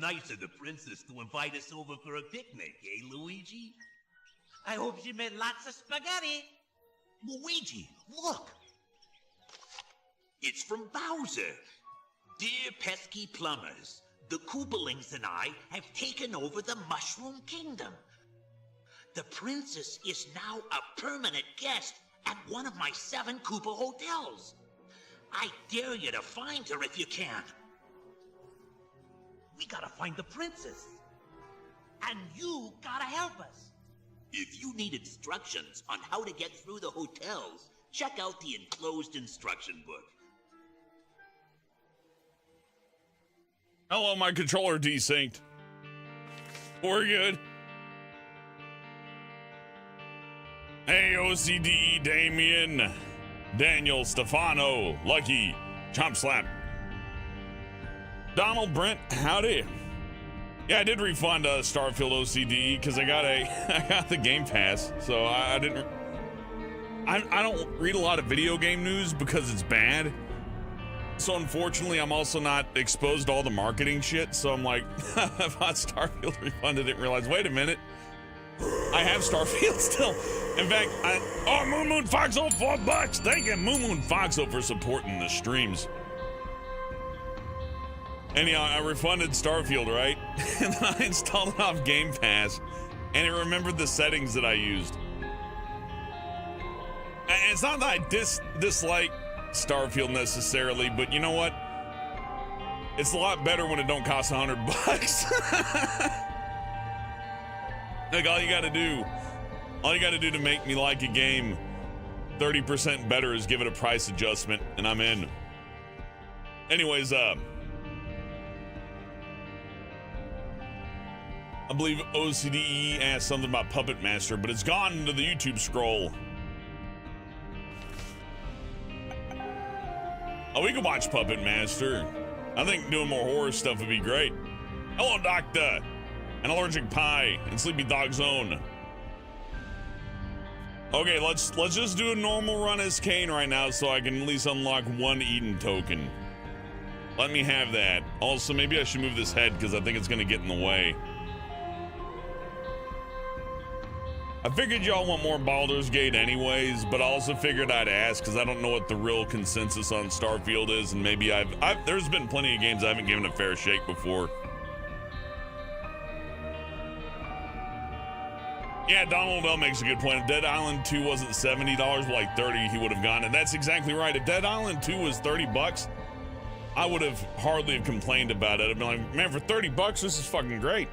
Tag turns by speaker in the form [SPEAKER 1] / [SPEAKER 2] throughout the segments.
[SPEAKER 1] nice of the princess to invite us over for a picnic, eh, Luigi?
[SPEAKER 2] I hope she made lots of spaghetti.
[SPEAKER 1] Luigi, look! It's from Bowser. Dear pesky plumbers, the Koopalings and I have taken over the Mushroom Kingdom. The princess is now a permanent guest at one of my 7 Koopa hotels. I dare you to find her if you can. We gotta find the princess. And you gotta help us. If you need instructions on how to get through the hotels, check out the enclosed instruction book.
[SPEAKER 3] Hello, my controller desynced. We're good. Hey, OCD, Damien, Daniel, Stefano, Lucky, Chomp Slap, Donald, Brent, howdy. Yeah, I did refund Starfield OCD because I got the Game Pass, so I didn't. I don't read a lot of video game news because it's bad. So unfortunately, I'm also not exposed to all the marketing shit. So I'm like, I bought Starfield, refunded it, and realized, wait a minute, I have Starfield still. In fact, Moon Foxo, $4. Thank you, Moon Foxo, for supporting the streams. Anyhow, I refunded Starfield, right? And then I installed it off Game Pass, and it remembered the settings that I used. And it's not that I dislike Starfield necessarily, but you know what? It's a lot better when it don't cost $100. Like, all you gotta do to make me like a game 30% better is give it a price adjustment, and I'm in. Anyways, I believe OCDE asked something about Puppet Master, but it's gone into the YouTube scroll. Oh, we can watch Puppet Master. I think doing more horror stuff would be great. Hello, Doctor, and Allergic Pie, and Sleepy Dog Zone. Okay, let's just do a normal run as Kane right now so I can at least unlock 1 Eden token. Let me have that. Also, maybe I should move this head because I think it's gonna get in the way. I figured y'all want more Baldur's Gate anyways, but I also figured I'd ask because I don't know what the real consensus on Starfield is, and maybe there's been plenty of games I haven't given a fair shake before. Yeah, Donald L makes a good point. If Dead Island 2 wasn't $70, but like $30, he would have gone, and that's exactly right. If Dead Island 2 was $30, I would have hardly have complained about it. I'd be like, man, for $30, this is fucking great.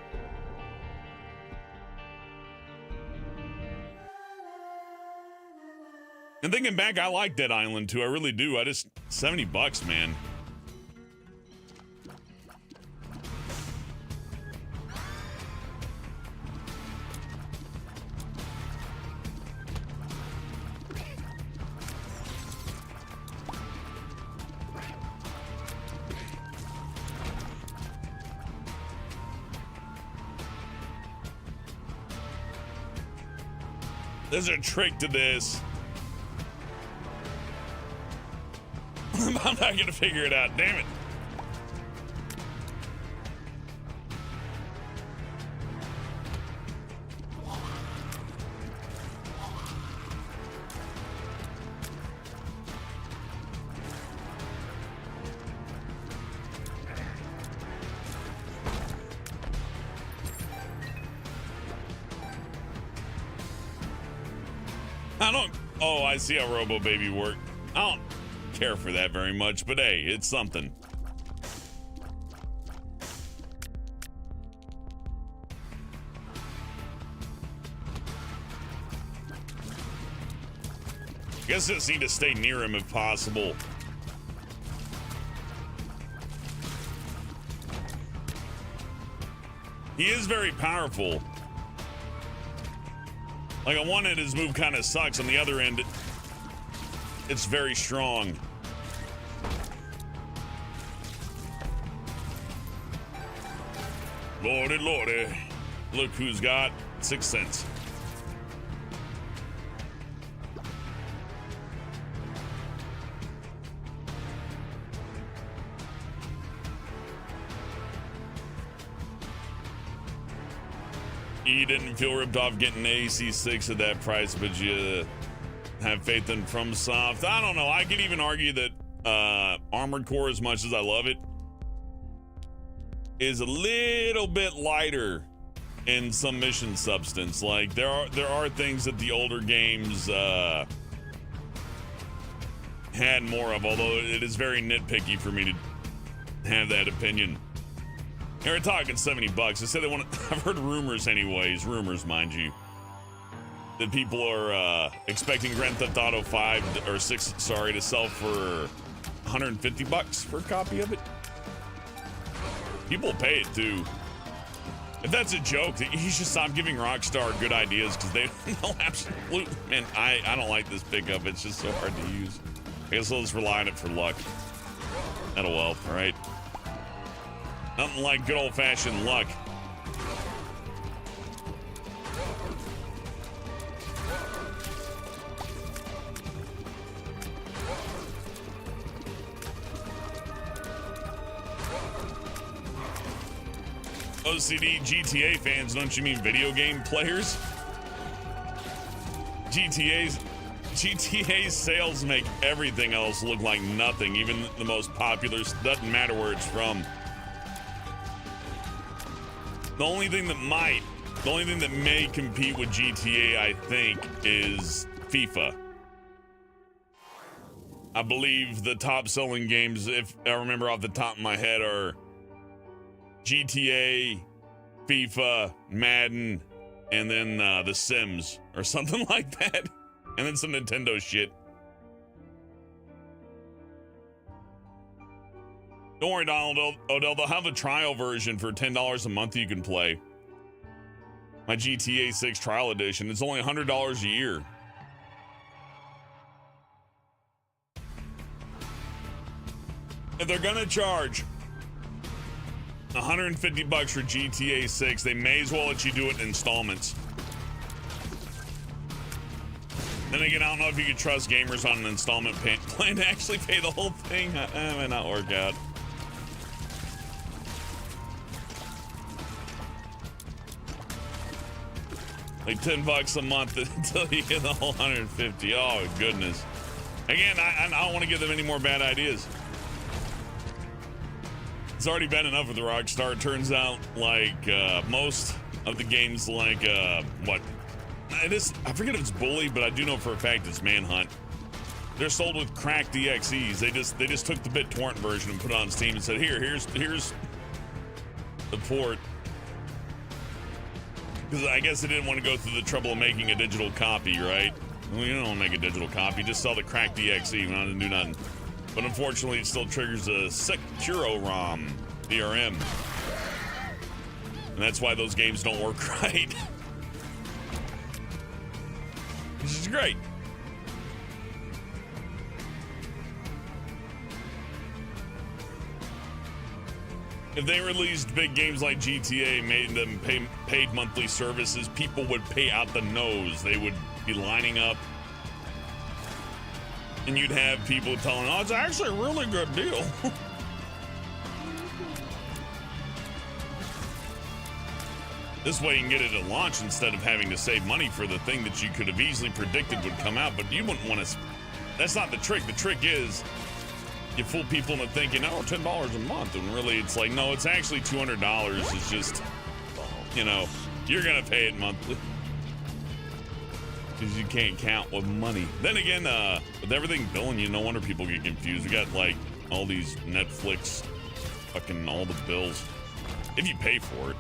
[SPEAKER 3] And thinking back, I like Dead Island 2, I really do. $70, man. There's a trick to this. I'm not gonna figure it out, damn it. Oh, I see how Robo Baby worked. I don't care for that very much, but hey, it's something. I guess I just need to stay near him if possible. He is very powerful. Like, on one end, his move kind of sucks. On the other end, it's very strong. Lordy, lordy. Look who's got 6 cents. You didn't feel ripped off getting AC6 at that price, but you have faith in FromSoft. I don't know. I could even argue that Armored Core, as much as I love it, is a little bit lighter in some mission substance. Like there are things that the older games had more of, although it is very nitpicky for me to have that opinion. They were talking $70. They said they want. I've heard rumors, anyways. Rumors, mind you, that people are expecting Grand Theft Auto 5 or 6, sorry, to sell for $150 for a copy of it. People pay it too. If that's a joke, you should stop giving Rockstar good ideas, because they don't absolutely. Man, I don't like this pickup. It's just so hard to use. I guess I'll just rely on it for luck. That'll help, all right? Nothing like good old-fashioned luck. OCD GTA fans, don't you mean video game players? GTA sales make everything else look like nothing, even the most popular. Doesn't matter where it's from. The only thing that may compete with GTA, I think, is FIFA. I believe the top selling games, if I remember off the top of my head, are GTA, FIFA, Madden, and then The Sims or something like that. And then some Nintendo shit. Don't worry, Donald Odell, they'll have a trial version for $10 a month you can play. My GTA 6 trial edition. It's only $100 a year. If they're gonna charge $150 for GTA 6, they may as well let you do it in installments. Then again, I don't know if you could trust gamers on an installment plan to actually pay the whole thing. That might not work out. Like $10 a month until you get the whole 150. Oh, goodness. Again, I don't want to give them any more bad ideas. It's already been enough with the Rockstar. It turns out, like, most of the games, like, what? It is, I forget if it's Bully, but I do know for a fact it's Manhunt. They're sold with cracked DXEs. They just took the BitTorrent version and put it on Steam and said, here's the port. Because I guess they didn't want to go through the trouble of making a digital copy, right? Well, you don't make a digital copy, just sell the cracked DXE. We don't do nothing. But unfortunately, it still triggers a Securo ROM, DRM. And that's why those games don't work right. Which is great. If they released big games like GTA, made them paid monthly services, people would pay out the nose. They would be lining up. And you'd have people telling, oh, it's actually a really good deal. This way you can get it at launch instead of having to save money for the thing that you could have easily predicted would come out, but you wouldn't want to. That's not the trick. The trick is you fool people into thinking, oh, $10 a month. And really it's like, no, it's actually $200. It's just, you know, you're going to pay it monthly. Because you can't count with money. Then again, with everything billing you, no wonder people get confused. We got like all these Netflix, fucking all the bills. If you pay for it.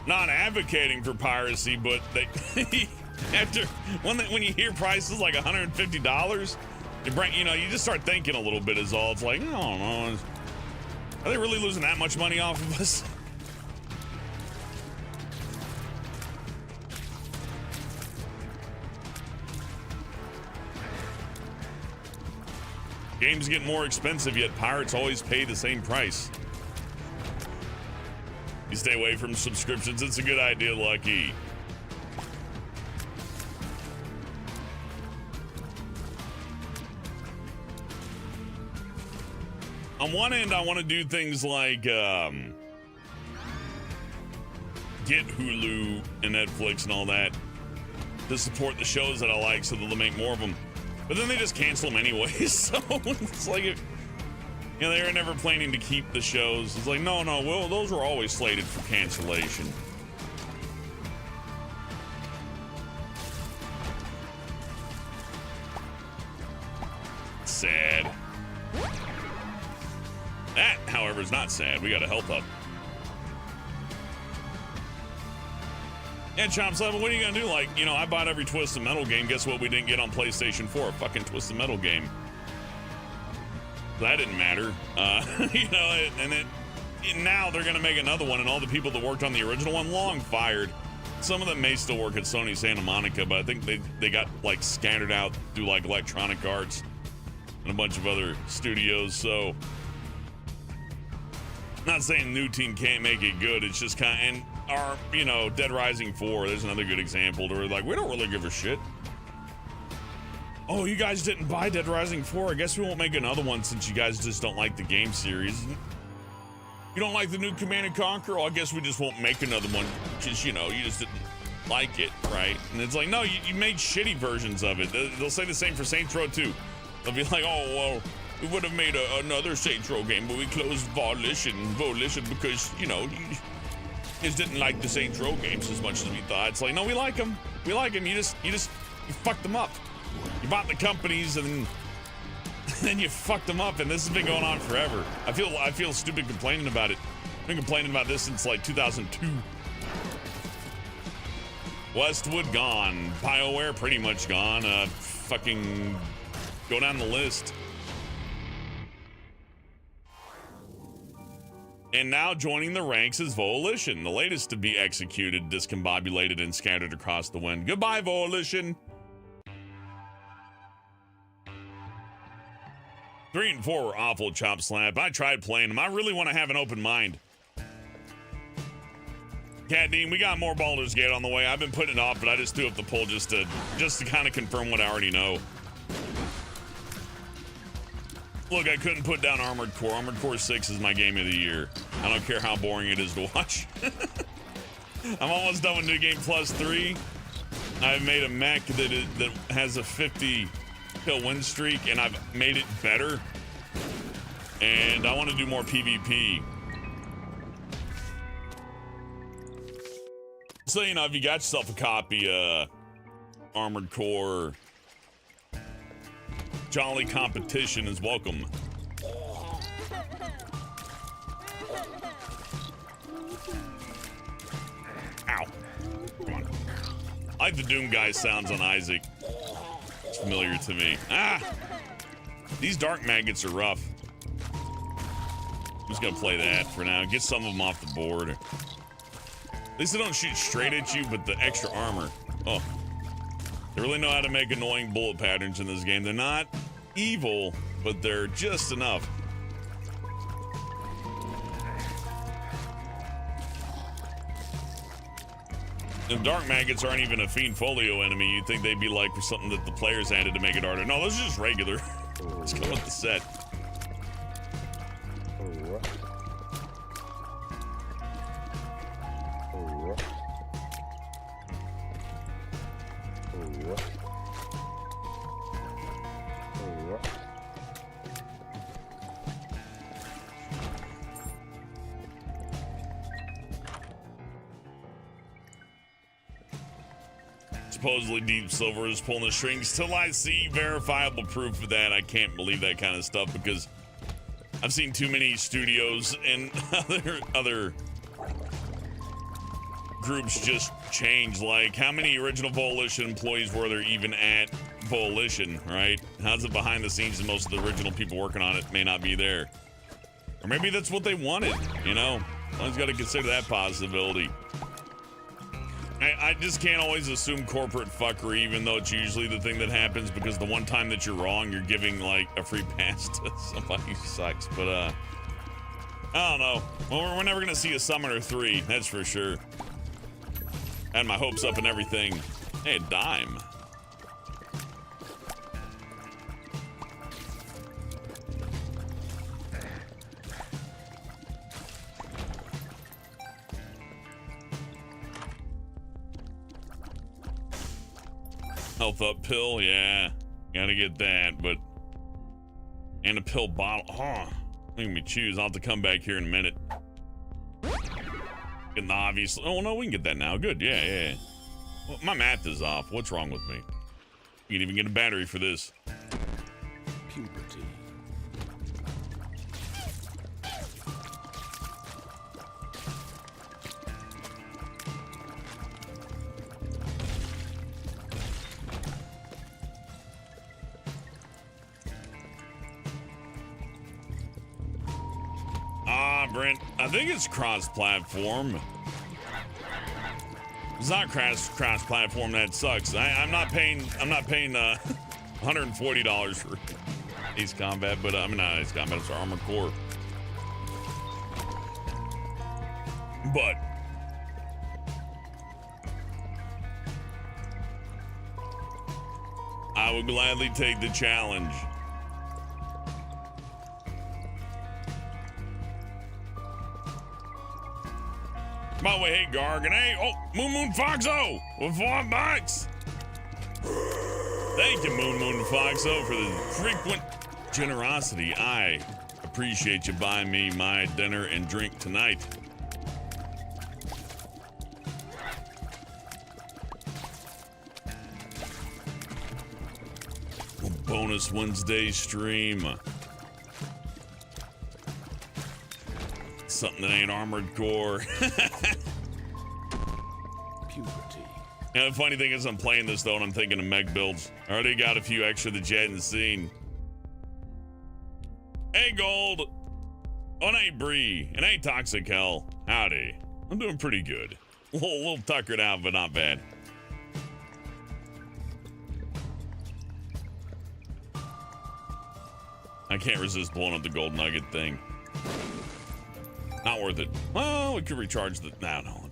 [SPEAKER 3] Not advocating for piracy, but they after when you hear prices like $150, you just start thinking a little bit is all. It's like, I don't know. Are they really losing that much money off of us? Games get more expensive, yet pirates always pay the same price. You stay away from subscriptions. It's a good idea, Lucky. on one end, I want to do things like get Hulu and Netflix and all that to support the shows that I like so that they'll make more of them. But then they just cancel them anyways. So it's like, you know, they were never planning to keep the shows. It's like, no, well, those were always slated for cancellation. Sad. That, however, is not sad. We got a health up. Yeah, Chomps Level, what are you gonna do? Like, you know, I bought every Twisted Metal game. Guess what we didn't get on PlayStation 4? A fucking Twisted Metal game. That didn't matter. You know, and now they're gonna make another one, and all the people that worked on the original one long fired. Some of them may still work at Sony Santa Monica, but I think they got like scattered out through like Electronic Arts and a bunch of other studios. So, not saying new team can't make it good. It's just kind of, and our, you know, Dead Rising 4, there's another good example to where like, we don't really give a shit. Oh, you guys didn't buy Dead Rising 4? I guess we won't make another one since you guys just don't like the game series. You don't like the new Command & Conquer? Oh, I guess we just won't make another one because, you know, you just didn't like it, right? And it's like, no, you made shitty versions of it. They'll say the same for Saints Row 2. They'll be like, oh, well, we would have made another Saints Row game, but we closed Volition because, you know, you just didn't like the Saints Row games as much as we thought. It's like, no, we like them. We like them. You fucked them up. You bought the companies and then you fucked them up, and this has been going on forever. I feel stupid complaining about it. I've been complaining about this since like 2002. Westwood gone. BioWare pretty much gone. Fucking go down the list. And now joining the ranks is Volition, the latest to be executed, discombobulated, and scattered across the wind. Goodbye, Volition. 3 and 4 were awful, Chop Slap. I tried playing them. I really want to have an open mind. Cat Dean, we got more Baldur's Gate on the way. I've been putting it off, but I just threw up the poll just to kind of confirm what I already know. Look, I couldn't put down Armored Core. Armored Core 6 is my game of the year. I don't care how boring it is to watch. I'm almost done with New Game Plus 3. I've made a mech that has a 50 kill win streak, and I've made it better. And I want to do more PvP. So, you know, if you got yourself a copy, Armored Core, Jolly Competition is welcome. Ow. Come on. I like the Doom Guy sounds on Isaac. It's familiar to me. Ah! These dark maggots are rough. I'm just gonna play that for now. Get some of them off the board. At least they don't shoot straight at you, but the extra armor. Oh. They really know how to make annoying bullet patterns in this game. They're not evil, but they're just enough. The dark maggots aren't even a Fiend Folio enemy. You'd think they'd be like something that the players added to make it harder. No, those are just regular. Let's come with the set. Supposedly Deep Silver is pulling the strings. Till I see verifiable proof of that, I can't believe that kind of stuff because I've seen too many studios and other groups just change. Like, how many original Volition employees were there even at Volition, right? How's it behind the scenes and most of the original people working on it may not be there? Or maybe that's what they wanted, you know? Always got to consider that possibility. I just can't always assume corporate fuckery, even though it's usually the thing that happens, because the one time that you're wrong, you're giving, like, a free pass to somebody who sucks. But, I don't know. Well, we're never going to see a Summoner 3, that's for sure. I had my hopes up and everything. Hey, a dime. Health up pill, yeah. Gotta get that, but... And a pill bottle. Oh, make me choose. I'll have to come back here in a minute. Getting the obvious... Oh, no, we can get that now. Good, yeah. Well, my math is off. What's wrong with me? You can even get a battery for this.
[SPEAKER 4] Puberty.
[SPEAKER 3] Brent, I think it's cross-platform. It's not cross-platform. That sucks. I'm not paying $140 for Ace Combat, but I mean not Ace Combat. It's Armored Core. But I would gladly take the challenge. By the way, hey, Garg, and hey, Moon Foxo with $5. Thank you, Moon Foxo, for the frequent generosity. I appreciate you buying me my dinner and drink tonight. Bonus Wednesday stream. Something that ain't Armored Core.
[SPEAKER 4] Puberty.
[SPEAKER 3] Now, the funny thing is, I'm playing this though, and I'm thinking of mech builds. I already got a few extra that you hadn't seen. Hey, Gold. Oh, hey, Bree. And hey, Toxic Hell. Howdy. I'm doing pretty good. A little tuckered out, but not bad. I can't resist blowing up the gold nugget thing. Not worth it. Well, we could recharge the... No.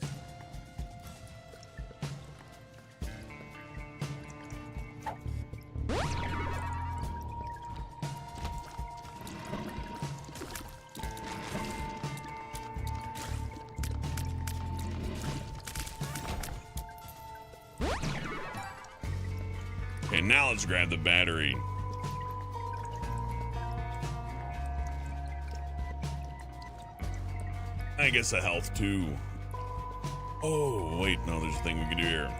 [SPEAKER 3] Okay, now let's grab the battery. I guess a health too. Oh, wait, no, there's a thing we can do here.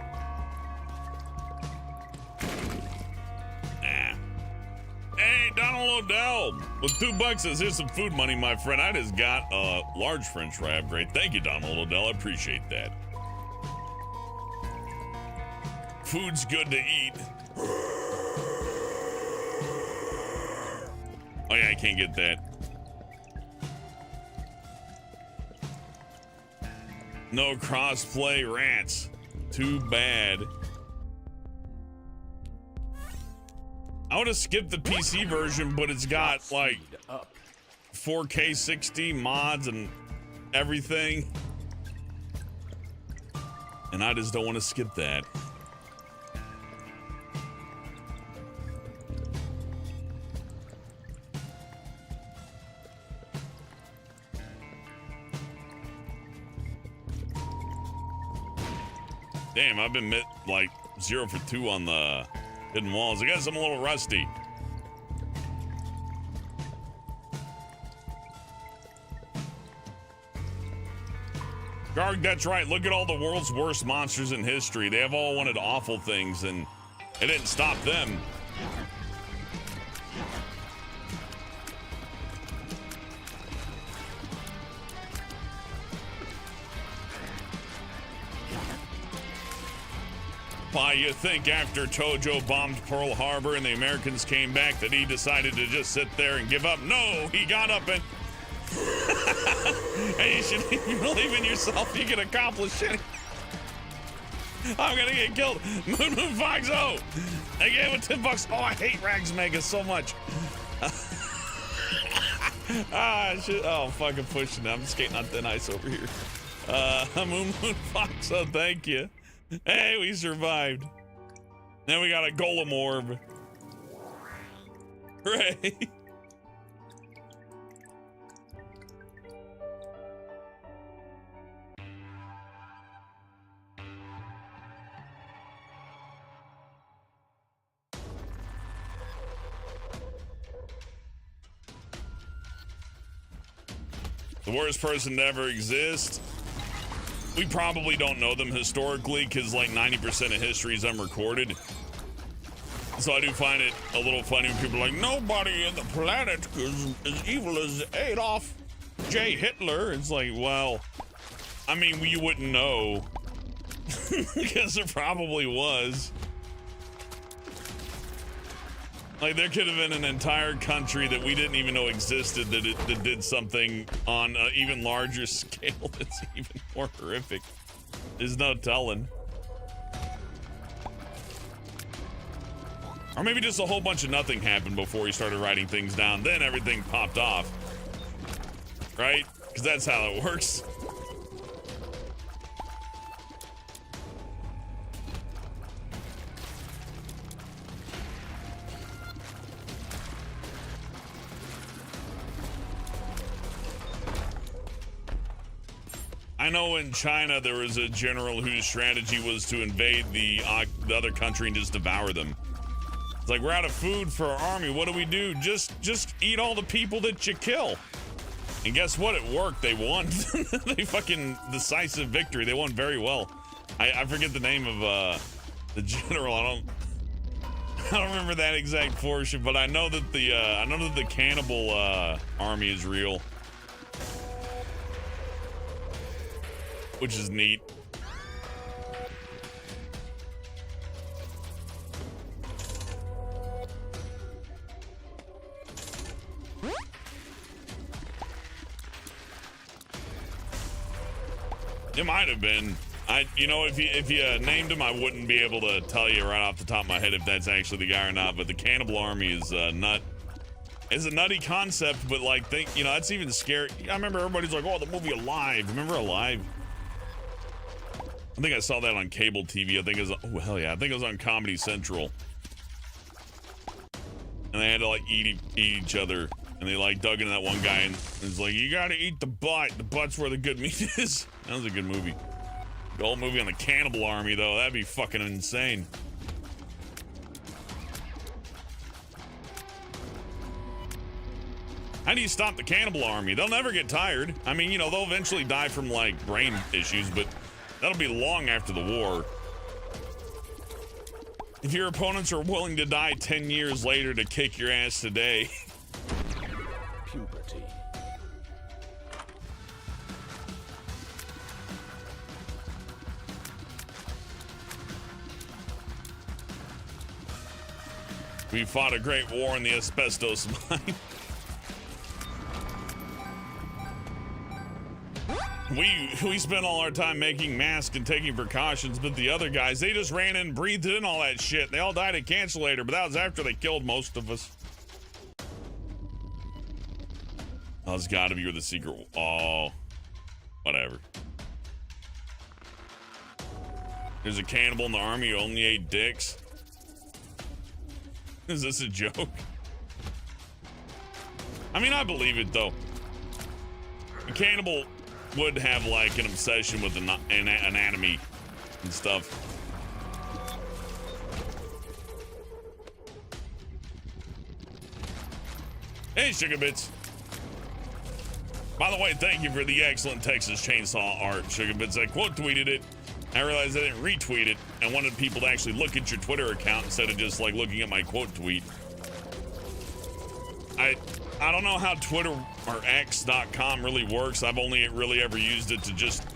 [SPEAKER 3] Hey, Donald Odell, with $2 says, here's some food money, my friend. I just got a large French fry upgrade. Thank you, Donald Odell. I appreciate that. Food's good to eat. Oh yeah, I can't get that. No crossplay rants. Too bad. I would have skipped the PC version, but it's got like 4K 60 mods and everything. And I just don't want to skip that. Damn, I've been like 0 for 2 on the hidden walls. I guess I'm a little rusty. Garg, that's right. Look at all the world's worst monsters in history. They have all wanted awful things, and it didn't stop them. Why, you think after Tojo bombed Pearl Harbor and the Americans came back that he decided to just sit there and give up? No, he got up and... Hey, you should believe in yourself. You can accomplish anything. I'm gonna get killed. Moon Foxo! I gave him $10. Oh, I hate Rags Mega so much. Shit. Oh, fucking pushing it. I'm skating on thin ice over here. Moon Foxo, thank you. Hey, we survived. Then we got a golem orb. Hooray. The worst person to ever exist. We probably don't know them historically because like 90% of history is unrecorded. So I do find it a little funny when people are like, nobody in the planet is as evil as Adolf J. Hitler. It's like, well, I mean, you wouldn't know because there probably was. Like, there could have been an entire country that we didn't even know existed that did something on an even larger scale that's even more horrific. There's no telling. Or maybe just a whole bunch of nothing happened before he started writing things down. Then everything popped off. Right? Because that's how it works. I know in China there was a general whose strategy was to invade the other country and just devour them. It's like, we're out of food for our army. What do? Just eat all the people that you kill. And guess what? It worked. They won. They fucking decisive victory. They won very well. I forget the name of the general. I don't remember that exact portion, but I know that the cannibal army is real. Which is neat. It might have been. If you named him, I wouldn't be able to tell you right off the top of my head if that's actually the guy or not. But the cannibal army is It's a nutty concept, but like, that's even scary. I remember everybody's like, "Oh, the movie Alive." Remember Alive? I think I saw that on cable TV. I think it was, oh hell yeah, I think it was on Comedy Central. And they had to like eat each other. And they like dug into that one guy and it's like, you gotta eat the butt. The butt's where the good meat is. That was a good movie. The old movie on the cannibal army though, that'd be fucking insane. How do you stop the cannibal army? They'll never get tired. I mean, they'll eventually die from like brain issues, but that'll be long after the war. If your opponents are willing to die 10 years later to kick your ass today.
[SPEAKER 4] Puberty.
[SPEAKER 3] We fought a great war in the asbestos mine. We spent all our time making masks and taking precautions, but the other guys, they just ran in and breathed in all that shit. They all died of cancer later, but that was after they killed most of us. Oh, it's gotta be where the secret. Oh, whatever. There's a cannibal in the army who only ate dicks. Is this a joke? I mean, I believe it though. A cannibal would have like an obsession with anatomy and stuff. Hey, Sugar Bits. By the way, thank you for the excellent Texas Chainsaw art, Sugar Bits. I quote tweeted it. I realized I didn't retweet it and wanted people to actually look at your Twitter account instead of just like looking at my quote tweet. I don't know how Twitter or X.com really works. I've only really ever used it to just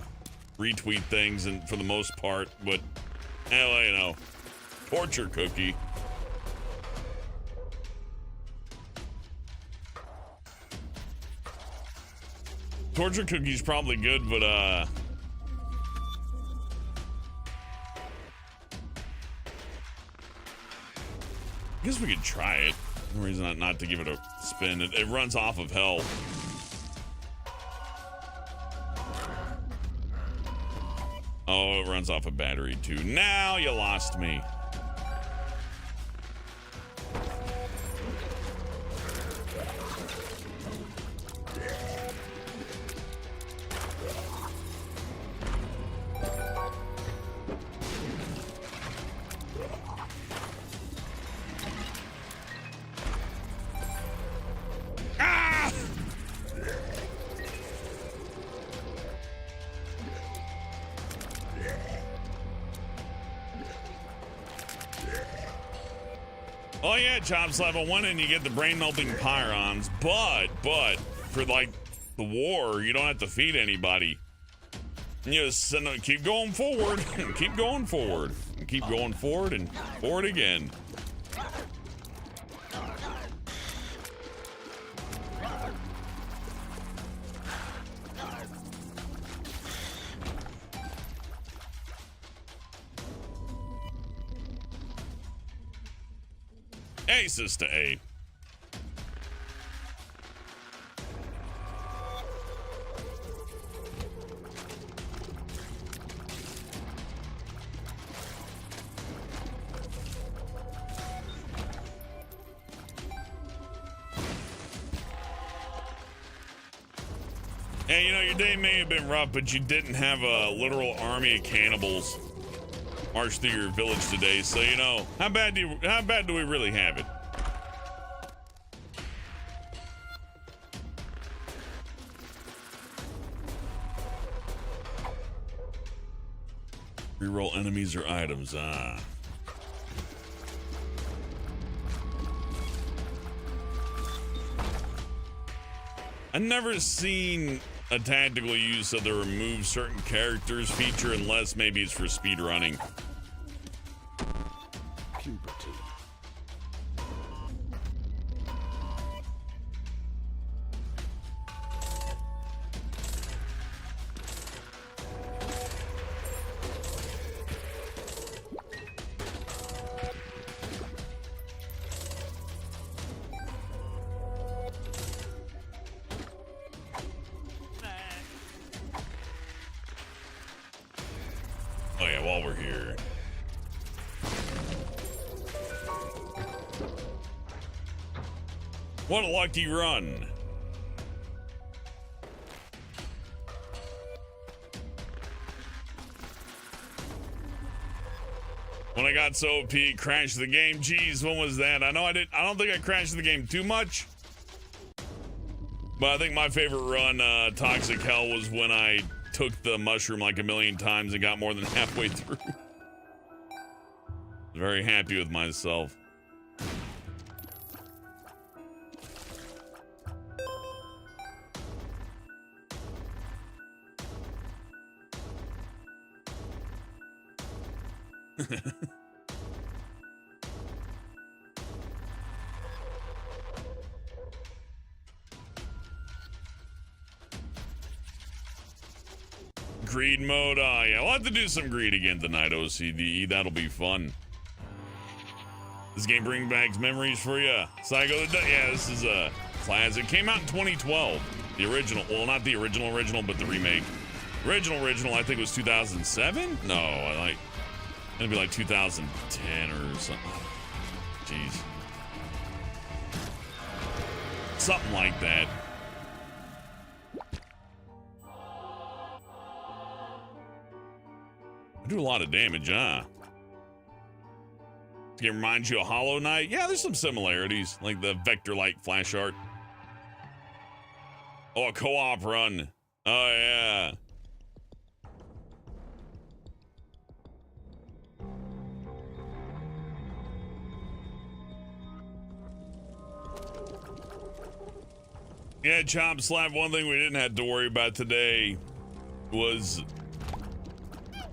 [SPEAKER 3] retweet things, and for the most part, but hell, torture cookie. Torture cookie's probably good, but I guess we could try it. No reason not to give it a spin. It runs off of hell. Oh, it runs off a battery too. Now you lost me. Oh yeah, Chops level 1 and you get the brain melting pyrons, but for like the war, you don't have to feed anybody. You just keep going forward, keep going forward, and keep going forward and forward again. Hey, Sister A. Hey, you know, your day may have been rough, but you didn't have a literal army of cannibals march through your village today, so you know, how bad do we really have it? Reroll enemies or items, I've never seen a tactical use of the remove certain characters feature unless maybe it's for speed running.
[SPEAKER 4] Puberty.
[SPEAKER 3] Oh yeah, while we're here. What a lucky run. When I got so OP, crashed the game. Jeez, when was that? I don't think I crashed the game too much. But I think my favorite run, Toxic Hell, was when I took the mushroom like a million times and got more than halfway through. Very happy with myself. Greed mode, yeah, we'll have to do some greed again tonight, OCDE. That'll be fun. This game brings back memories for you. Psycho the yeah, this is a classic. Came out in 2012. The original, well, not the original, but the remake. Original, I think was 2007? No, it'd be like 2010 or something. Jeez. Something like that. I do a lot of damage, huh? This game reminds you of Hollow Knight? Yeah, there's some similarities, like the vector light flash art. Oh, a co-op run. Oh, yeah. Yeah, Chop Slap, one thing we didn't have to worry about today was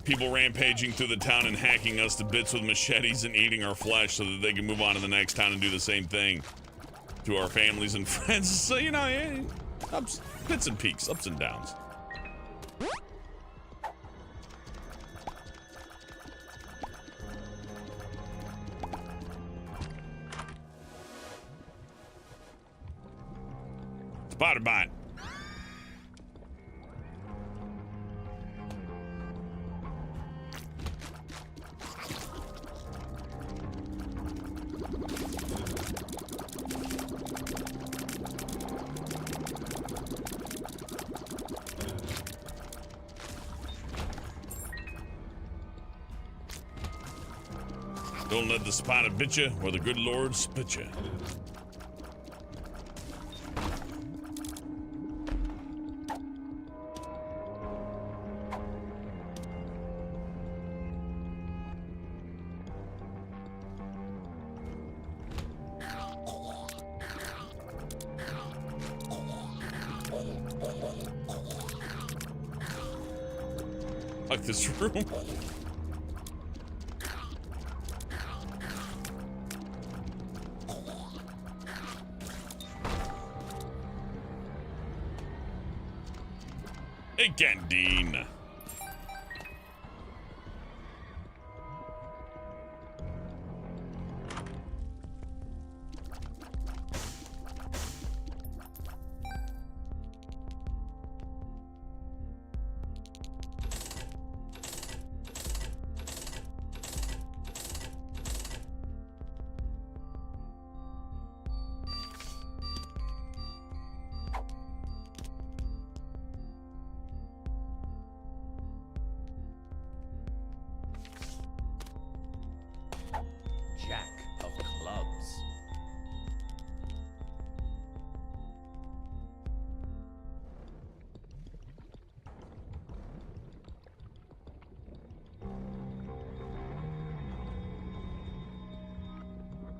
[SPEAKER 3] people rampaging through the town and hacking us to bits with machetes and eating our flesh so that they can move on to the next town and do the same thing to our families and friends. So, you know, yeah, bits and peaks, ups and downs. Spider bite. Don't let the spider bit you, or the good Lord spit you. Fuck this room. Hey, Candine.
[SPEAKER 4] Jack of clubs.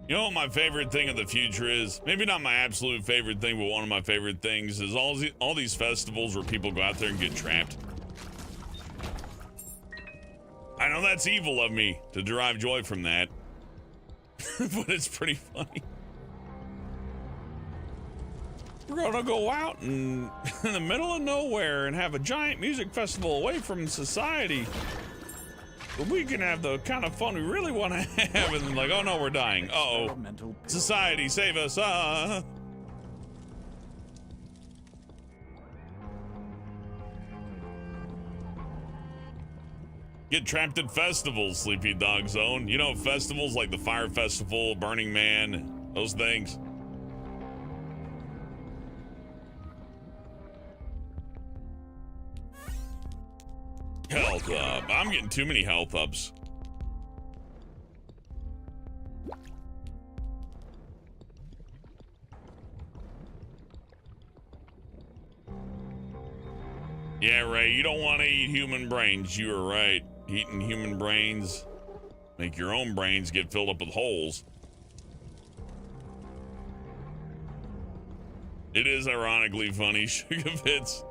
[SPEAKER 3] You know what my favorite thing of the future is? Maybe not my absolute favorite thing, but one of my favorite things is all these festivals where people go out there and get trapped. I know that's evil of me to derive joy from that, but it's pretty funny. We're gonna go out in the middle of nowhere and have a giant music festival away from society. But we can have the kind of fun we really want to have, and then like, oh no, we're dying. Uh-oh. Society, save us. Get trapped at festivals, Sleepy Dog Zone. You know, festivals like the Fire Festival, Burning Man, those things. Health up. I'm getting too many health ups. Yeah, Ray, you don't want to eat human brains. You are right. Eating human brains make your own brains get filled up with holes. It is ironically funny, Sugar Fits.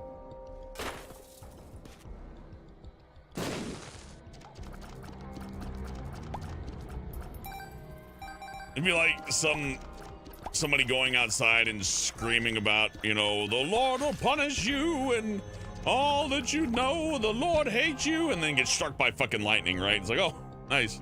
[SPEAKER 3] It'd be like somebody going outside and screaming about, you know, the Lord will punish you and all that you know, the Lord hates you, and then get struck by fucking lightning, right? It's like, oh, nice.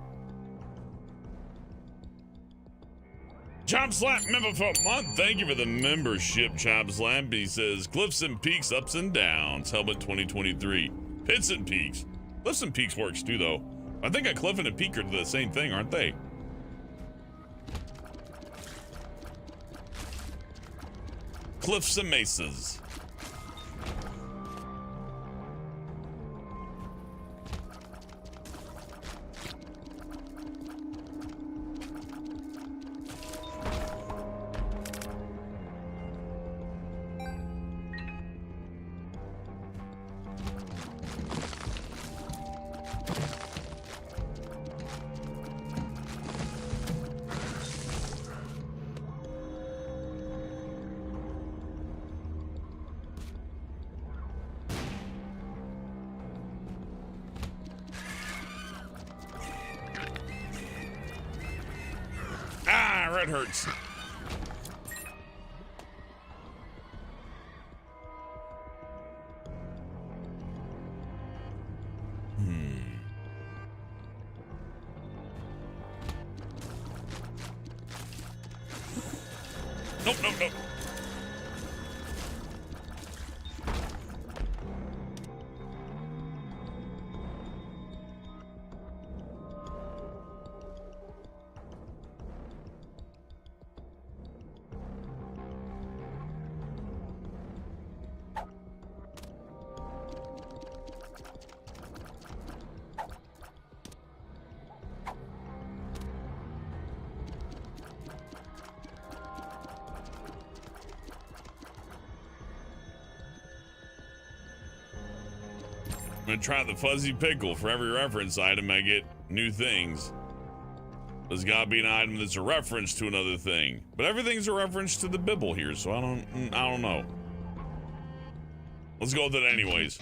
[SPEAKER 3] Chop Slap member for a month. Thank you for the membership, Chop Slap. He says, Cliffs and Peaks, Ups and Downs. Helmet 2023. Pits and Peaks. Cliffs and Peaks works too, though. I think a cliff and a peak are the same thing, aren't they? Cliffs and Mesas. It hurts. Nope, nope, nope. I'm gonna try the fuzzy pickle. For every reference item, I get new things. There's gotta be an item that's a reference to another thing. But everything's a reference to the Bible here, so I don't know. Let's go with it anyways.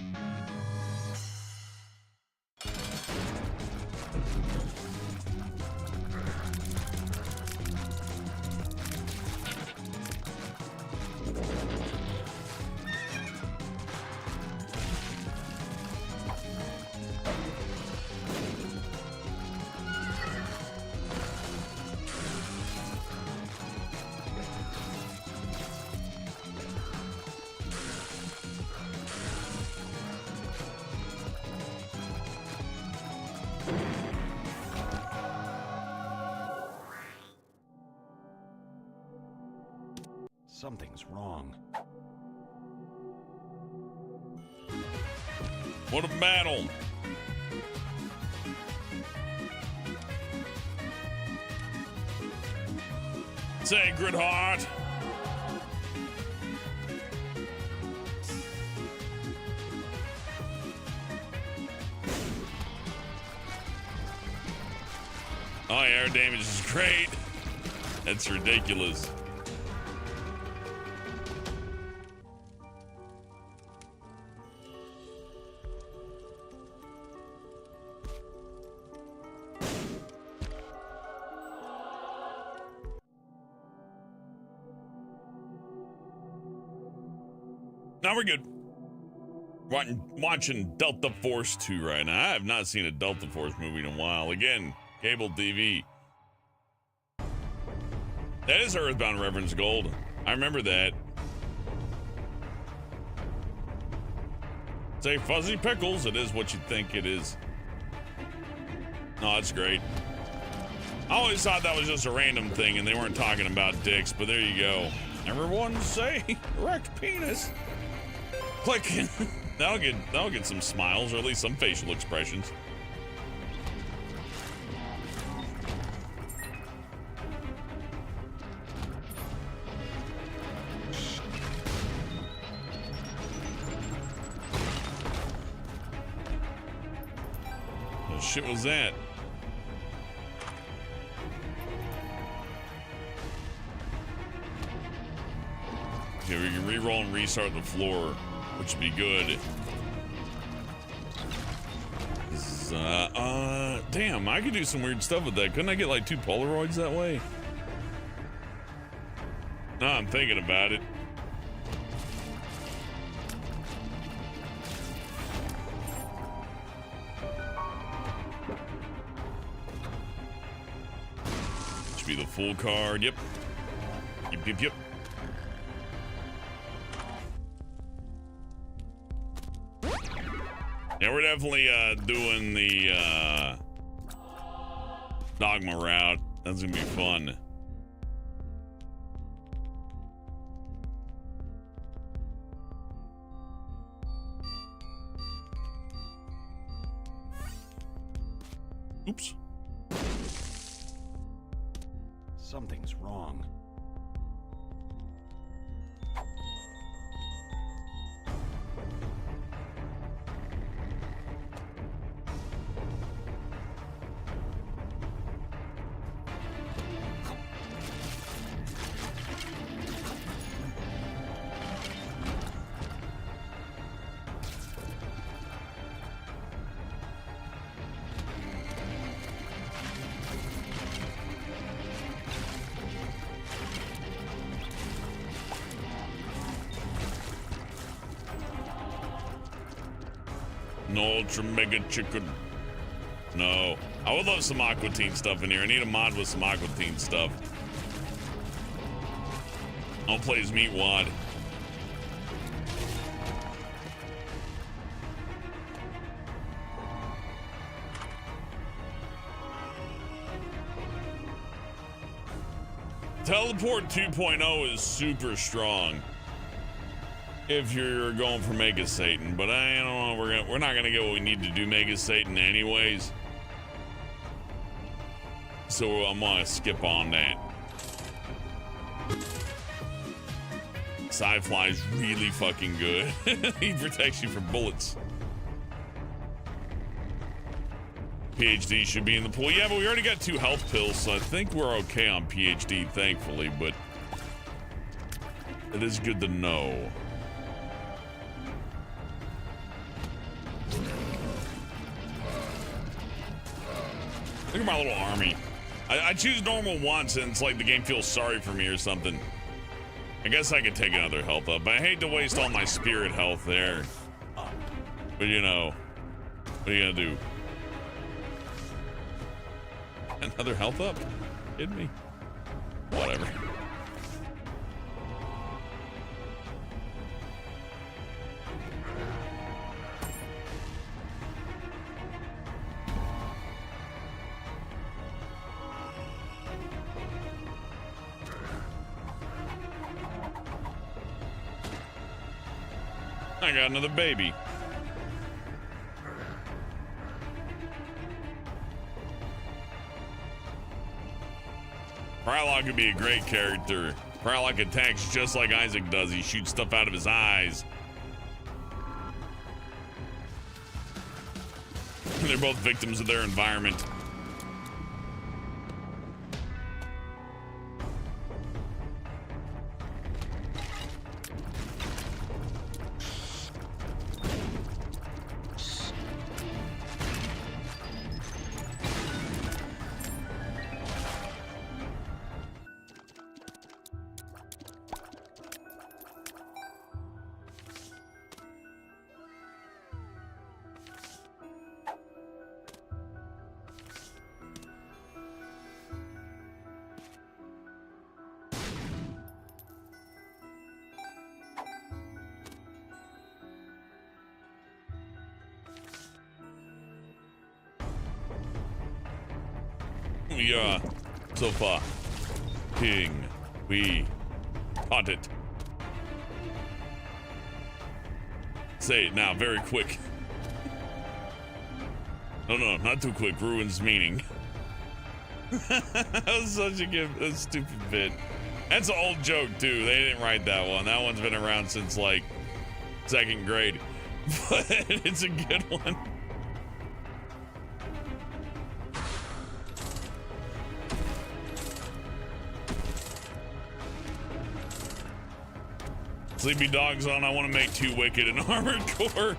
[SPEAKER 5] Something's wrong.
[SPEAKER 3] What a battle. Sacred Heart. Oh, yeah, air damage is great. That's ridiculous. Now we're good. Watching Delta Force 2 right now. I have not seen a Delta Force movie in a while. Again, cable TV. That is Earthbound reference gold. I remember that. Say Fuzzy Pickles. It is what you think it is. Oh, that's great. I always thought that was just a random thing and they weren't talking about dicks, but there you go. Everyone say erect penis. Click. That'll get some smiles or at least some facial expressions. What shit was that? Okay, we can re-roll and restart the floor, which would be good. This is, damn, I could do some weird stuff with that. Couldn't I get like 2 Polaroids that way? No, I'm thinking about it. Should be the full card, yep. Yep. Yeah, we're definitely doing the Dogma route. That's gonna be fun. Oops.
[SPEAKER 5] Something's wrong.
[SPEAKER 3] No Ultra Mega Chicken. No. I would love some Aqua Teen stuff in here. I need a mod with some Aqua Teen stuff. I'll play as Meat Wad. Teleport 2.0 is super strong if you're going for Mega Satan, but I don't know, we're not gonna get what we need to do Mega Satan anyways. So I'm gonna skip on that. Sci-Fly is really fucking good. He protects you from bullets. PhD should be in the pool. Yeah, but we already got 2 health pills, so I think we're okay on PhD, thankfully, but it is good to know. Look at my little army. I choose normal once and it's like the game feels sorry for me or something. I guess I could take another health up. I hate to waste all my spirit health there. But you know, what are you gonna do? Another health up? Kidding me? Whatever. I got another baby. Prologue could be a great character. Prologue attacks just like Isaac does. He shoots stuff out of his eyes. They're both victims of their environment. We are so far. King, we caught it. Say it now, very quick. No, not too quick. Ruins meaning. That was such a stupid bit. That's an old joke too. They didn't write that one. That one's been around since like 2nd grade, but it's a good one. Sleepy Dog's on. I want to make 2 Wicked and Armored Core.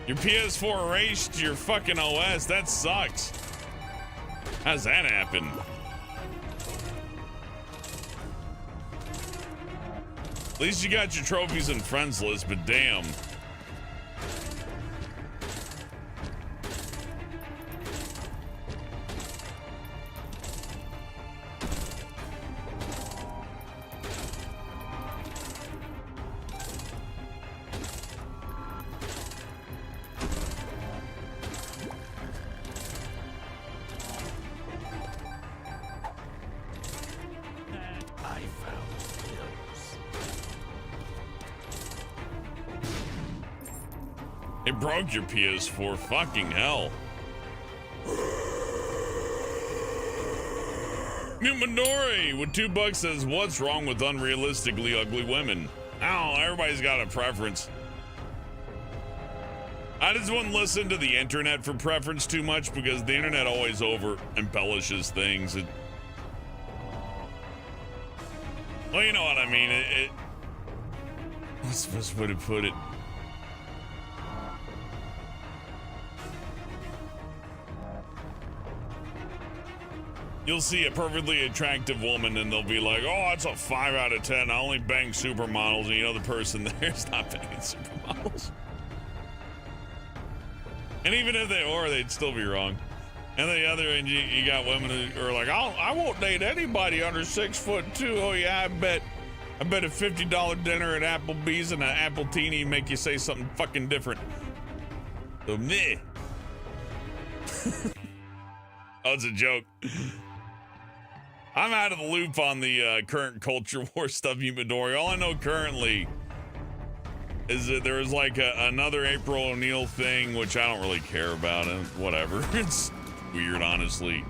[SPEAKER 3] Your PS4 erased your fucking OS. That sucks. How's that happen? At least you got your trophies and friends list, but damn. It broke your PS4, fucking hell. Numenori with $2 says, what's wrong with unrealistically ugly women? Oh, everybody's got a preference. I just wouldn't listen to the internet for preference too much because the internet always over embellishes things. Well, you know what I mean. What's the best way to put it? You'll see a perfectly attractive woman and they'll be like, oh, that's a 5 out of 10. I only bang supermodels. And you know the person there's not banging supermodels. And even if they were, they'd still be wrong. And the other end, you got women who are like, I won't date anybody under 6'2". Oh yeah, I bet a $50 dinner at Applebee's and an apple teeny make you say something fucking different. So meh. Oh, it's a joke. I'm out of the loop on the current culture war stuff, Midori. All I know currently is that there was like another April O'Neil thing, which I don't really care about. And whatever. It's weird, honestly.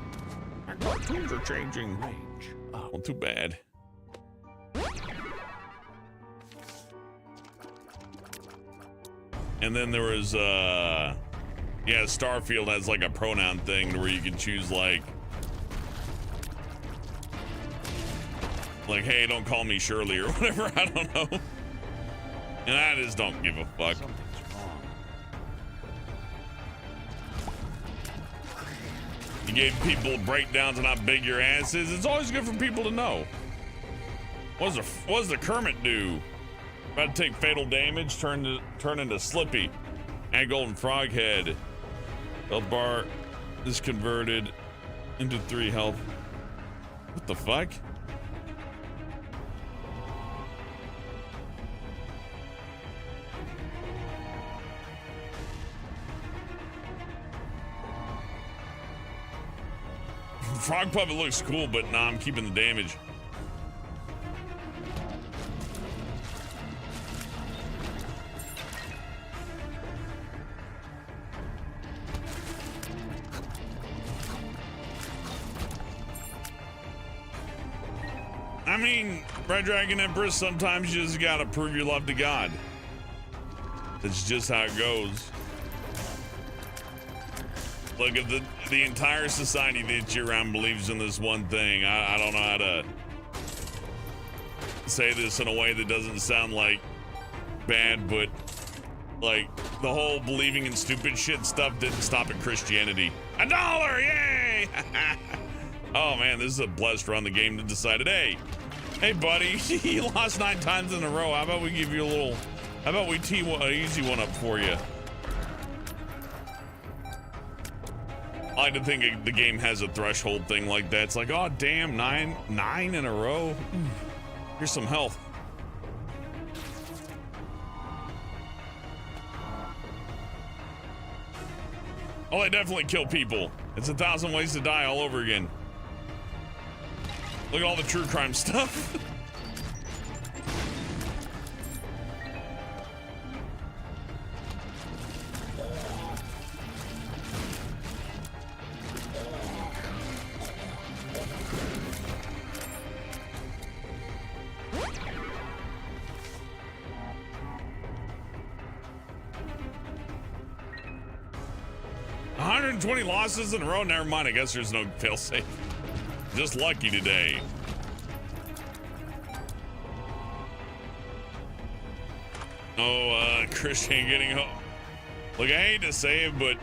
[SPEAKER 3] Our cartoons are changing. Range. Oh, well, too bad. And then there was, yeah, Starfield has like a pronoun thing where you can choose like, hey, don't call me Shirley or whatever, I don't know. And I just don't give a fuck.
[SPEAKER 5] Something's wrong.
[SPEAKER 3] You gave people breakdowns on how big your ass is. It's always good for people to know. What does the Kermit do? About to take fatal damage, turn into Slippy. And Golden Frog Head. Health bar is converted into 3 health. What the fuck? Frog Puppet looks cool, but nah, I'm keeping the damage. I mean, Red Dragon Empress, sometimes you just gotta prove your love to God. That's just how it goes. Look, if the entire society that you're around believes in this one thing, I don't know how to say this in a way that doesn't sound like bad, but like the whole believing in stupid shit stuff didn't stop at Christianity. $1, yay! Oh man, this is a blessed run. The game that decided, hey buddy, you lost 9 times in a row. How about we give you a little, how about we tee an easy one up for you? I like to think the game has a threshold thing like that. It's like, oh damn, nine in a row. Here's some health. Oh, they definitely kill people. It's 1,000 ways to die all over again. Look at all the true crime stuff. 120 losses in a row. Never mind. I guess there's no failsafe. Just lucky today. Oh, Christian getting home. Look, I hate to say it, but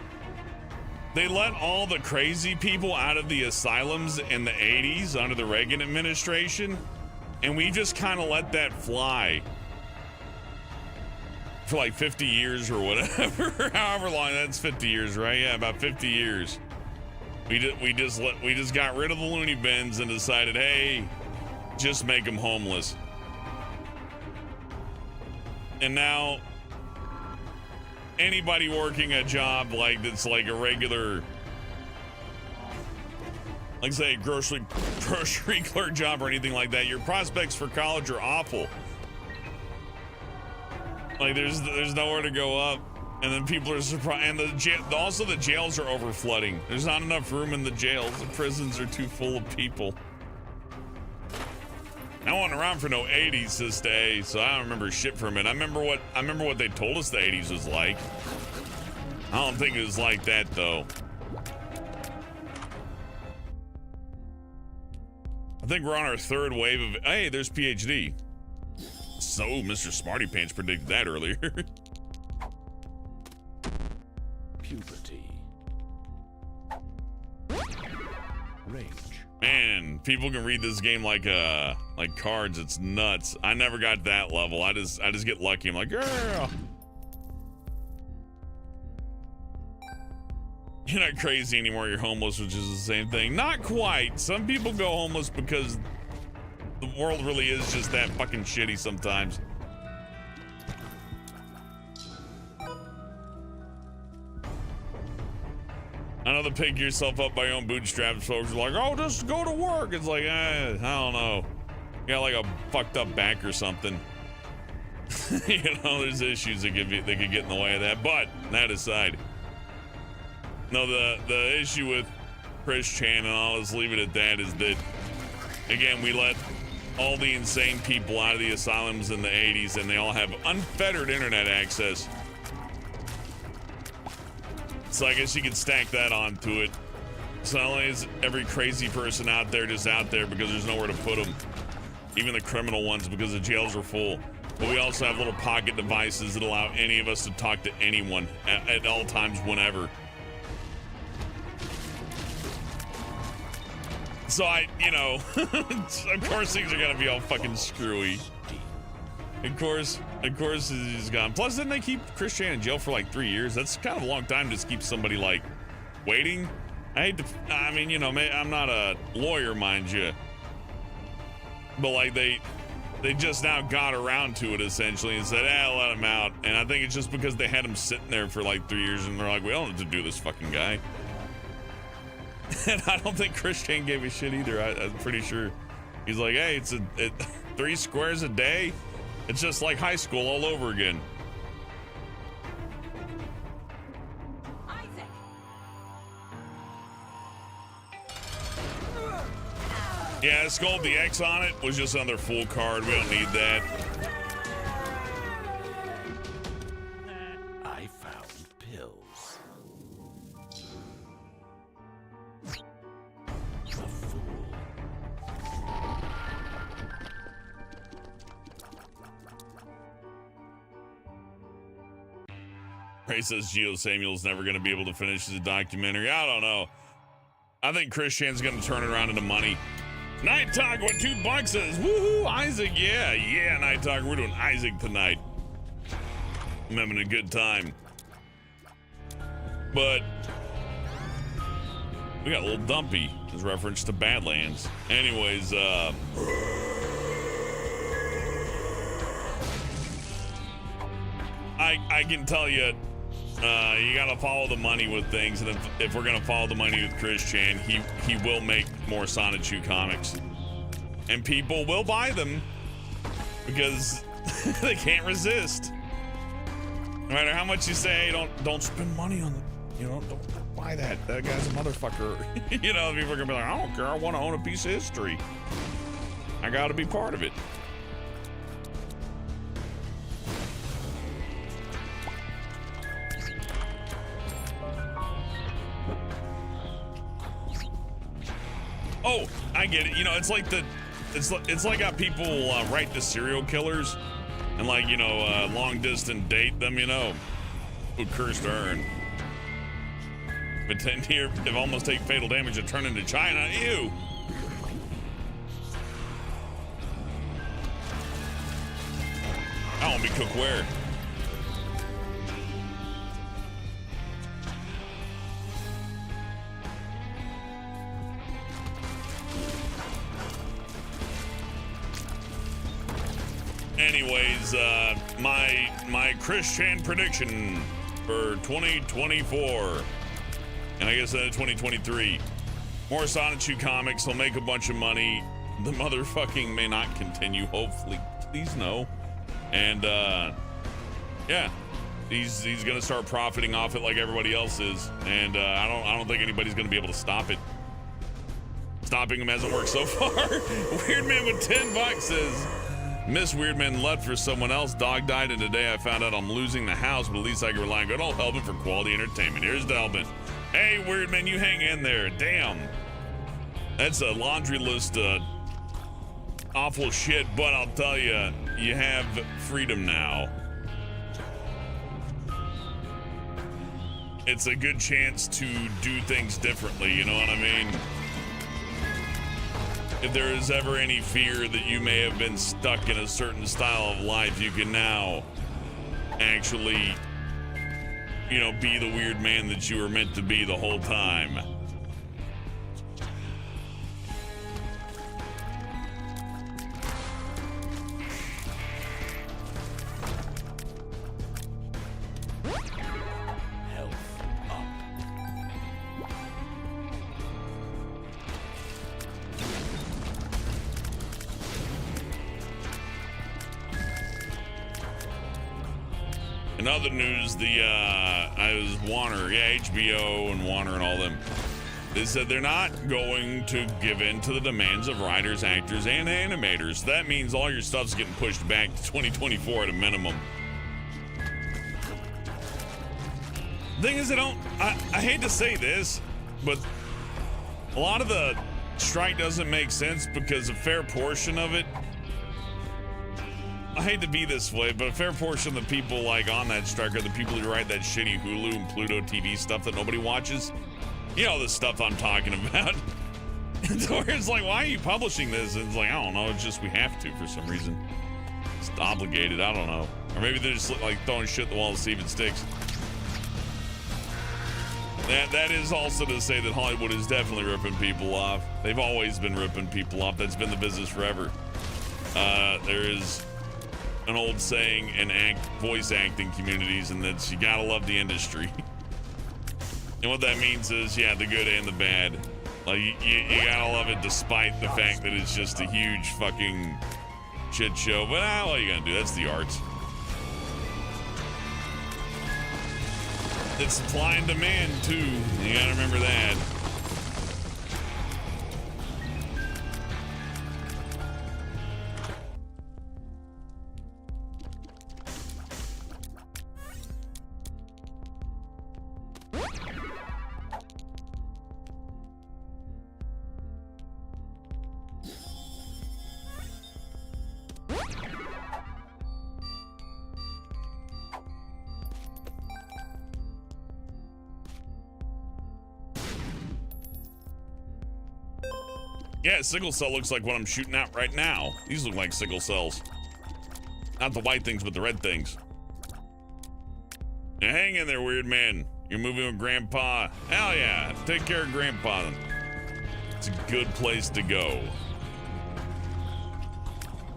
[SPEAKER 3] they let all the crazy people out of the asylums in the 80s under the Reagan administration, and we just kind of let that fly for like 50 years or whatever. However long. That's 50 years, right? Yeah, about 50 years. We just got rid of the loony bins and decided, hey, just make them homeless. And now anybody working a job like that's like a regular, like say grocery clerk job or anything like that, your prospects for college are awful. Like there's nowhere to go up, and then people are surprised. And also the jails are over flooding. There's not enough room in the jails. The prisons are too full of people. I wasn't around for no 80s to stay, so I don't remember shit from it. I remember what they told us the 80s was like. I don't think it was like that though. I think we're on our 3rd wave of. Hey, there's PhD. So, Mr. Smarty Pants predicted that earlier.
[SPEAKER 5] Puberty. Rage.
[SPEAKER 3] Man, people can read this game like cards. It's nuts. I never got that level. I just get lucky. I'm like, yeah. You're not crazy anymore. You're homeless, which is the same thing. Not quite. Some people go homeless because the world really is just that fucking shitty sometimes. I know the pick yourself up by your own bootstraps folks are like, oh, just go to work. It's like, I don't know. You got like a fucked up back or something. You know, there's issues that could get in the way of that. But that aside, no, the issue with Chris Chan, and I'll just leave it at that, is that again, we let all the insane people out of the asylums in the 80s, and they all have unfettered internet access. So I guess you could stack that onto it. So not only is every crazy person out there just out there because there's nowhere to put them, even the criminal ones because the jails are full, but we also have little pocket devices that allow any of us to talk to anyone at all times, whenever. So of course things are gonna be all fucking screwy. Of course he's gone. Plus, didn't they keep Chris Chan in jail for like 3 years? That's kind of a long time to just keep somebody like waiting. I'm not a lawyer, mind you, but like they just now got around to it essentially and said, let him out. And I think it's just because they had him sitting there for like 3 years and they're like, we don't have to do this fucking guy. And I don't think Chris Chan gave a shit either. I'm pretty sure he's like, hey, it's 3 squares a day. It's just like high school all over again. Yeah, Skull the X on it was just another full card. We don't need that.
[SPEAKER 5] I found pills. The fool.
[SPEAKER 3] Ray says Gio Samuel's never going to be able to finish his documentary. I don't know. I think Chris Chan's going to turn it around into money. Night Talk with $2 says, woohoo, Isaac, yeah, Night Talk, we're doing Isaac tonight. I'm having a good time. But we got a little dumpy as reference to Badlands. Anyways, I can tell you, you gotta follow the money with things, and if we're gonna follow the money with Chris Chan, he will make more Sonichu comics, and people will buy them because they can't resist. No matter how much you say, don't spend money on the, don't buy that. That guy's a motherfucker. People are gonna be like, I don't care. I want to own a piece of history. I gotta be part of it. Oh, I get it. It's like it's like how people write the serial killers and long distance date them. Who cursed earn. But 10 here, if almost take fatal damage and turn into China. Ew. I want to be cookware. Anyways, my Chris Chan prediction for 2024, and I guess 2023, more Sonichu comics. He'll make a bunch of money. The motherfucking may not continue. Hopefully, please no. And yeah, he's gonna start profiting off it like everybody else is. And I don't think anybody's gonna be able to stop it. Stopping him hasn't worked so far. Weird Man with $10 says, Miss Weirdman left for someone else. Dog died, and today I found out I'm losing the house, but at least I can rely on good old Helbin for quality entertainment. Here's Delbin. Hey, Weirdman, you hang in there. Damn. That's a laundry list of awful shit, but I'll tell you, you have freedom now. It's a good chance to do things differently, you know what I mean? If there is ever any fear that you may have been stuck in a certain style of life, you can now actually, be the weird man that you were meant to be the whole time. In other news, Warner, HBO and Warner and all them, they said they're not going to give in to the demands of writers, actors, and animators. That means all your stuff's getting pushed back to 2024 at a minimum. Thing is, I hate to say this, but a lot of the strike doesn't make sense because a fair portion of it, I hate to be this way, but a fair portion of the people on that strike are the people who write that shitty Hulu and Pluto TV stuff that nobody watches. You know the stuff I'm talking about. Where it's like, why are you publishing this? And it's like, I don't know. It's just we have to for some reason. It's obligated. I don't know. Or maybe they're just throwing shit at the wall to see if it sticks. That is also to say that Hollywood is definitely ripping people off. They've always been ripping people off. That's been the business forever. There is an old saying in voice acting communities, and that's you gotta love the industry. And what that means is, yeah, the good and the bad. You gotta love it despite the fact that it's just a huge fucking shit show. But what are you gonna do? That's the arts. It's supply and demand too. You gotta remember that. Yeah, sickle cell looks like what I'm shooting at right now. These look like sickle cells. Not the white things, but the red things. Now hang in there, weird man. You're moving with Grandpa. Hell yeah, take care of Grandpa. It's a good place to go.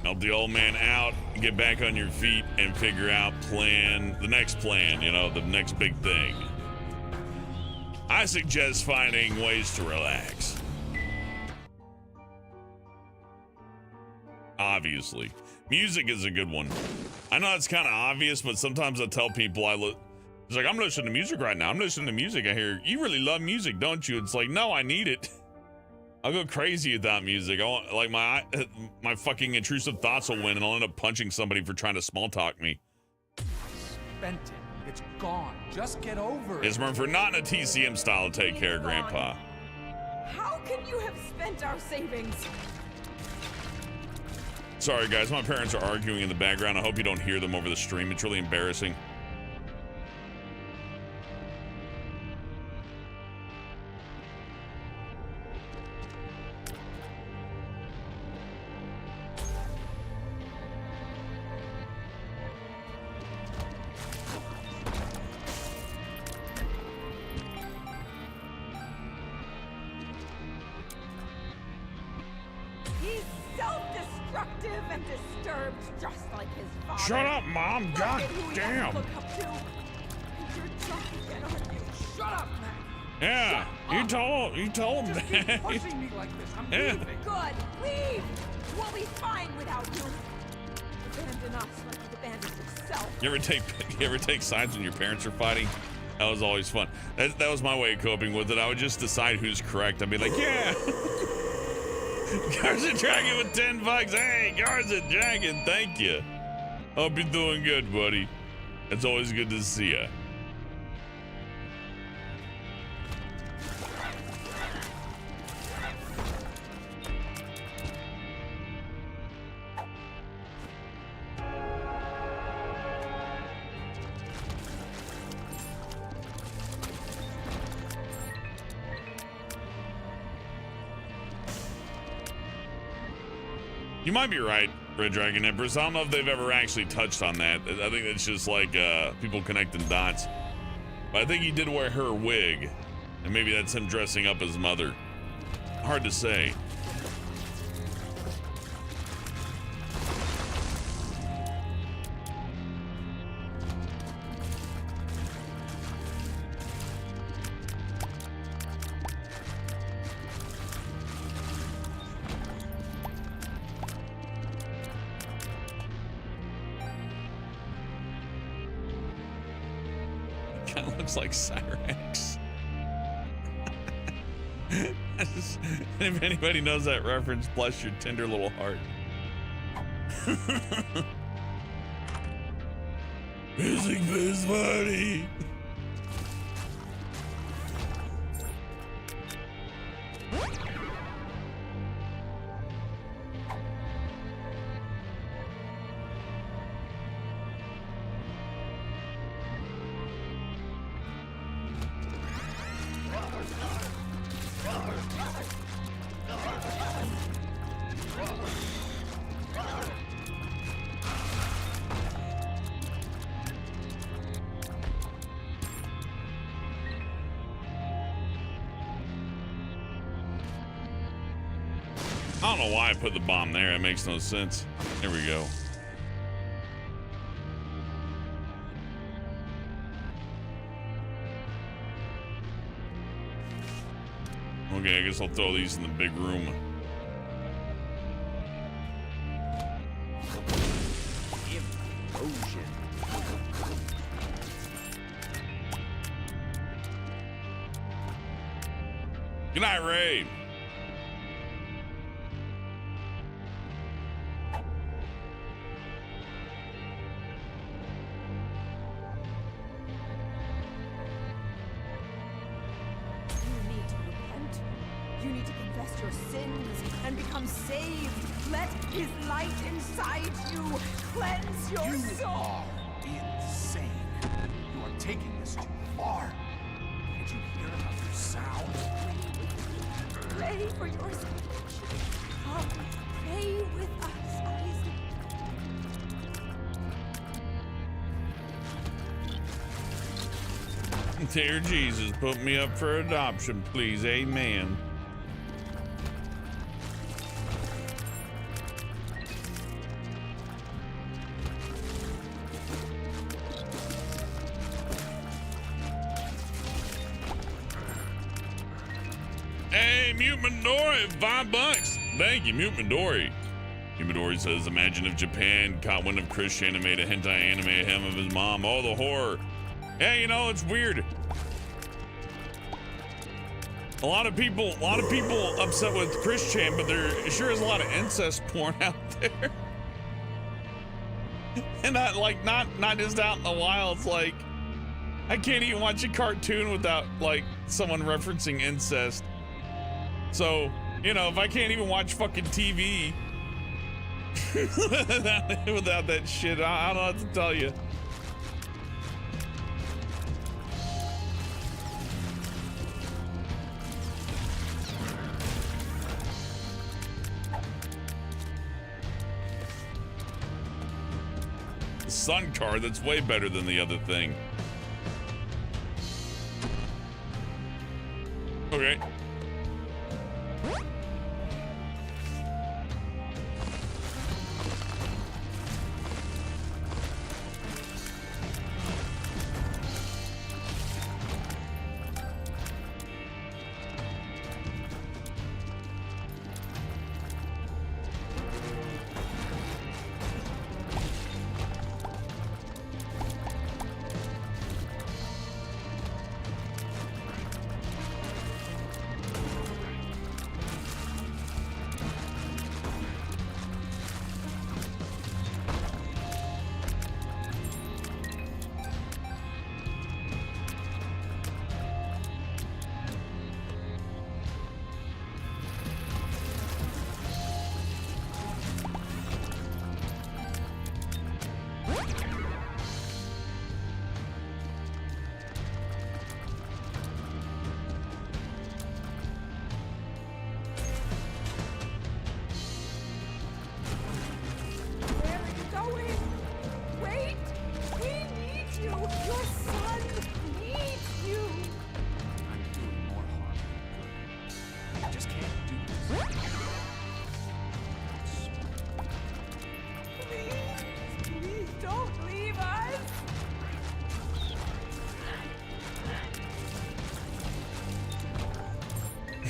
[SPEAKER 3] Help the old man out, get back on your feet, and figure out the next plan, you know, the next big thing. I suggest finding ways to relax. Obviously. Music is a good one. I know it's kind of obvious, but sometimes I tell people it's like, I'm listening to music right now. I'm listening to music. I hear, you really love music, don't you? It's like, no, I need it. I'll go crazy without music. I want, like, my fucking intrusive thoughts will win, and I'll end up punching somebody for trying to small talk me.
[SPEAKER 6] Spent it. It's gone. Just get over it.
[SPEAKER 3] It's for not in a TCM style. Take care, Grandpa.
[SPEAKER 7] How can you have spent our savings?
[SPEAKER 3] Sorry, guys. My parents are arguing in the background. I hope you don't hear them over the stream. It's really embarrassing. Shut up, Mom! God damn!
[SPEAKER 7] Look up to. You're drunk again, aren't you? Shut up, man!
[SPEAKER 3] Yeah, you told
[SPEAKER 6] Just
[SPEAKER 3] me.
[SPEAKER 6] keep pushing me like this. I'm
[SPEAKER 3] Yeah.
[SPEAKER 6] leaving.
[SPEAKER 7] Good, leave! We'll be fine without you. Abandon us like you abandoned yourself.
[SPEAKER 3] You ever take sides when your parents are fighting? That was always fun. That was my way of coping with it. I would just decide who's correct. I'd be like, yeah. Garza Dragon with $10. Hey, Garza Dragon, thank you. Hope you're doing good, buddy. It's always good to see ya. You might be right, Red Dragon Empress. I don't know if they've ever actually touched on that. I think it's just like people connecting dots. But I think he did wear her wig, and maybe that's him dressing up as mother. Hard to say. Kind of looks like Cyrax. If anybody knows that reference, bless your tender little heart. Music Biz Party. I don't know why I put the bomb there. It makes no sense. There we go. Okay, I guess I'll throw these in the big room.
[SPEAKER 4] Implosion.
[SPEAKER 3] Good night, Ray.
[SPEAKER 6] Can't you hear enough sound?
[SPEAKER 7] Pray for your salvation. Come, pray with us, Isaac.
[SPEAKER 3] Dear Jesus, put me up for adoption, please. Amen. Hey, Mute Midori, $5. Thank you, Mute Midori. Mute Midori says, imagine if Japan caught wind of Chris Chan and made a hentai anime of him of his mom. Oh, the horror. Hey, you know, it's weird. A lot of people upset with Chris Chan, but there sure is a lot of incest porn out there. And not just out in the wild. It's like, I can't even watch a cartoon without like someone referencing incest. So, you know, if I can't even watch fucking TV without that shit, I don't know what to tell you. The Sun card, that's way better than the other thing. Okay.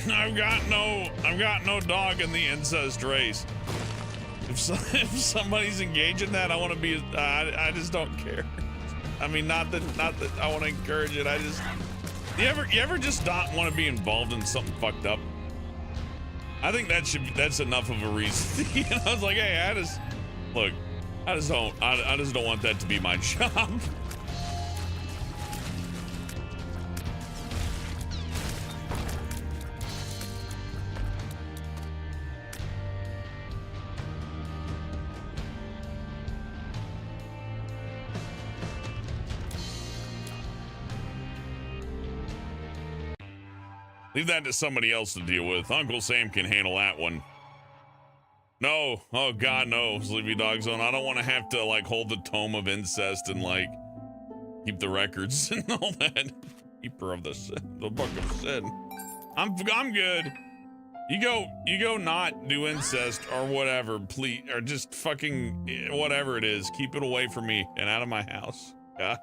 [SPEAKER 3] I've got no dog in the incest race. If somebody's engaged in that, I want to be. I just don't care. I mean, not that I want to encourage it. I just. You ever just not want to be involved in something fucked up? I think that's enough of a reason. You know, it's like, hey, I just don't want that to be my job. Leave that to somebody else to deal with. Uncle Sam can handle that one. No. Oh, God, no. Sleepy Dog Zone. I don't want to have to, like, hold the tome of incest and, like, keep the records and all that. Keeper of the book of sin. I'm good. You go not do incest or whatever, please. Or just fucking whatever it is. Keep it away from me and out of my house. God.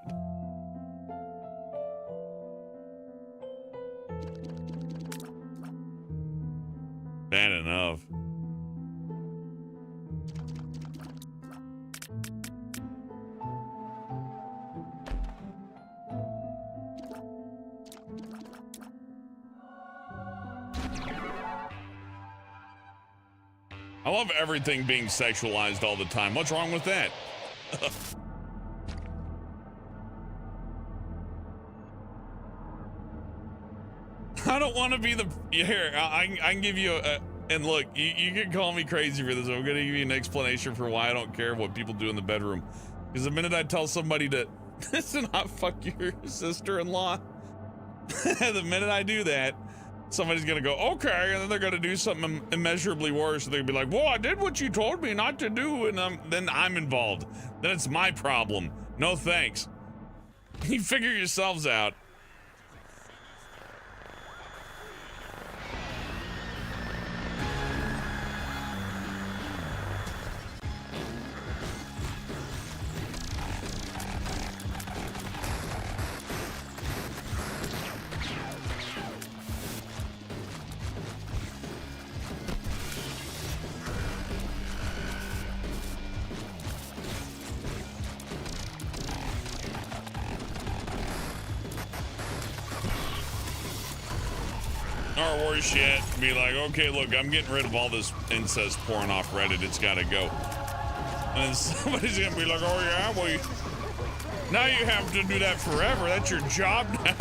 [SPEAKER 3] Bad enough. I love everything being sexualized all the time. What's wrong with that? I don't want to be the here. I can give you a and look. You can call me crazy for this. I'm gonna give you an explanation for why I don't care what people do in the bedroom. Because the minute I tell somebody to listen, not fuck your sister-in-law, The minute I do that, somebody's gonna go, okay, and then they're gonna do something immeasurably worse. They'll be like, well, I did what you told me not to do, and then I'm involved. Then it's my problem. No thanks. You figure yourselves out. Or worse yet, be like, okay, look, I'm getting rid of all this incest pouring off Reddit. It's got to go. And then somebody's going to be like, oh, yeah, well, now you have to do that forever. That's your job now.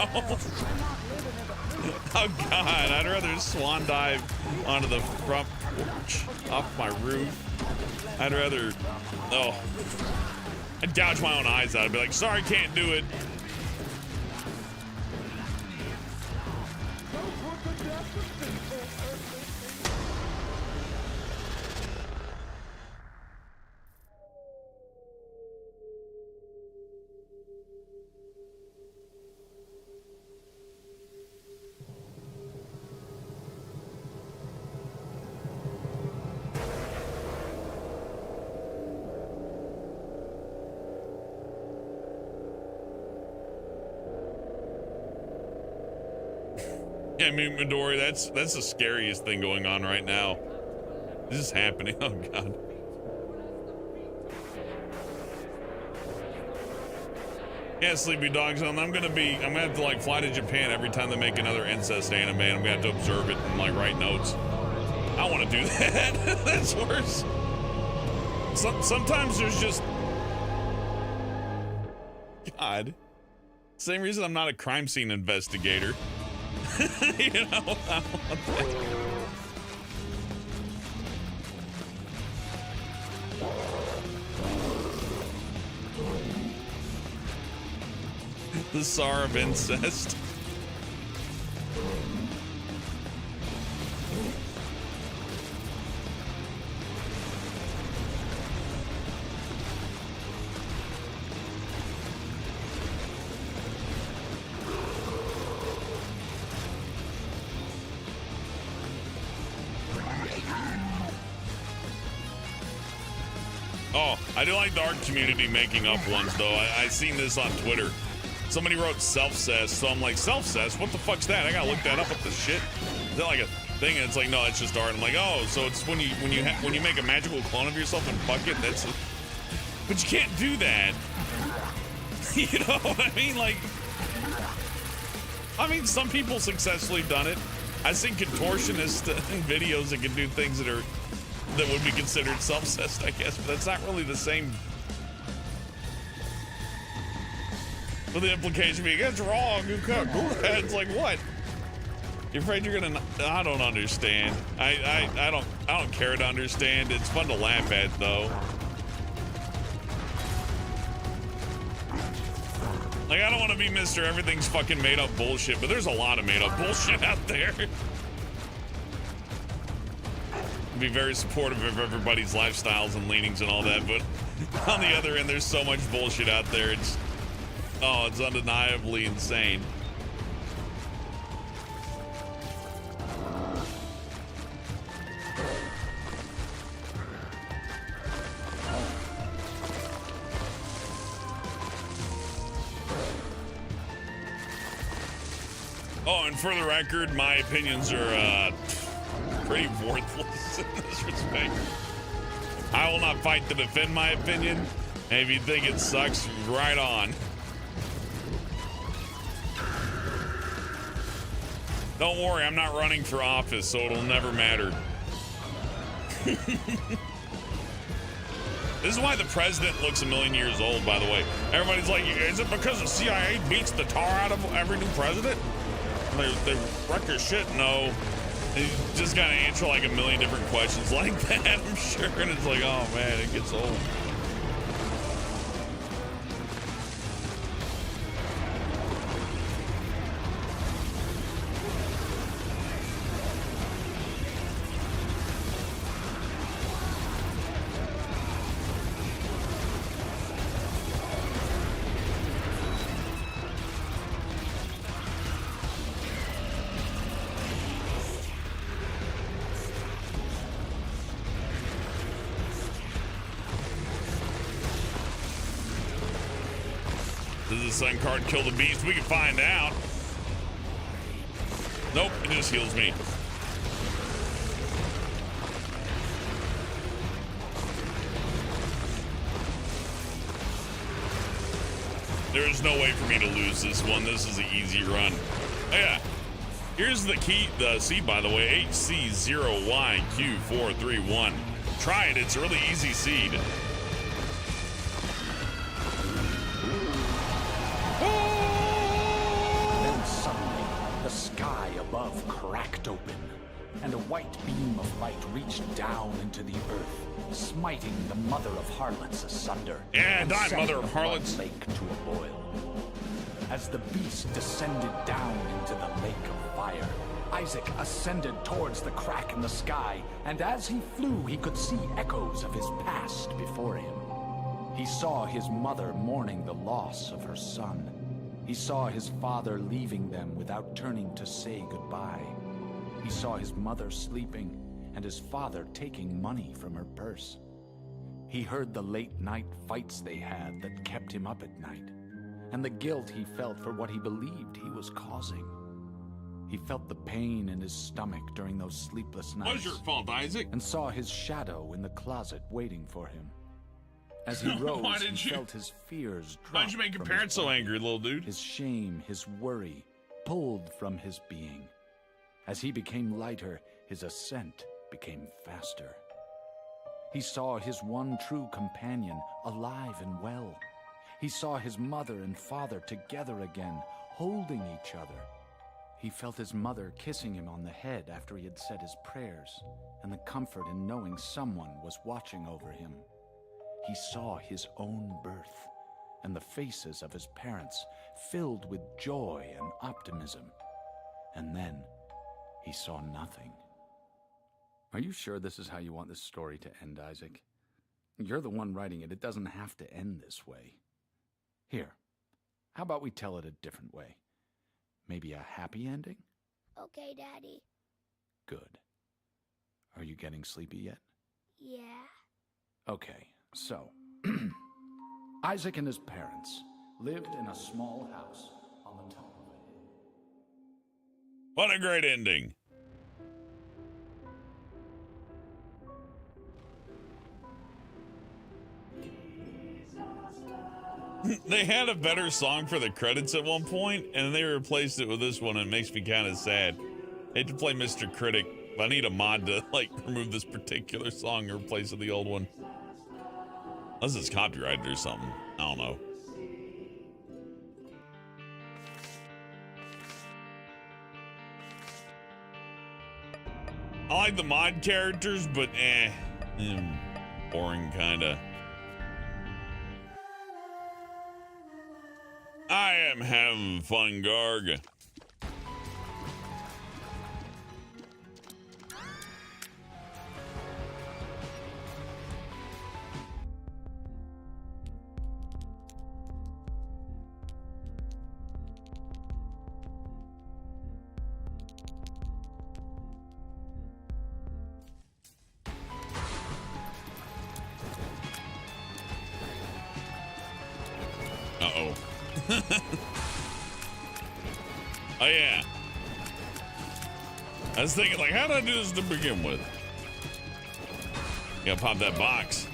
[SPEAKER 3] Oh, God, I'd rather swan dive onto the front porch off my roof. I'd rather, I'd gouge my own eyes out. I'd be like, sorry, can't do it. Yeah, I mean, Midori, that's the scariest thing going on right now. This is happening. Oh, God. Yeah, Sleepy Dogs, I'm gonna have to like fly to Japan every time they make another incest anime, and I'm gonna have to observe it and like write notes. I don't want to do that. That's worse. Sometimes there's just, God. Same reason I'm not a crime scene investigator. You know, I don't want that. The Tsar of Incest. Oh, I do like the art community making up ones, though. I seen this on Twitter. Somebody wrote self-cess, so I'm like, self-cess? What the fuck's that? I gotta look that up. What the shit? Is that like a thing? And it's like, no, it's just art. I'm like, oh, so it's when you make a magical clone of yourself and fuck it. But you can't do that. You know what I mean? Like, some people successfully done it. I seen contortionists in videos that can do things that would be considered self-cessed, I guess, but that's not really the same. With the implication being, it's wrong, you can't do that. It's like, what? You're afraid you're gonna, I don't understand. I don't care to understand. It's fun to laugh at, though. Like, I don't want to be Mr. Everything's fucking made up bullshit, but there's a lot of made up bullshit out there. Be very supportive of everybody's lifestyles and leanings and all that, but on the other end, there's so much bullshit out there. It's undeniably insane. Oh, and for the record, my opinions are pretty worthless in this respect. I will not fight to defend my opinion. And if you think it sucks, right on. Don't worry, I'm not running for office, so it'll never matter. This is why the president looks a million years old, by the way. Everybody's like, is it because the CIA beats the tar out of every new president? They wreck their shit? No. You just gotta answer like a million different questions like that, I'm sure. And it's like, oh man, it gets old. Does the sun card kill the beast? We can find out. Nope, it just heals me. There's no way for me to lose this one. This is an easy run. Oh, yeah. Here's the key, the seed, by the way, HC0YQ431. Try it, it's a really easy seed.
[SPEAKER 6] Then suddenly, the sky above cracked open, and a white beam of light reached down into the earth, smiting the mother of harlots asunder.
[SPEAKER 3] Yeah, die,
[SPEAKER 6] setting
[SPEAKER 3] mother of
[SPEAKER 6] the
[SPEAKER 3] harlots.
[SPEAKER 6] blood lake to a boil. As the beast descended down into the lake of fire, Isaac ascended towards the crack in the sky, and as he flew, he could see echoes of his past before him. He saw his mother mourning the loss of her son. He saw his father leaving them without turning to say goodbye. He saw his mother sleeping, and his father taking money from her purse. He heard the late-night fights they had that kept him up at night, and the guilt he felt for what he believed he was causing. He felt the pain in his stomach during those sleepless nights.
[SPEAKER 3] Was your fault, Isaac?
[SPEAKER 6] And saw his shadow in the closet waiting for him. As he rose, he felt his fears drop.
[SPEAKER 3] Why'd you make your parents so angry, little dude?
[SPEAKER 6] His shame, his worry, pulled from his being. As he became lighter, his ascent became faster. He saw his one true companion alive and well. He saw his mother and father together again, holding each other. He felt his mother kissing him on the head after he had said his prayers, and the comfort in knowing someone was watching over him. He saw his own birth, and the faces of his parents filled with joy and optimism. And then he saw nothing. Are you sure this is how you want this story to end, Isaac? You're the one writing it. It doesn't have to end this way. Here, how about we tell it a different way? Maybe a happy ending?
[SPEAKER 8] Okay, Daddy.
[SPEAKER 6] Good. Are you getting sleepy yet?
[SPEAKER 8] Yeah.
[SPEAKER 6] Okay, so Isaac and his parents lived in a small house on the top of a hill.
[SPEAKER 3] What a great ending. They had a better song for the credits at one point, and they replaced it with this one, and it makes me kind of sad. I hate to play Mr. Critic, but I need a mod to, like, remove this particular song and replace it with the old one. Unless it's copyrighted or something. I don't know. I like the mod characters, but boring kinda. I am having fun, Garg. Uh-oh. Oh, yeah. I was thinking, like, how did I do this to begin with? Gotta pop that box.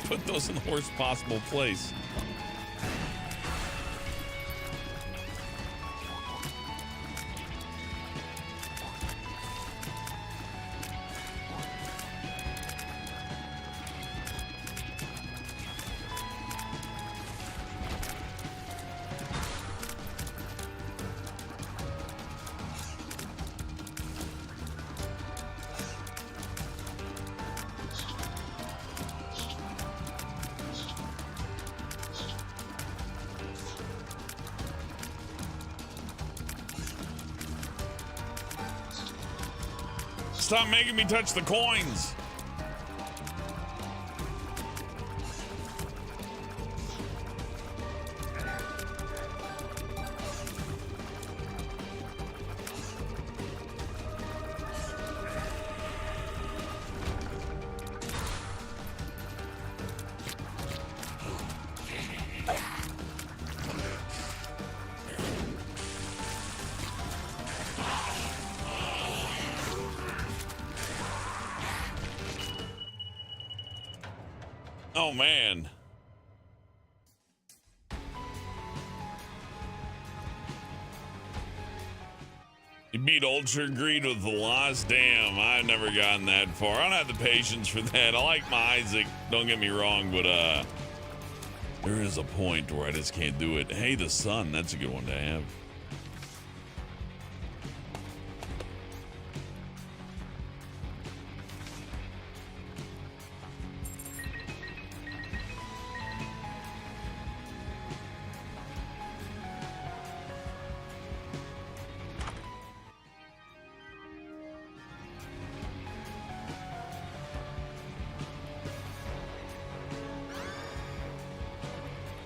[SPEAKER 3] Put those in the worst possible place. stop making me touch the coins. Oh, man. You beat Ultra Greed with the Lost. Damn, I've never gotten that far. I don't have the patience for that. I like my Isaac, don't get me wrong, but there is a point where I just can't do it. Hey, the sun, that's a good one to have.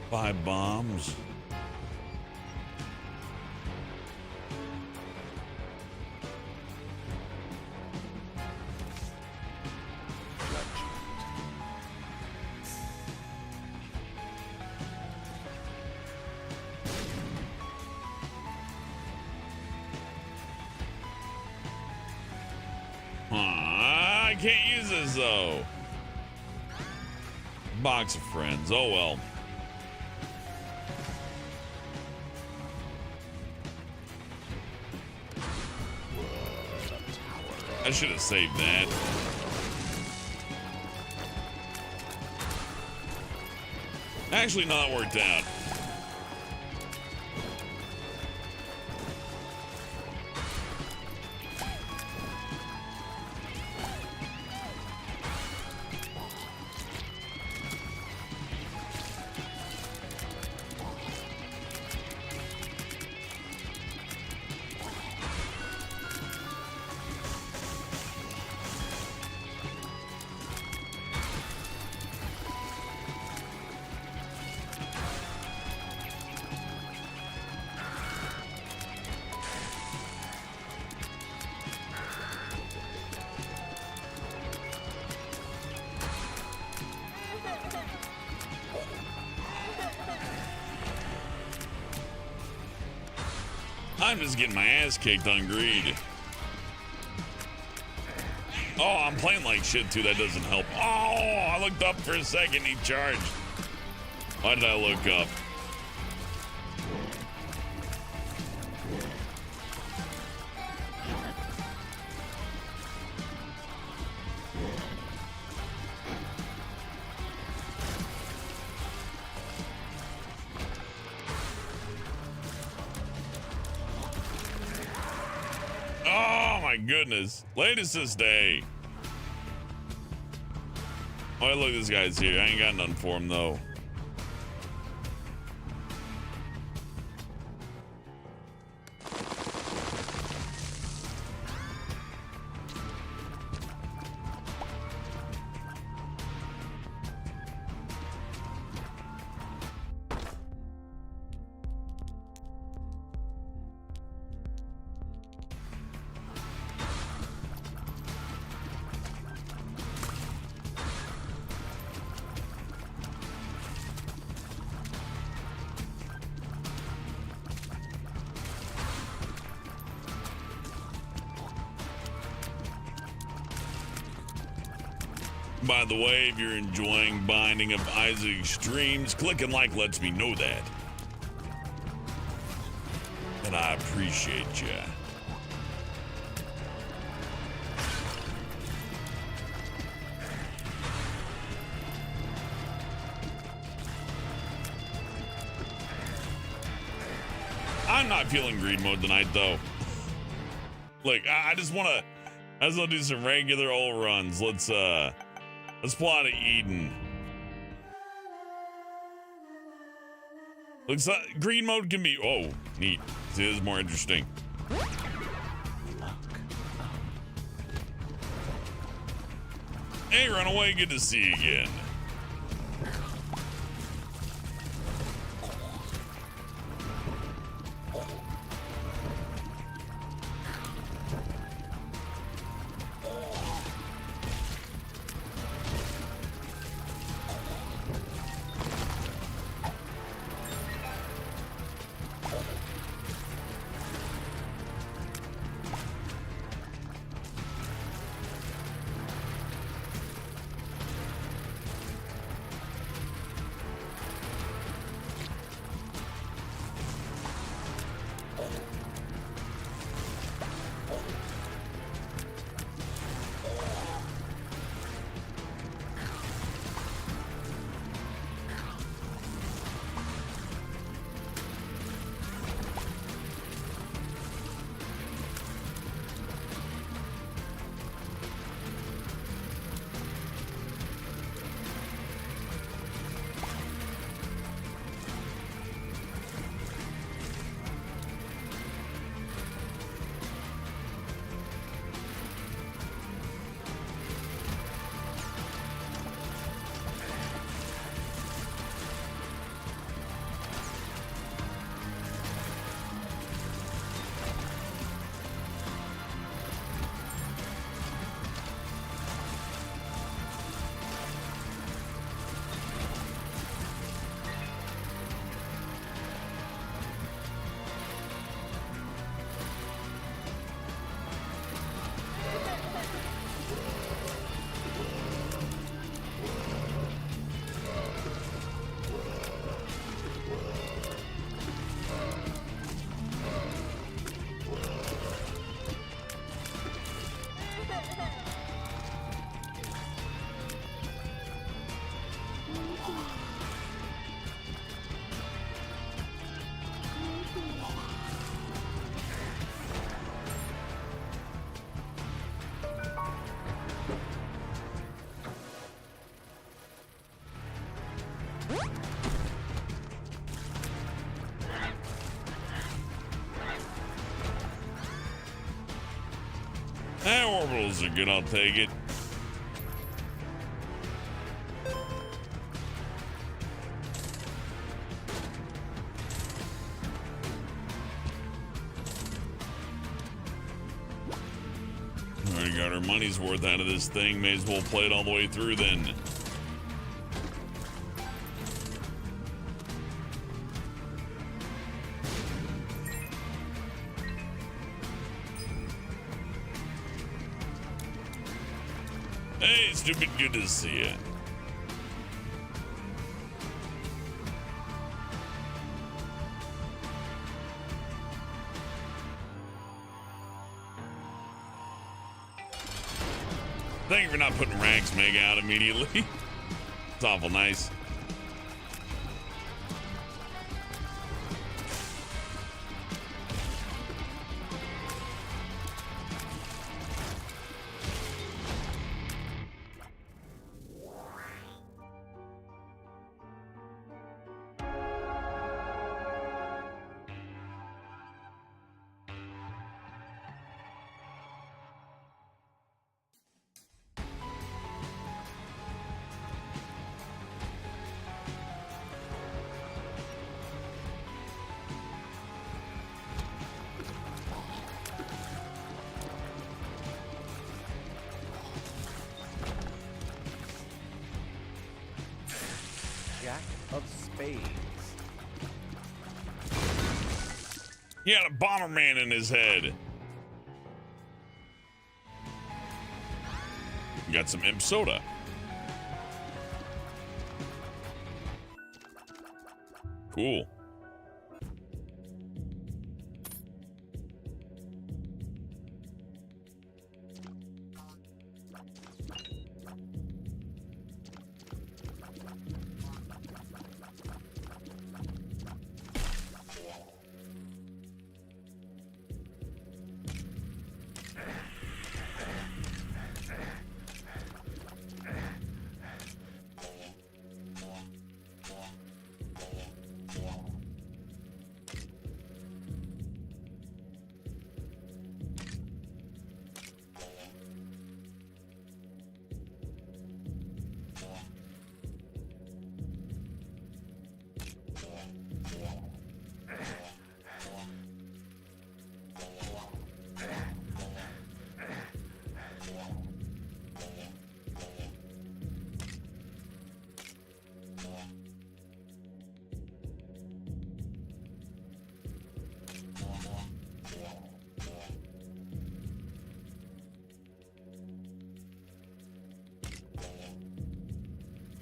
[SPEAKER 3] Five bombs. I can't use this though. Box of friends. Oh well. I should have saved that. Actually, not worked out. I'm just getting my ass kicked on greed. Oh, I'm playing like shit too. That doesn't help. Oh, I looked up for a second. He charged. Why did I look up? Goodness, latest this day. Oh, look, this guy's here. I ain't got nothing for him though. By the way, if you're enjoying Binding of Isaac streams, clicking like lets me know that. And I appreciate ya. I'm not feeling greed mode tonight though. Look, I just wanna do some regular old runs. Let's plot of Eden. Looks like green mode can be, oh, neat. See, this is more interesting. Hey, Runaway, good to see you again. Orbitals are good, I'll take it. Already got our money's worth out of this thing. May as well play it all the way through then. Hey, stupid, good to see you. Thank you for not putting ranks Meg out immediately. It's awful nice.
[SPEAKER 4] Jack of spades.
[SPEAKER 3] He had a Bomberman in his head. Got some imp soda. Cool.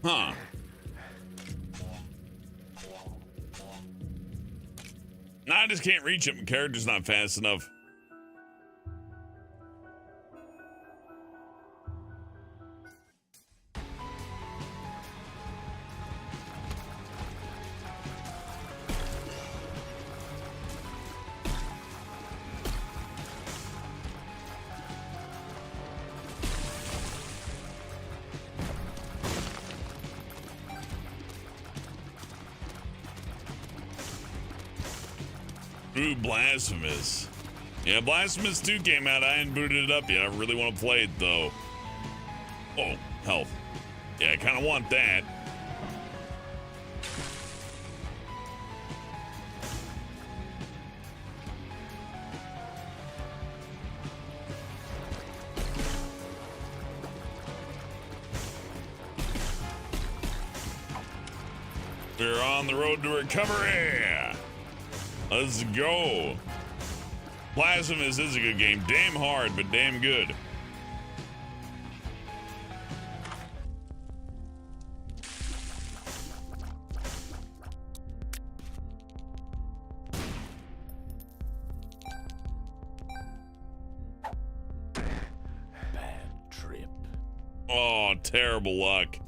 [SPEAKER 3] Huh. No, I just can't reach him. Character's not fast enough. Ooh, Blasphemous. Yeah, Blasphemous 2 came out. I hadn't booted it up yet. I really want to play it, though. Oh, health. Yeah, I kind of want that. We're on the road to recovery. Let's go. Blasphemous is a good game. Damn hard, but damn good.
[SPEAKER 5] Bad trip.
[SPEAKER 3] Oh, terrible luck.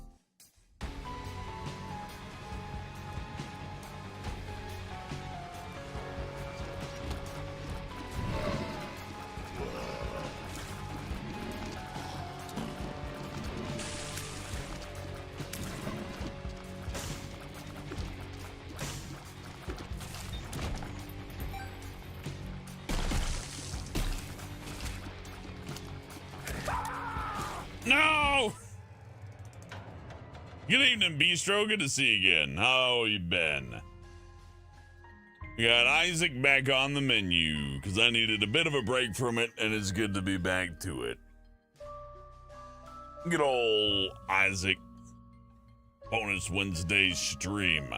[SPEAKER 3] No! Good evening, Bistro. Good to see you again. How you been? We got Isaac back on the menu because I needed a bit of a break from it, and it's good to be back to it. Good old Isaac. Bonus Wednesday stream.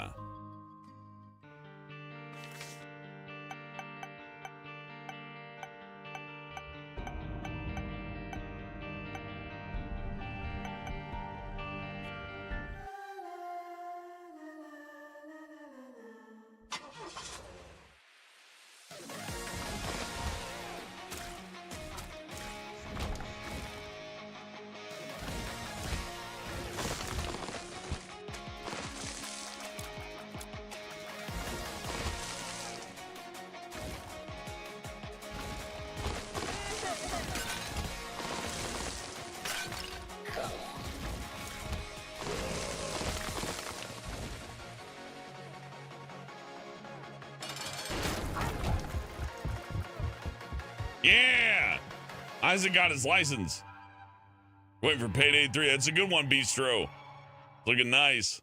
[SPEAKER 3] Yeah! Isaac got his license. Waiting for Payday 3. That's a good one, Bistro. Looking nice.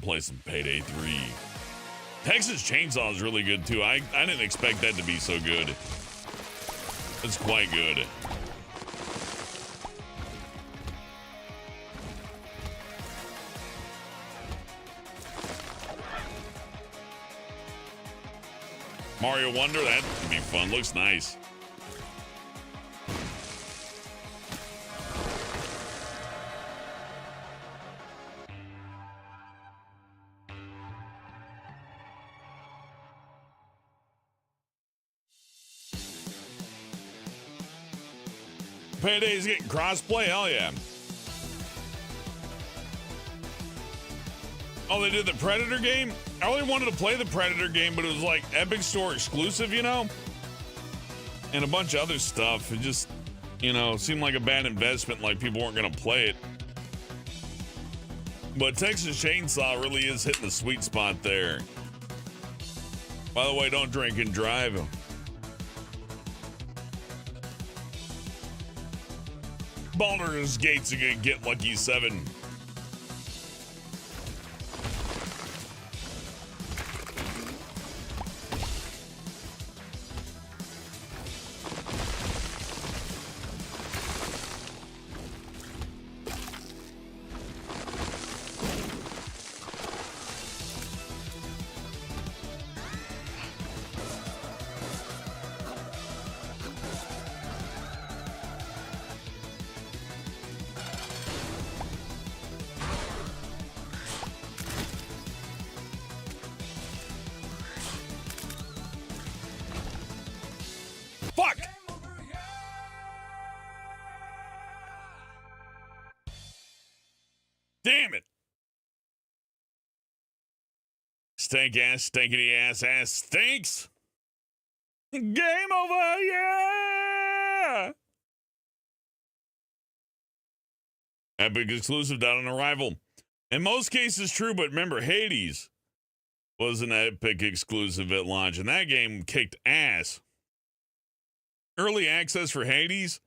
[SPEAKER 3] Play some Payday 3. Texas Chainsaw is really good, too. I didn't expect that to be so good. It's quite good. Mario Wonder, that would be fun. Looks nice. Payday's getting crossplay? Hell yeah. Oh, they did the Predator game? I really wanted to play the Predator game, but it was like Epic Store exclusive, you know? And a bunch of other stuff. It just, you know, seemed like a bad investment, like people weren't going to play it. But Texas Chainsaw really is hitting the sweet spot there. By the way, don't drink and drive. Baldur's Gate's gonna get lucky 7. Fuck! Damn it! Stink ass, stinkity ass stinks! Game over, yeah! Epic exclusive done on arrival. In most cases, true, but remember, Hades was an Epic exclusive at launch, and that game kicked ass. Early access for Hades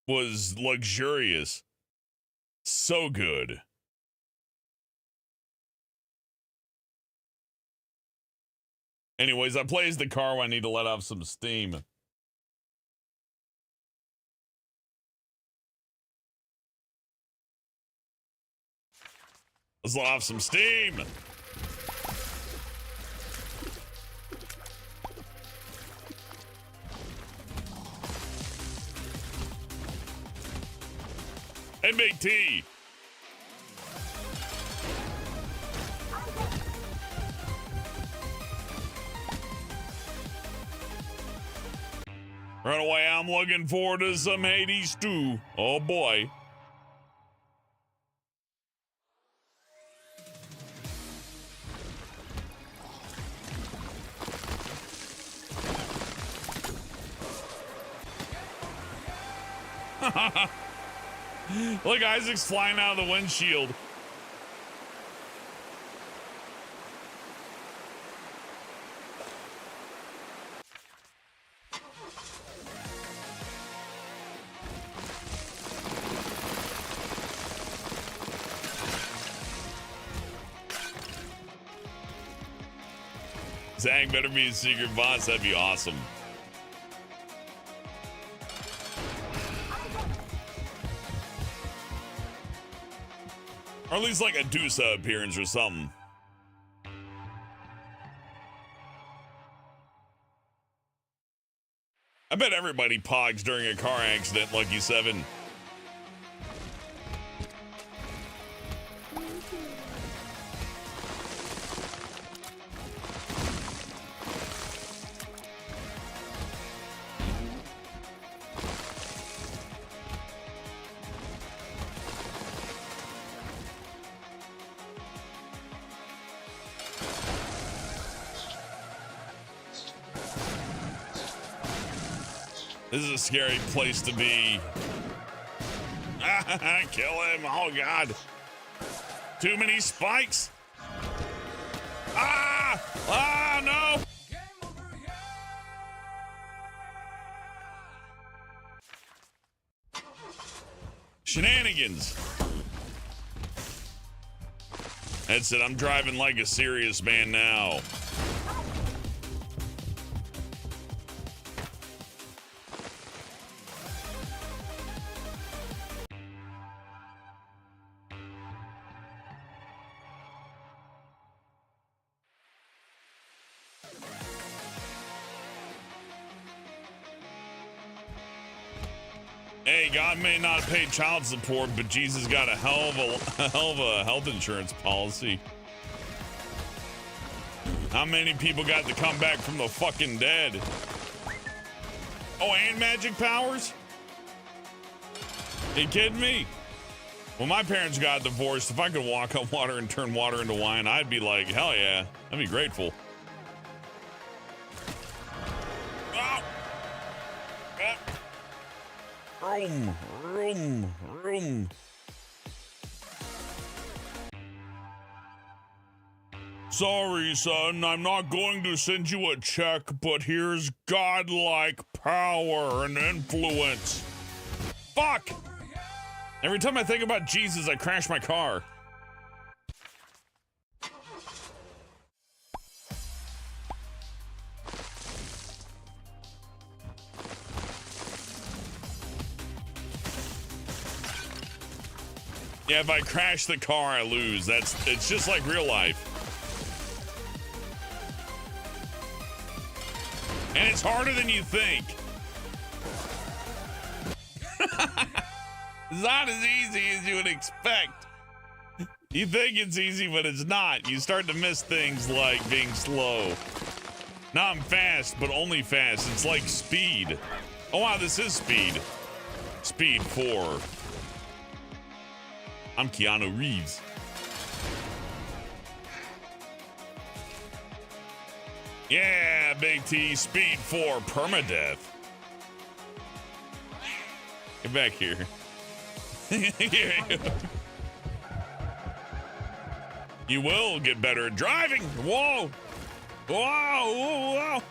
[SPEAKER 3] was luxurious. So good. Anyways, I play as the car when I need to let off some steam. Let's let off some steam. Hey, Big T. Right away, I'm looking forward to some Hades too. Oh boy. Look, Isaac's flying out of the windshield. Zach better be a secret boss. That'd be awesome. Or at least like a Dusa appearance or something. I bet everybody pogs during a car accident, Lucky 7. This is a scary place to be. Kill him. Oh, God. Too many spikes. Ah! Ah, no! Shenanigans. That's it. I'm driving like a serious man now. Hey, God may not pay child support, but Jesus got a hell of a health insurance policy. How many people got to come back from the fucking dead? Oh, and magic powers? Are you kidding me? When my parents got divorced, if I could walk on water and turn water into wine, I'd be like, hell yeah, I'd be grateful. Oh! Room. Sorry, son, I'm not going to send you a check, but here's godlike power and influence. Fuck! Every time I think about Jesus, I crash my car. Yeah, if I crash the car, I lose. It's just like real life. And it's harder than you think. It's not as easy as you would expect. You think it's easy, but it's not. You start to miss things like being slow. Now I'm fast, but only fast. It's like Speed. Oh wow, this is Speed. Speed 4. I'm Keanu Reeves. Yeah, Big T, Speed 4, permadeath. Get back here. You will get better at driving. Whoa. Whoa, whoa.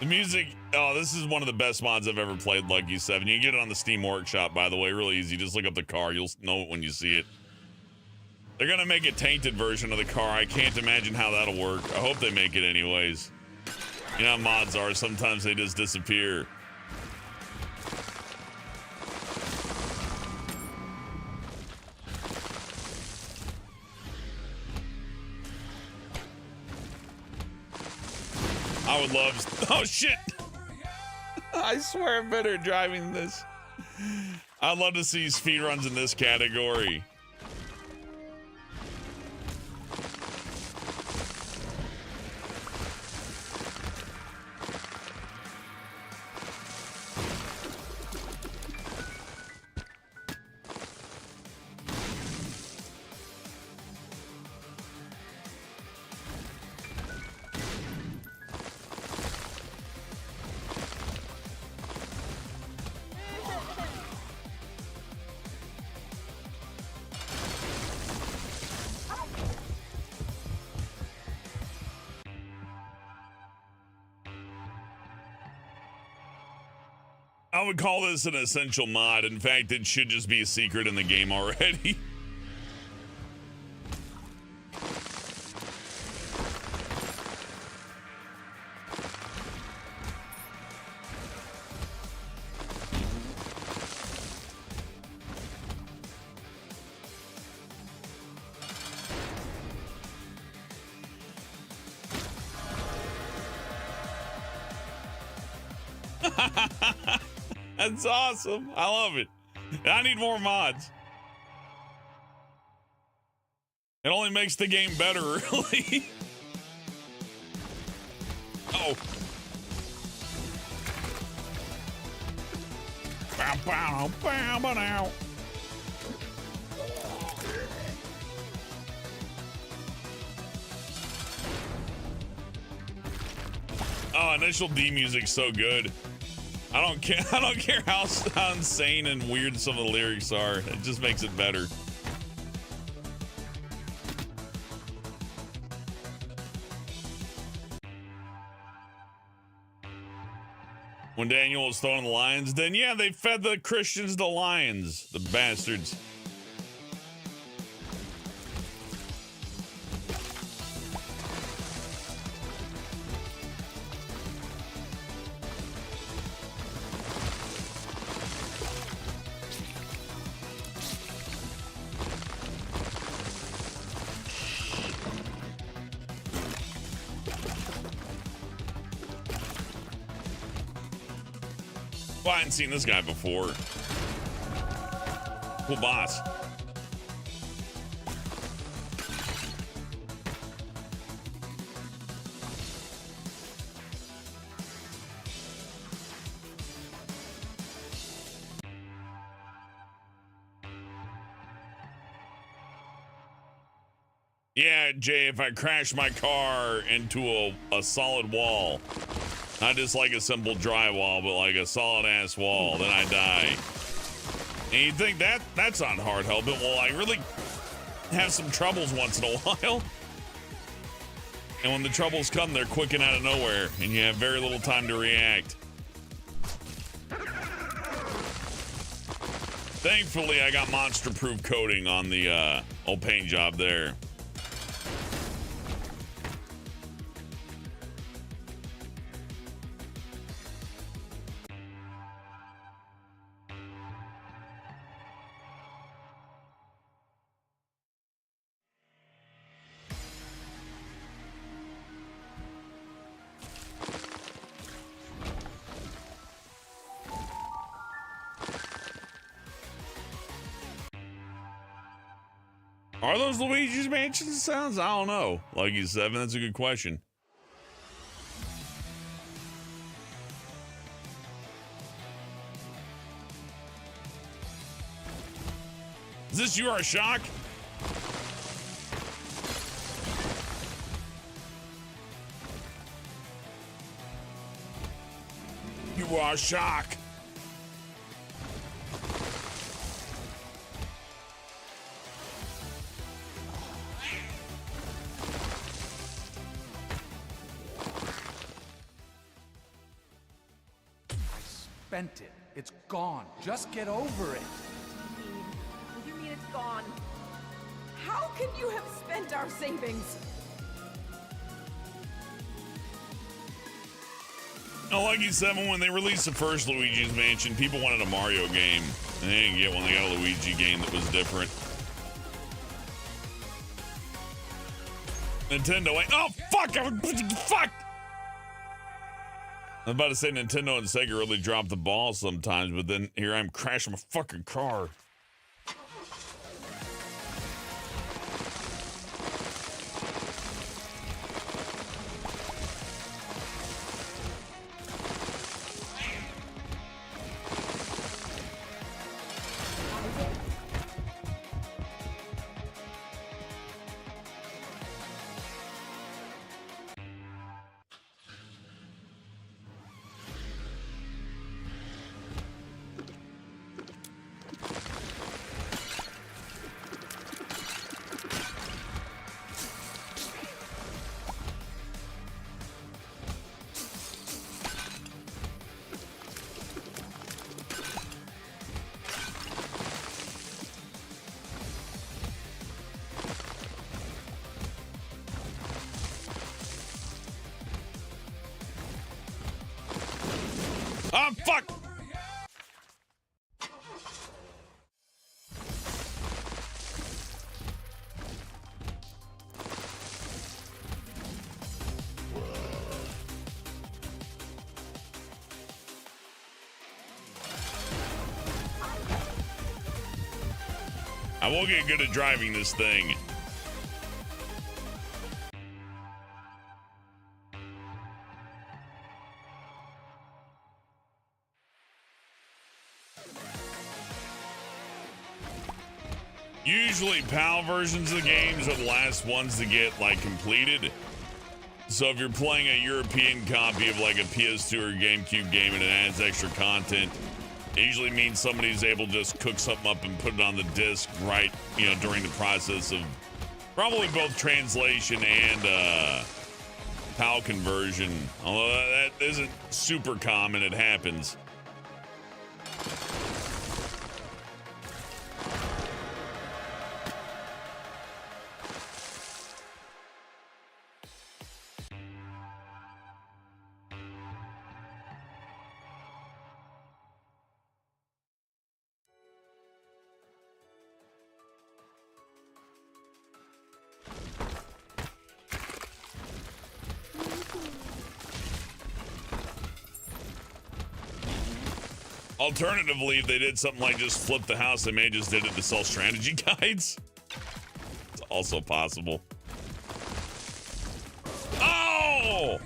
[SPEAKER 3] The music, oh, this is one of the best mods I've ever played, Lucky 7. You can get it on the Steam Workshop, by the way, really easy. Just look up the car, you'll know it when you see it. They're gonna make a tainted version of the car. I can't imagine how that'll work. I hope they make it anyways. You know how mods are, sometimes they just disappear. I would love, oh shit. I swear I'm better at driving this. I'd love to see speedruns in this category. I would call this an essential mod. In fact, it should just be a secret in the game already. That's awesome. I love it. I need more mods. It only makes the game better, really. Oh. Bow, bow, bow, bow, now. Oh, initial D music's so good. I don't care how insane and weird some of the lyrics are. It just makes it better. When Daniel was throwing the lions, then yeah, they fed the Christians the lions, the bastards. I hadn't seen this guy before. Cool boss. Yeah, Jay, if I crash my car into a solid wall, not just like a simple drywall, but like a solid ass wall, then I die. And you think that's not hard helping? Well, I really have some troubles once in a while. And when the troubles come, they're quick and out of nowhere, and you have very little time to react. Thankfully, I got monster-proof coating on the old paint job there. Are those Luigi's Mansion sounds? I don't know. Lucky 7, that's a good question. Is this your shock? You are shock.
[SPEAKER 6] Spent it. It's gone. Just get over it.
[SPEAKER 7] What do you mean it's gone? How can you have spent our savings?
[SPEAKER 3] Now, like you said, when they released the first Luigi's Mansion, people wanted a Mario game. And they didn't get one. They got a Luigi game that was different. Nintendo went, oh, fuck! Fuck! I was about to say Nintendo and Sega really drop the ball sometimes, but then here I am crashing my fucking car. Ah, fuck! I will get good at driving this thing. Usually PAL versions of the games are the last ones to get like completed. So if you're playing a European copy of like a PS2 or GameCube game and it adds extra content, it usually means somebody's able to just cook something up and put it on the disc right, you know, during the process of probably both translation and PAL conversion. Although that isn't super common, it happens. Alternatively, if they did something like just flip the house, they may have just did it to sell strategy guides. It's also possible. Oh!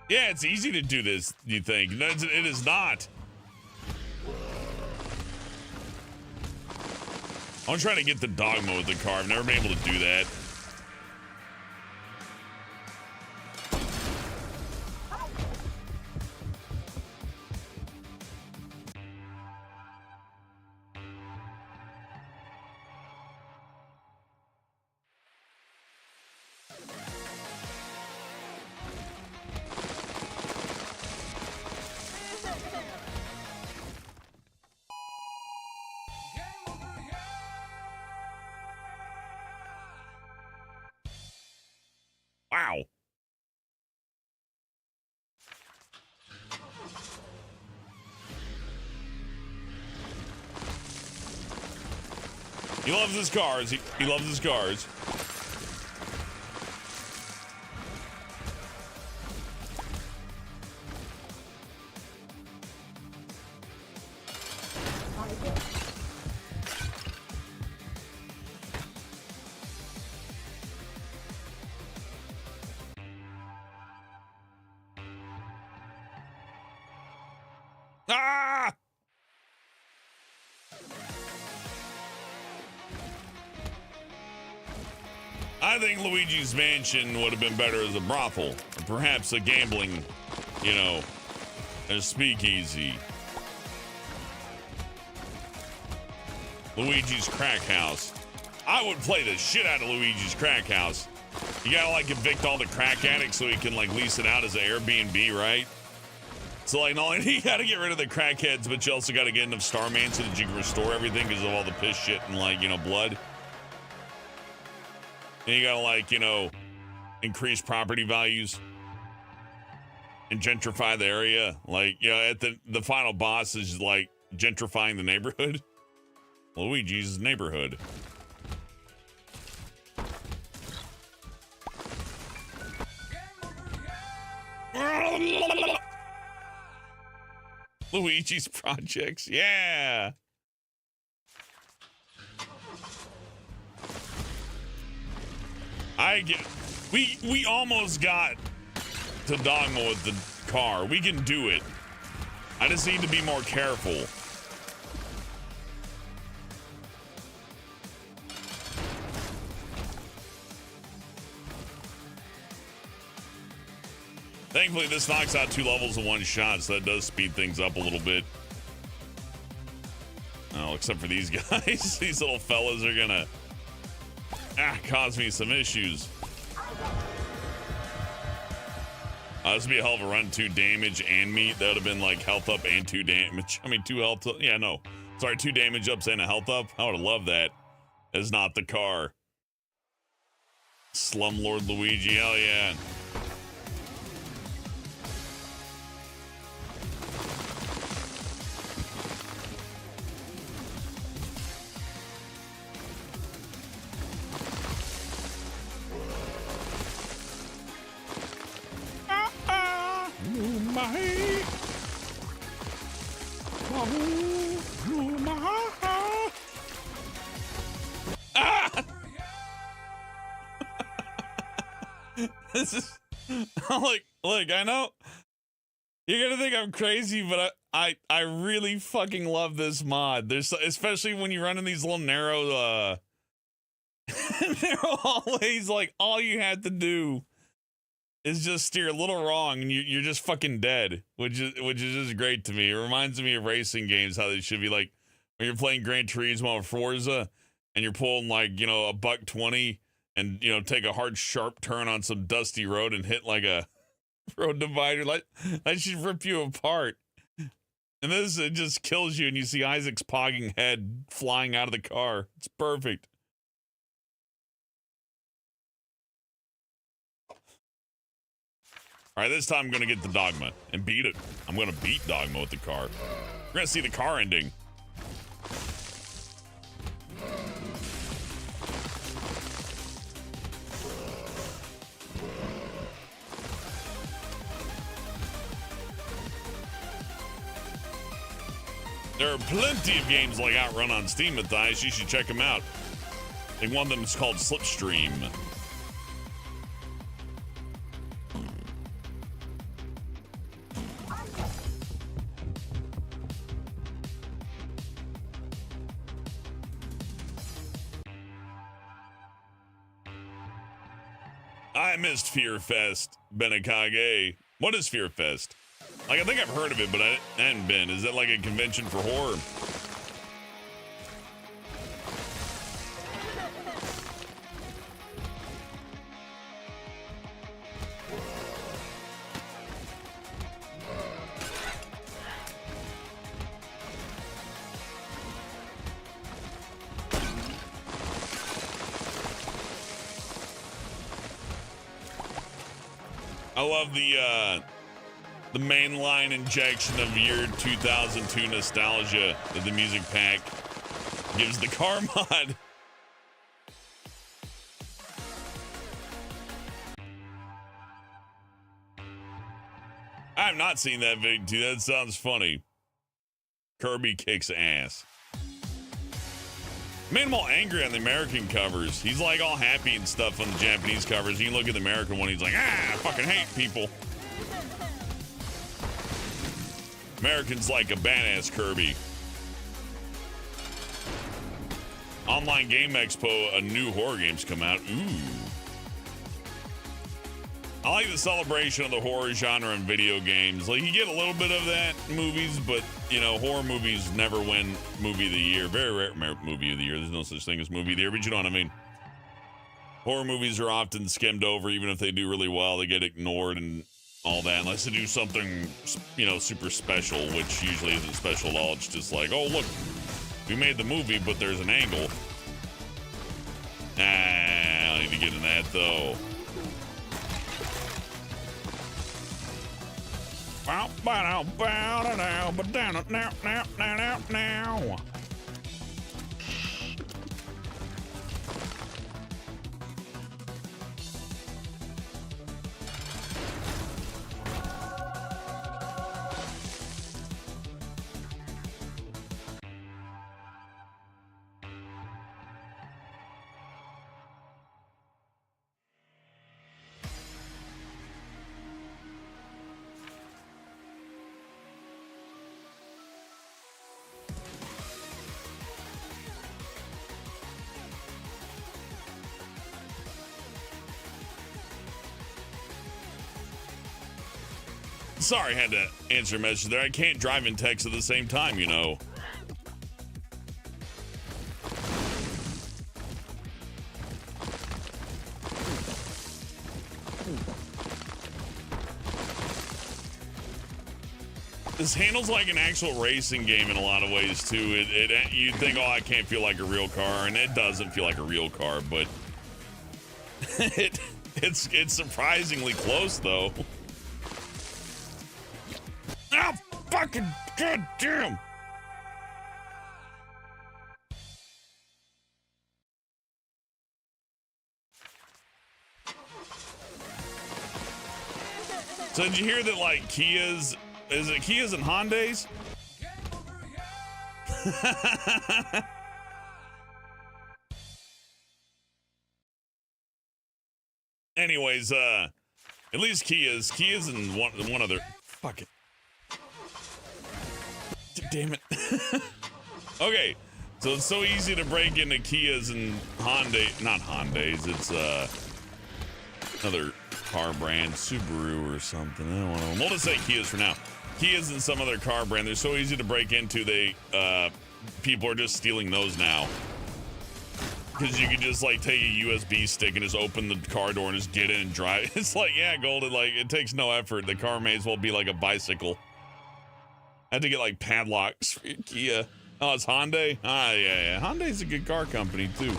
[SPEAKER 3] Yeah, it's easy to do this, you think. No, it is not. I'm trying to get the dog mode with the car. I've never been able to do that. Wow. He loves his cars. He loves his cars. Ah! I think Luigi's Mansion would have been better as a brothel, or perhaps a gambling, you know, a speakeasy. Luigi's Crack House. I would play the shit out of Luigi's Crack House. You gotta like evict all the crack addicts so he can like lease it out as an Airbnb, right? So like not only you gotta get rid of the crackheads, but you also gotta get enough Starman so that you can restore everything because of all the piss shit and like, you know, blood. And you gotta like, you know, increase property values and gentrify the area. Like, you know, at the final boss is like gentrifying the neighborhood. Luigi's neighborhood. Luigi's projects, yeah. We almost got to Dogma with the car. We can do it. I just need to be more careful. Thankfully, this knocks out 2 levels in one shot, so that does speed things up a little bit. Oh, except for these guys. These little fellas are gonna cause me some issues. This would be a hell of a run. 2 damage and meat. That would have been like health up and 2 damage. I mean, 2 health up. Yeah, no. Sorry, 2 damage ups and a health up. I would have loved that. It's not the car. Slumlord Luigi. Hell yeah. This is look, I know you're gonna think I'm crazy, but I really fucking love this mod. There's especially when you run in these little narrow narrow hallways, like all you have to do is just steer a little wrong and you're just fucking dead, which is just great to me. It reminds me of racing games, how they should be, like when you're playing Gran Turismo or Forza and you're pulling like, you know, a $120 and, you know, take a hard sharp turn on some dusty road and hit like a road divider. Like that should rip you apart. And this, it just kills you and you see Isaac's pogging head flying out of the car. It's perfect. All right, this time I'm going to get the Dogma and beat it. I'm going to beat Dogma with the car. We're going to see the car ending. There are plenty of games like Outrun on Steam, Matthias. You should check them out. I think one of them is called Slipstream. I missed Fear Fest, Benekage. What is Fear Fest? Like, I think I've heard of it, but I hadn't been. Is that like a convention for horror? I love the mainline injection of year 2002 nostalgia that the music pack gives the car mod. I have not seen that video too. That sounds funny. Kirby kicks ass. Made him all angry on the American covers. He's like all happy and stuff on the Japanese covers. You look at the American one, he's like, I fucking hate people. American's like a badass Kirby. Online Game Expo, a new horror game's come out. Ooh. I like the celebration of the horror genre in video games. Like, you get a little bit of that in movies, but, you know, horror movies never win movie of the year. Very rare movie of the year. There's no such thing as movie of the year, but you know what I mean. Horror movies are often skimmed over. Even if they do really well, they get ignored and all that, unless they do something, you know, super special, which usually isn't special at all. It's just like, oh, look, we made the movie, but there's an angle. I don't need to get in that, though. Now. Sorry, I had to answer a message there. I can't drive and text at the same time, you know. This handles like an actual racing game in a lot of ways, too. You'd think, oh, I can't feel like a real car, and it doesn't feel like a real car, but it's surprisingly close, though. Oh, fucking goddamn! So did you hear that, like, Kias, is it Kias and Hyundais? Anyways, at least Kias and one other, fuck it. Damn it. Okay, so it's so easy to break into Kias and not Hyundais, it's another car brand, Subaru or something. I don't want to. We'll just say Kias for now. Kias and some other car brand. They're so easy to break into. People are just stealing those now. Because you can just like take a USB stick and just open the car door and just get in and drive. It's like, yeah, Golden, like it takes no effort. The car may as well be like a bicycle. I had to get like padlocks for your Kia. Oh, it's Hyundai? Ah, yeah. Hyundai's a good car company too.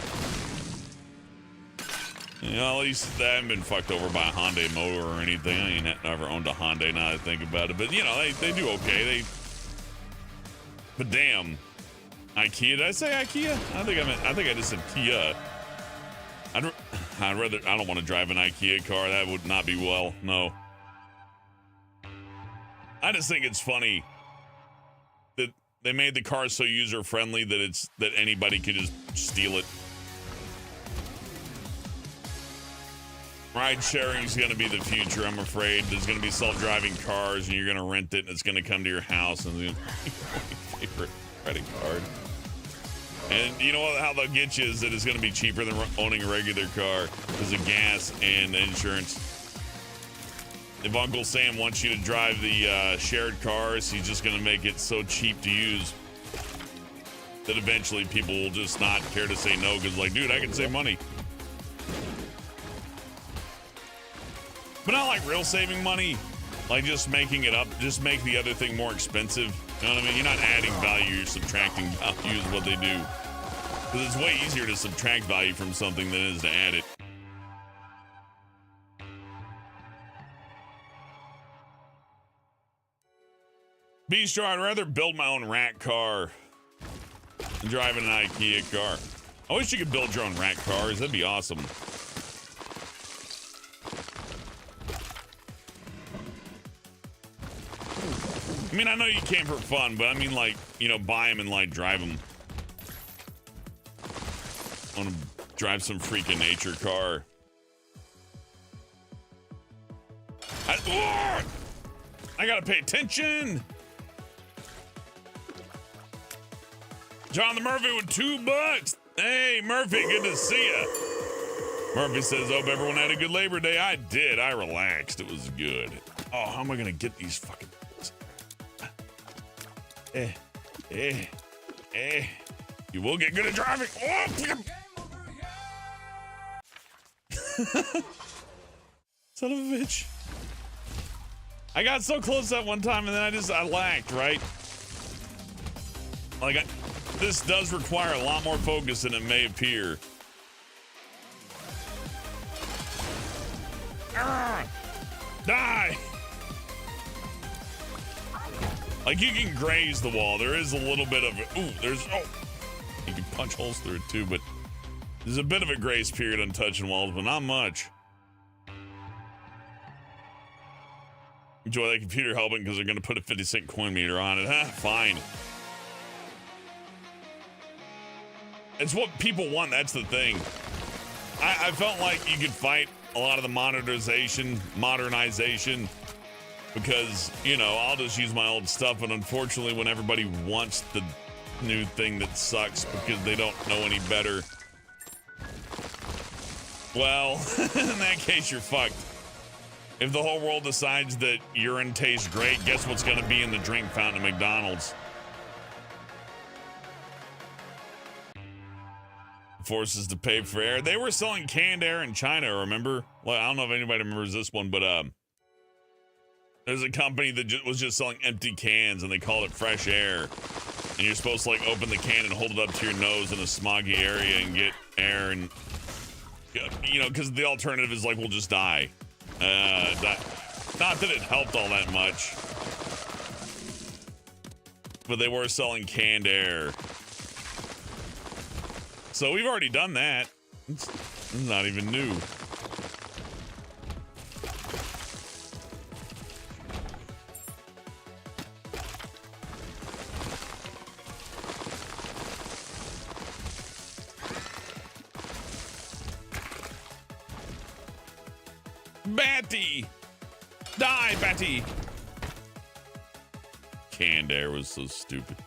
[SPEAKER 3] You know, at least I haven't been fucked over by a Hyundai motor or anything. I ain't never owned a Hyundai now that I think about it. But, you know, they do okay. But damn. IKEA? Did I say IKEA? I think I just said Kia. I don't want to drive an IKEA car. That would not be well. No. I just think it's funny that they made the car so user-friendly that anybody could just steal it. Ride sharing is going to be the future, I'm afraid. There's going to be self-driving cars, and you're going to rent it, and it's going to come to your house, and your favorite credit card. And you know what? How they'll get you is that it's going to be cheaper than owning a regular car because of gas and insurance. If Uncle Sam wants you to drive the shared cars, he's just going to make it so cheap to use that eventually people will just not care to say no because, like, dude, I can save money. But not like real saving money, like just making it up, just make the other thing more expensive. You know what I mean? You're not adding value, you're subtracting value is what they do. Because it's way easier to subtract value from something than it is to add it. Bistro, I'd rather build my own rat car than driving an IKEA car. I wish you could build your own rat cars, that'd be awesome. I mean, I know you can't for fun, but I mean, like, you know, buy them and, like, drive them. I want to drive some freaking nature car. I gotta pay attention! John the Murphy with $2. Hey, Murphy, good to see ya. Murphy says, hope everyone had a good Labor Day. I did. I relaxed. It was good. Oh, how am I going to get these fucking... You will get good at driving. Oh! Son of a bitch. I got so close that one time and then I lagged, right? Like, this does require a lot more focus than it may appear. Die! Like, you can graze the wall. There is a little bit of... Ooh, there's... Oh! You can punch holes through it, too, but... There's a bit of a grace period on touching walls, but not much. Enjoy that computer helping because they're going to put a 50-cent coin meter on it. Huh? Fine. It's what people want. That's the thing. I felt like you could fight a lot of the modernization, because, you know, I'll just use my old stuff. But unfortunately, when everybody wants the new thing that sucks because they don't know any better, well, in that case, you're fucked. If the whole world decides that urine tastes great, guess what's going to be in the drink fountain at McDonald's? Forces to pay for air. They were selling canned air in China, remember? Well, I don't know if anybody remembers this one, but there's a company that was just selling empty cans, and they called it fresh air. And you're supposed to, like, open the can and hold it up to your nose in a smoggy area and get air, and, you know, because the alternative is, like, we'll just die. Not that it helped all that much, but they were selling canned air. So we've already done that. It's not even new. Batty! Die, Batty! Canned air was so stupid.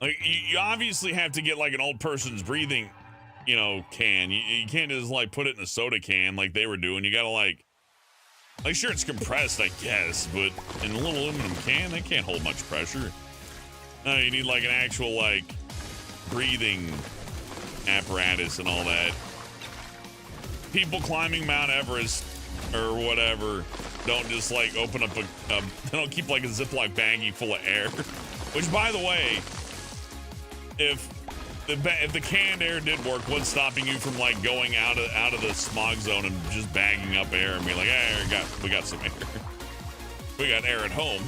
[SPEAKER 3] Like, you obviously have to get, like, an old person's breathing, you know, can. You can't just, like, put it in a soda can like they were doing. You gotta, like, sure, it's compressed, I guess, but in a little aluminum can, they can't hold much pressure. No, you need, like, an actual, like, breathing apparatus and all that. People climbing Mount Everest or whatever don't just, like, open up they don't keep, like, a Ziploc baggie full of air. Which, by the way, if the canned air did work, what's stopping you from, like, going out of the smog zone and just bagging up air and being like, hey, we got some air. We got air at home.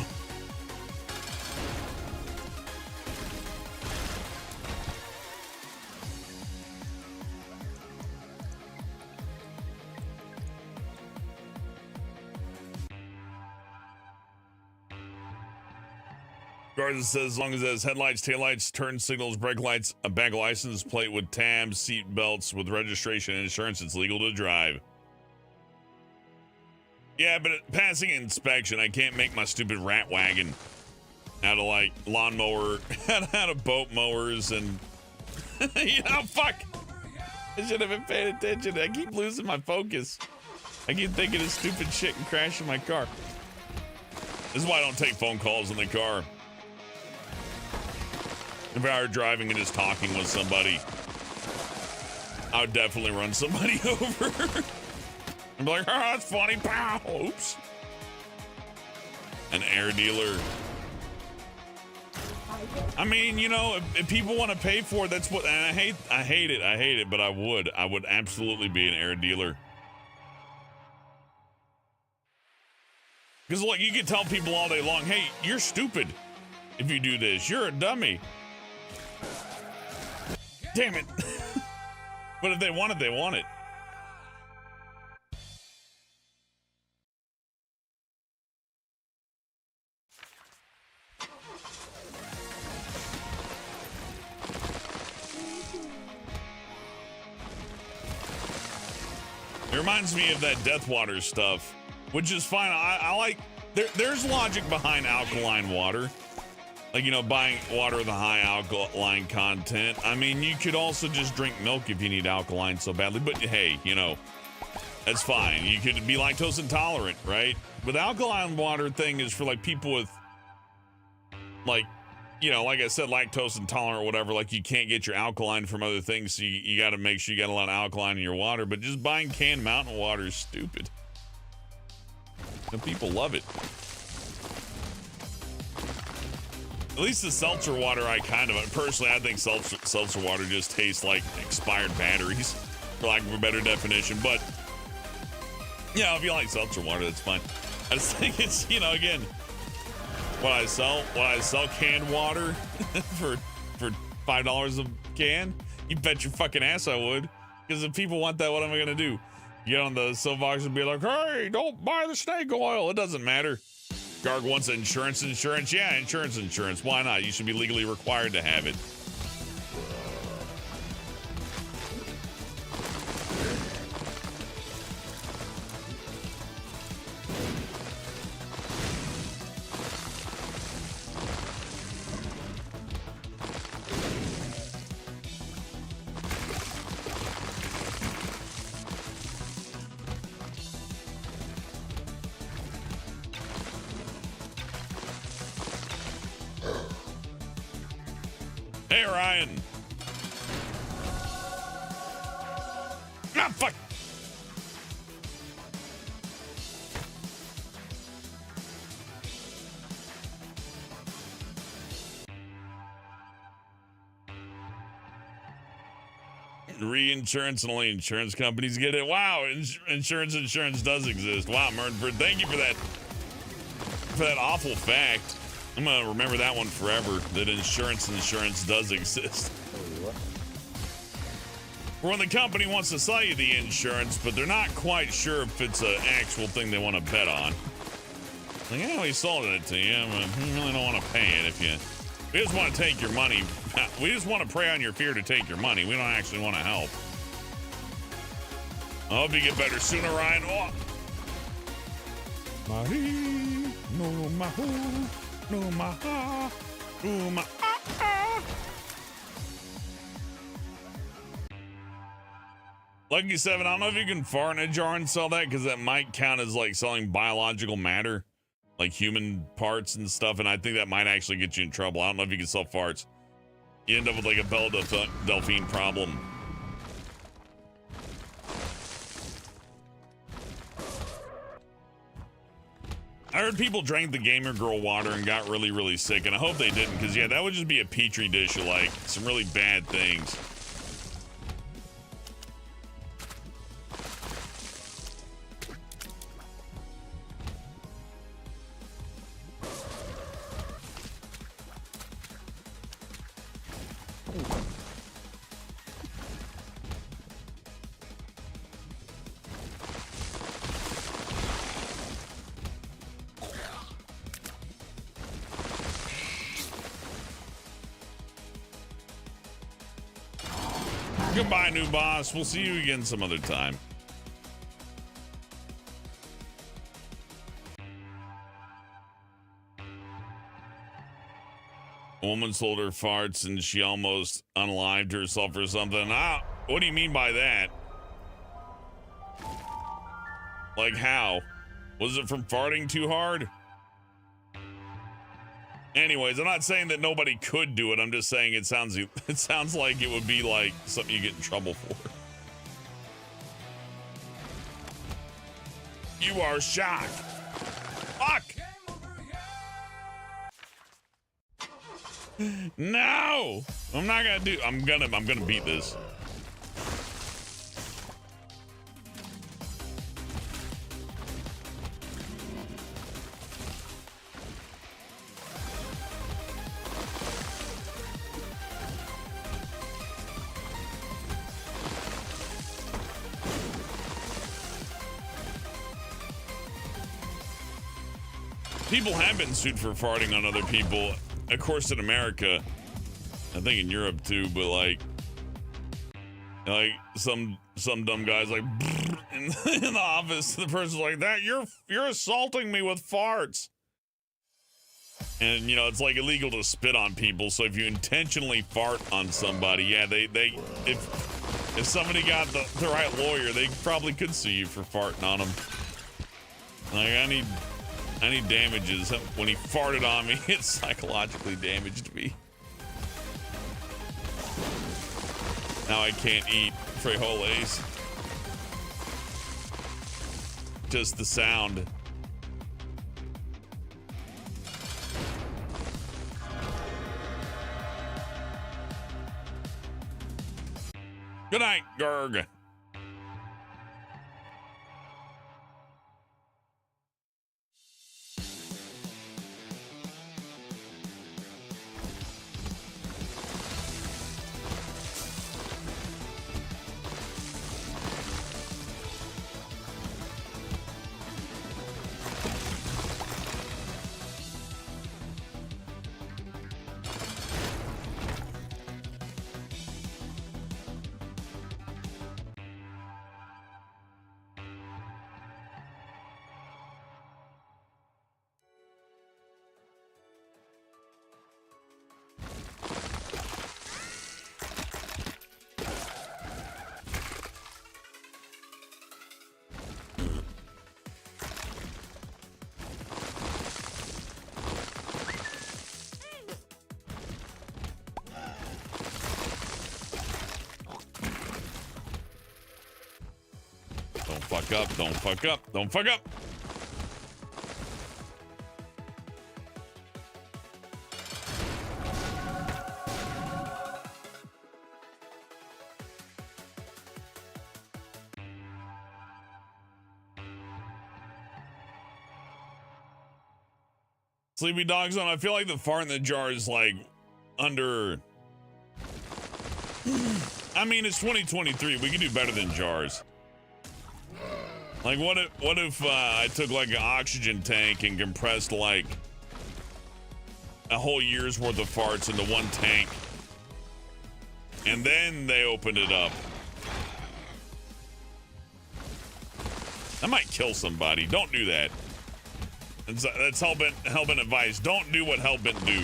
[SPEAKER 3] Garza says, as long as it has headlights, taillights, turn signals, brake lights, a bank license plate with tabs, seat belts with registration and insurance, it's legal to drive. Yeah, but passing inspection, I can't make my stupid rat wagon out of, like, lawnmower, out of boat mowers and, you know, fuck. I should have been paying attention. I keep losing my focus. I keep thinking of stupid shit and crashing my car. This is why I don't take phone calls in the car. If I were driving and just talking with somebody, I would definitely run somebody over. And be like, oh, that's funny, pow, oops. An air dealer. I mean, you know, if people want to pay for it, that's what, and I hate it, but I would absolutely be an air dealer. Because, look, you can tell people all day long, hey, you're stupid if you do this. You're a dummy. Damn it. But if they want it, they want it. It reminds me of that Deathwater stuff, which is fine. I like, there's logic behind alkaline water. Like, you know, buying water with a high alkaline content. I mean, you could also just drink milk if you need alkaline so badly, but hey, you know, that's fine. You could be lactose intolerant, right? But the alkaline water thing is for like people with, like, you know, like I said, lactose intolerant or whatever, like you can't get your alkaline from other things, so you got to make sure you got a lot of alkaline in your water. But just buying canned mountain water is stupid. And people love it. At least the seltzer water, I think seltzer water just tastes like expired batteries, for lack of a better definition. But yeah, if you like seltzer water, that's fine. I just think it's, you know, again, what I sell canned water for $5 a can. You bet your fucking ass I would. Because if people want that, what am I gonna do? Get on the soapbox and be like, hey, don't buy the snake oil. It doesn't matter. Garg wants insurance. Yeah, insurance. Why not? You should be legally required to have it. Hey, Ryan. Ah, fuck. Reinsurance and only insurance companies get it. Wow, insurance does exist. Wow, Mernford, thank you for that awful fact. I'm gonna remember that one forever, that insurance does exist. When the company wants to sell you the insurance, but they're not quite sure if it's an actual thing they want to bet on. Like, yeah, we sold it to you, but we really don't want to pay it if you... We just want to take your money. We just want to prey on your fear to take your money. We don't actually want to help. I hope you get better sooner, Ryan. Oh. Marie, no, maho. No, maha. Oh, ma. Lucky 7, I don't know if you can fart in a jar and sell that, because that might count as like selling biological matter, like human parts and stuff, and I think that might actually get you in trouble. I don't know if you can sell farts. You end up with like a Belle Delphine problem. I heard people drank the Gamer Girl water and got really, really sick, and I hope they didn't, because yeah, that would just be a petri dish of like some really bad things. Goodbye, new boss. We'll see you again some other time. A woman sold her farts and she almost unalived herself or something. Ah, what do you mean by that? Like how? Was it from farting too hard? Anyways, I'm not saying that nobody could do it. I'm just saying it sounds like it would be like something you get in trouble for. You are shocked. Fuck. No, I'm not gonna do. I'm gonna beat this. People have been sued for farting on other people. Of course, in America, I think in Europe too, but like some dumb guys like in the office, the person's like, that you're assaulting me with farts. And, you know, it's like illegal to spit on people. So if you intentionally fart on somebody, yeah, if somebody got the right lawyer, they probably could sue you for farting on them. Like, I need damages. When he farted on me, it psychologically damaged me. Now I can't eat frijoles. Just the sound. Good night, Gerg. Fuck up, don't fuck up, don't fuck up. Sleepy Dog Zone, I feel like the fart in the jar is like under. I mean, it's 2023. We can do better than jars. Like, what if I took like an oxygen tank and compressed like a whole year's worth of farts into one tank, and then they opened it up? That might kill somebody. Don't do that. That's Hellbent advice. Don't do what Hellbent do.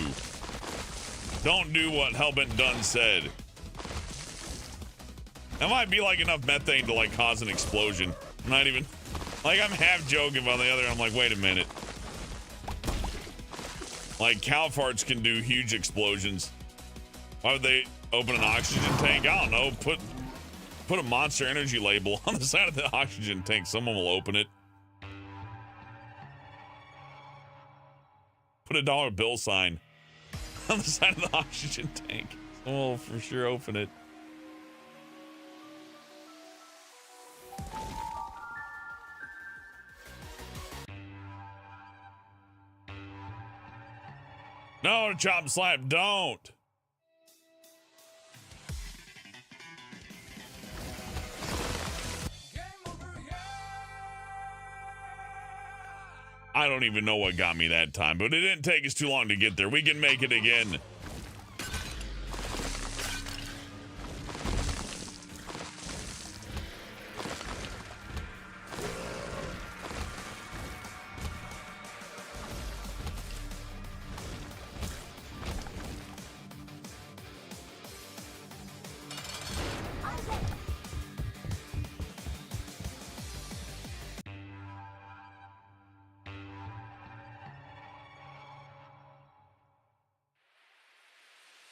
[SPEAKER 3] Don't do what Hellbent done said. That might be like enough methane to like cause an explosion. I'm not even, like, I'm half joking, but on the other, I'm like, wait a minute. Like, cow farts can do huge explosions. Why would they open an oxygen tank? I don't know. Put a Monster Energy label on the side of the oxygen tank. Someone will open it. Put a dollar bill sign on the side of the oxygen tank. Someone will for sure open it. No, chop slap, don't. I don't even know what got me that time, but it didn't take us too long to get there. We can make it again.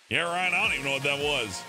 [SPEAKER 3] Yeah, Ryan, I don't even know what that was.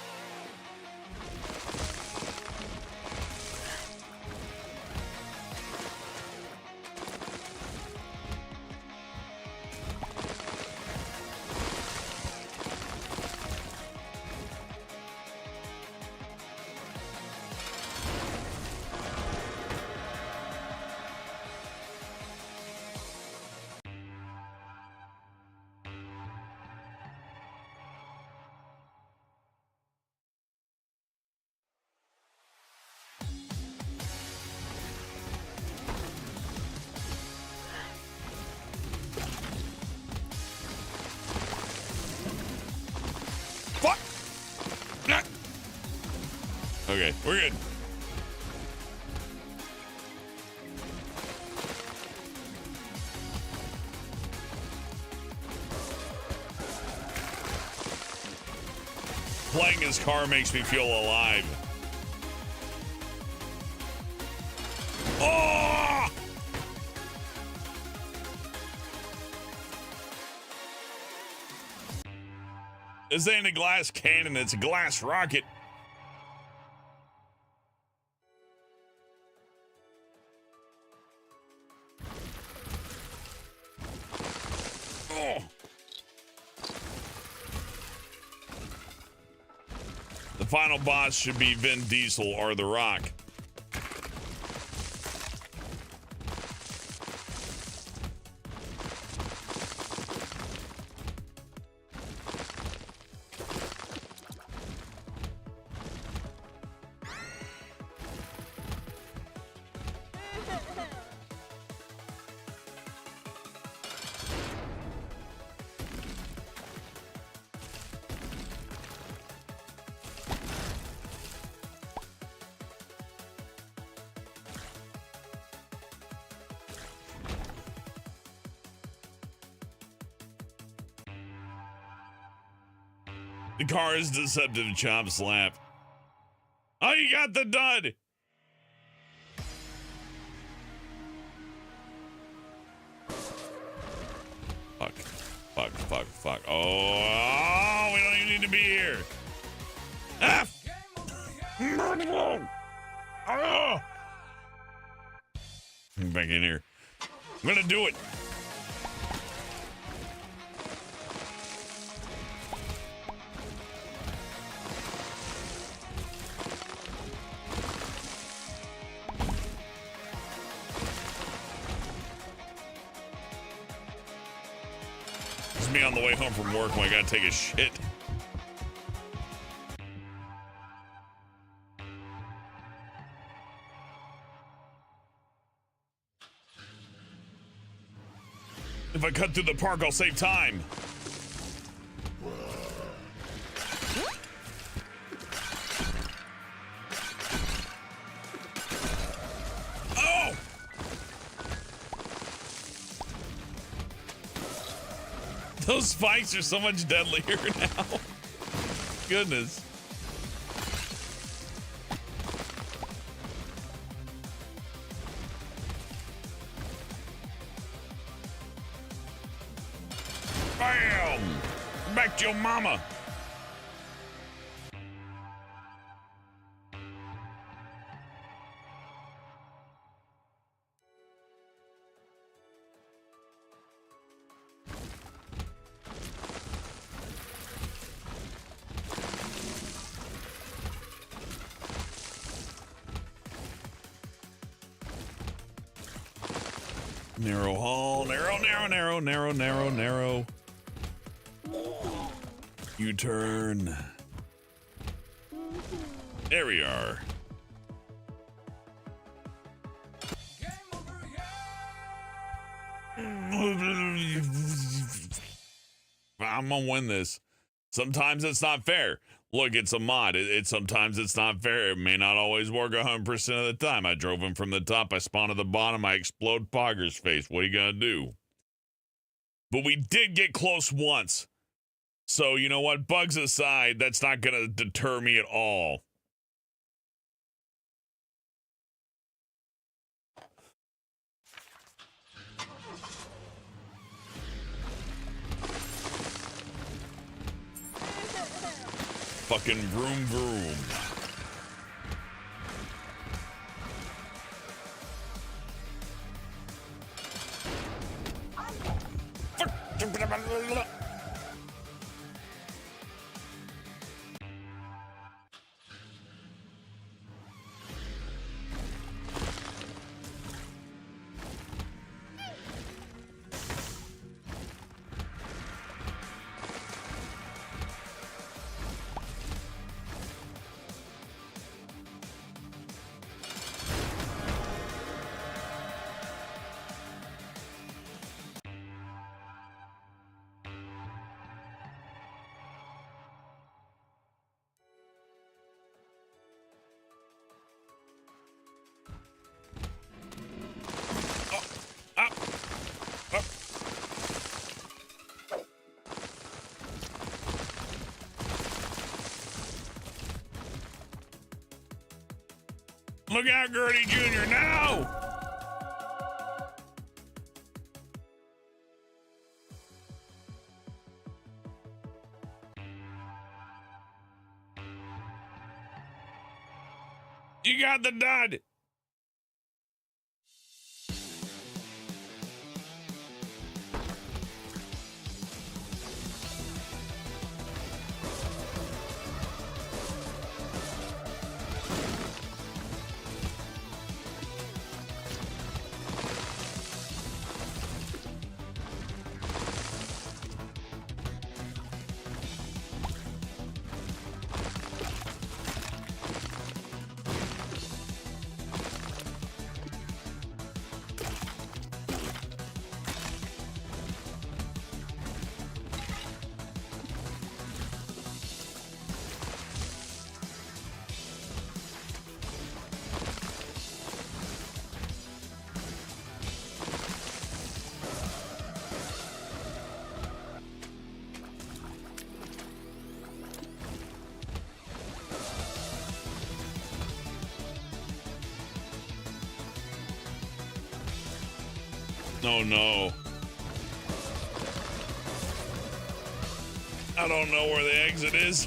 [SPEAKER 3] Okay, we're good. Playing his car makes me feel alive. Oh! This ain't a glass cannon, it's a glass rocket. Oh. The final boss should be Vin Diesel or The Rock. The car is deceptive, chop slap. Oh, you got the dud. Fuck. Oh, we don't even need to be here. Ah! Oh! Back in here. I'm gonna do it. Me on the way home from work when I gotta take a shit. If I cut through the park, I'll save time. Oh! Those spikes are so much deadlier now. Goodness. Bam! Back to your mama. Narrow hall, narrow. U-turn. There we are. I'm gonna win this. Sometimes it's not fair. Look, it's a mod. Sometimes it's not fair. It may not always work 100% of the time. I drove him from the top. I spawned at the bottom. I explode Pogger's face. What are you gonna do? But we did get close once. So, you know what? Bugs aside, that's not gonna deter me at all. Fucking vroom vroom. Look out, Gertie Jr. now! You got the dud. Oh no. I don't know where the exit is.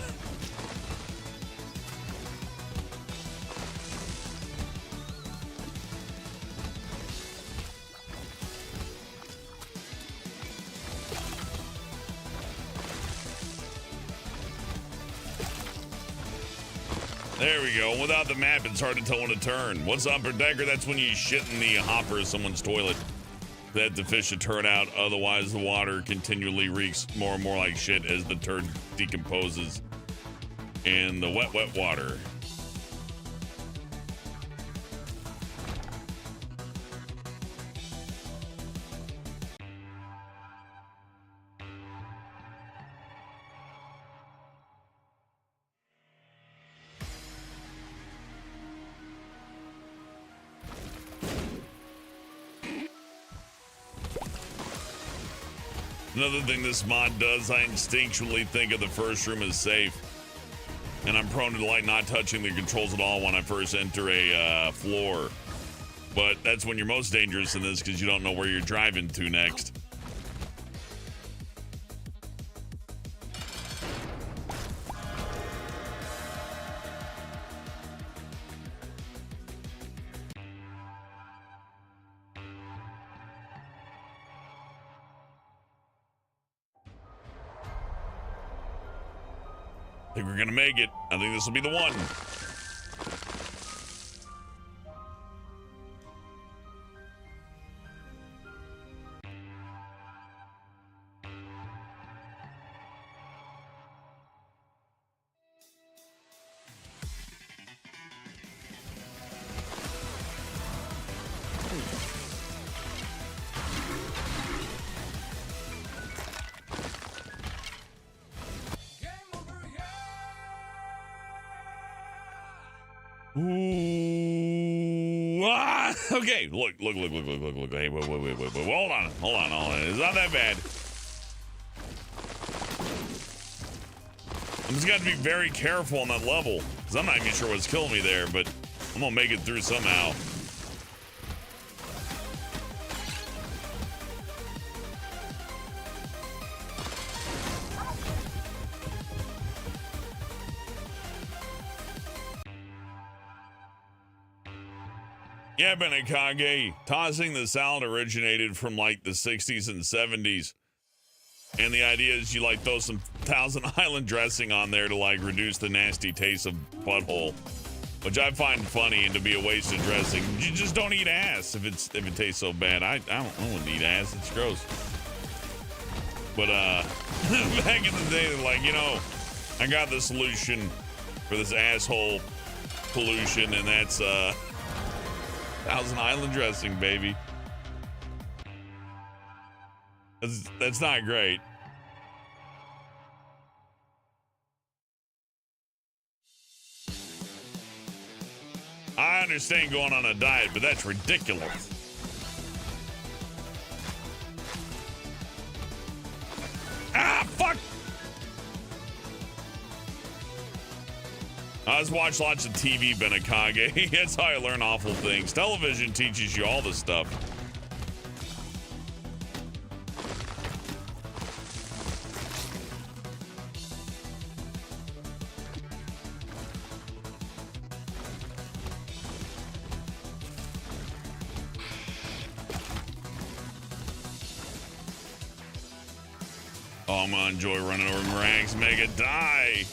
[SPEAKER 3] There we go. Without the map, it's hard to tell when to turn. What's up, Decker? That's when you shit in the hopper of someone's toilet. That the fish should turn out, otherwise the water continually reeks more and more like shit as the turd decomposes in the wet water. Another thing this mod does, I instinctually think of the first room as safe. And I'm prone to like not touching the controls at all when I first enter a floor. But that's when you're most dangerous in this because you don't know where you're driving to next. I think we're gonna make it. I think this will be the one. Ooh, okay, look. Hey, wait. Hold on. It's not that bad. I'm just got to be very careful on that level because I'm not even sure what's killing me there, but I'm gonna make it through somehow. Yeah, Benekage, tossing the salad originated from like the 60s and 70s. And the idea is you like throw some Thousand Island dressing on there to like reduce the nasty taste of butthole, which I find funny and to be a waste of dressing. You just don't eat ass if it tastes so bad. I don't eat ass. It's gross. But back in the day, like, you know, I got the solution for this asshole pollution, and that's Thousand Island dressing, baby. That's not great. I understand going on a diet, but that's ridiculous. Ah, fuck! I just watch lots of TV, Benakage. That's how I learn awful things. Television teaches you all this stuff. Oh, I'm gonna enjoy running over meringues. Mega die.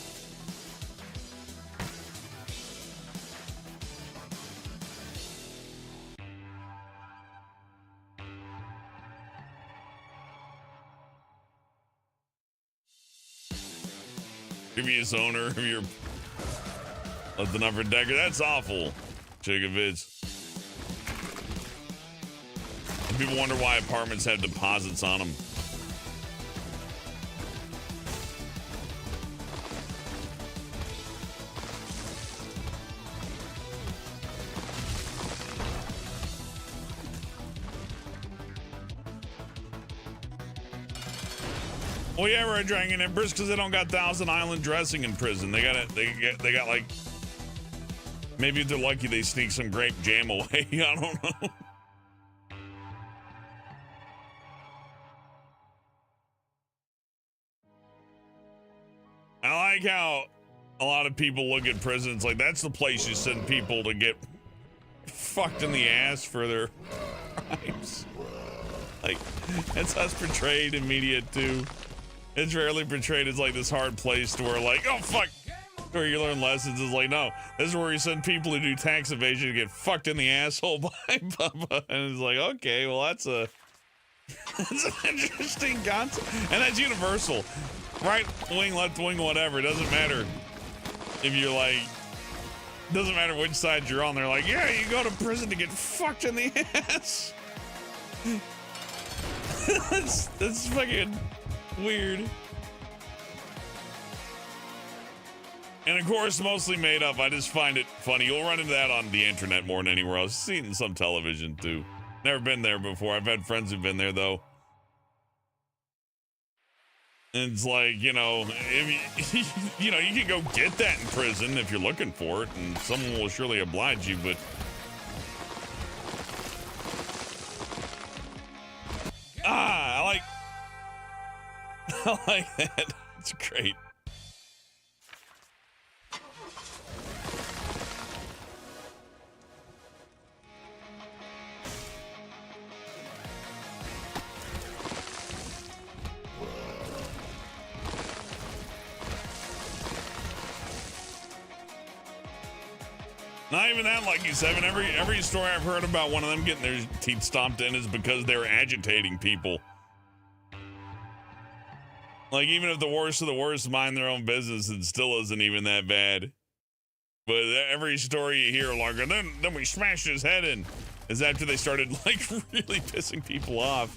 [SPEAKER 3] Previous owner of your of the number decker. That's awful. Chikovitz. People wonder why apartments have deposits on them. Well, yeah, Red Dragon Empress, because they don't got Thousand Island dressing in prison. They got like, maybe if they're lucky, they sneak some grape jam away. I don't know. I like how a lot of people look at prisons like that's the place you send people to get fucked in the ass for their crimes. Like, that's us portrayed in media too. It's rarely portrayed as like this hard place to where like, oh fuck, where you learn lessons. Is like, no, this is where you send people who do tax evasion to get fucked in the asshole by Bubba. And it's like, okay, well that's an interesting concept. And that's universal. Right wing, left wing, whatever. It doesn't matter if you're like, doesn't matter which side you're on. They're like, yeah, you go to prison to get fucked in the ass. that's fucking weird. And of course, mostly made up. I just find it funny. You'll run into that on the internet more than anywhere else. Seen in some television too. Never been there before. I've had friends who've been there though. And it's like, you know, if you know, you can go get that in prison if you're looking for it, and someone will surely oblige you, but I like that. It's great. Not even that, like you said. Every story I've heard about one of them getting their teeth stomped in is because they're agitating people. Like, even if the worst of the worst mind their own business, it still isn't even that bad. But every story you hear, like, and then we smashed his head in, is after they started, like, really pissing people off.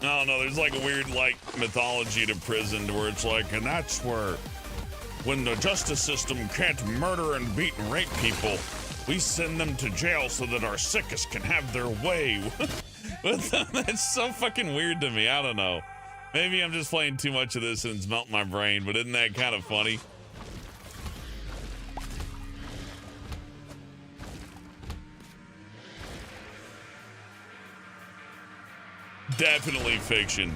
[SPEAKER 3] I don't know, there's like a weird, like, mythology to prison where it's like, and that's where, when the justice system can't murder and beat and rape people, we send them to jail so that our sickest can have their way. But that's so fucking weird to me. I don't know. Maybe I'm just playing too much of this and it's melting my brain, but isn't that kind of funny? Definitely fiction.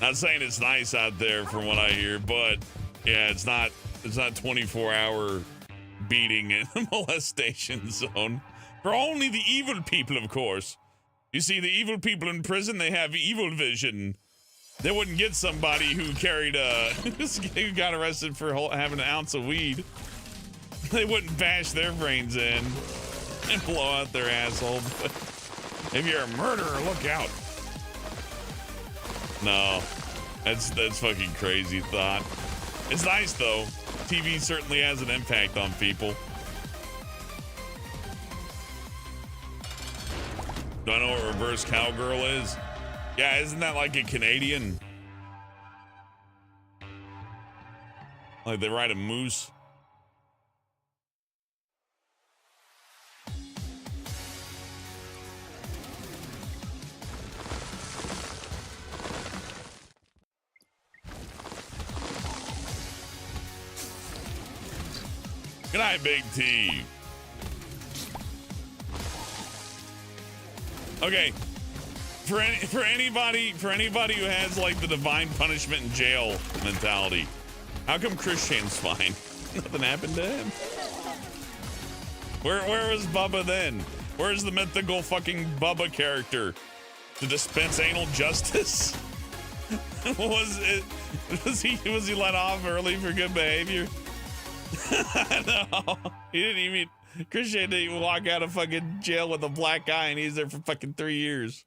[SPEAKER 3] Not saying it's nice out there from what I hear, but yeah, it's not 24-hour beating and molestation zone. For only the evil people, of course. You see, the evil people in prison, they have evil vision. They wouldn't get somebody who carried who got arrested for having an ounce of weed. They wouldn't bash their brains in and blow out their asshole. But if you're a murderer, look out. No, that's fucking crazy thought. It's nice though. TV certainly has an impact on people. Do I know what reverse cowgirl is? Yeah, isn't that like a Canadian? Like they ride a moose? Good night, Big T. Okay. For anybody who has like the divine punishment in jail mentality, how come Christian's fine? Nothing happened to him. Where was Bubba then? Where's the mythical fucking Bubba character to dispense anal justice? Was he let off early for good behavior? No, he didn't even. Christian didn't even walk out of fucking jail with a black eye, and he's there for fucking 3 years.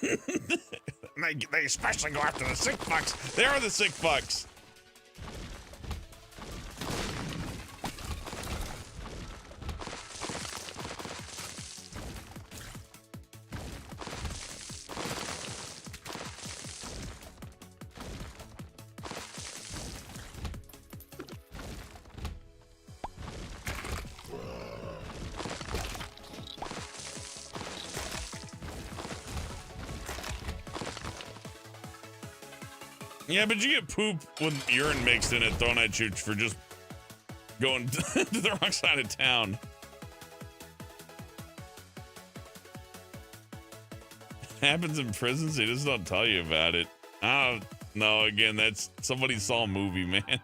[SPEAKER 3] They especially go after the sick fucks. They are the sick fucks. Yeah, but you get poop with urine mixed in it thrown at you for just going to the wrong side of town. Happens in prisons, they just don't tell you about it. I don't know, again, that's somebody saw a movie, man.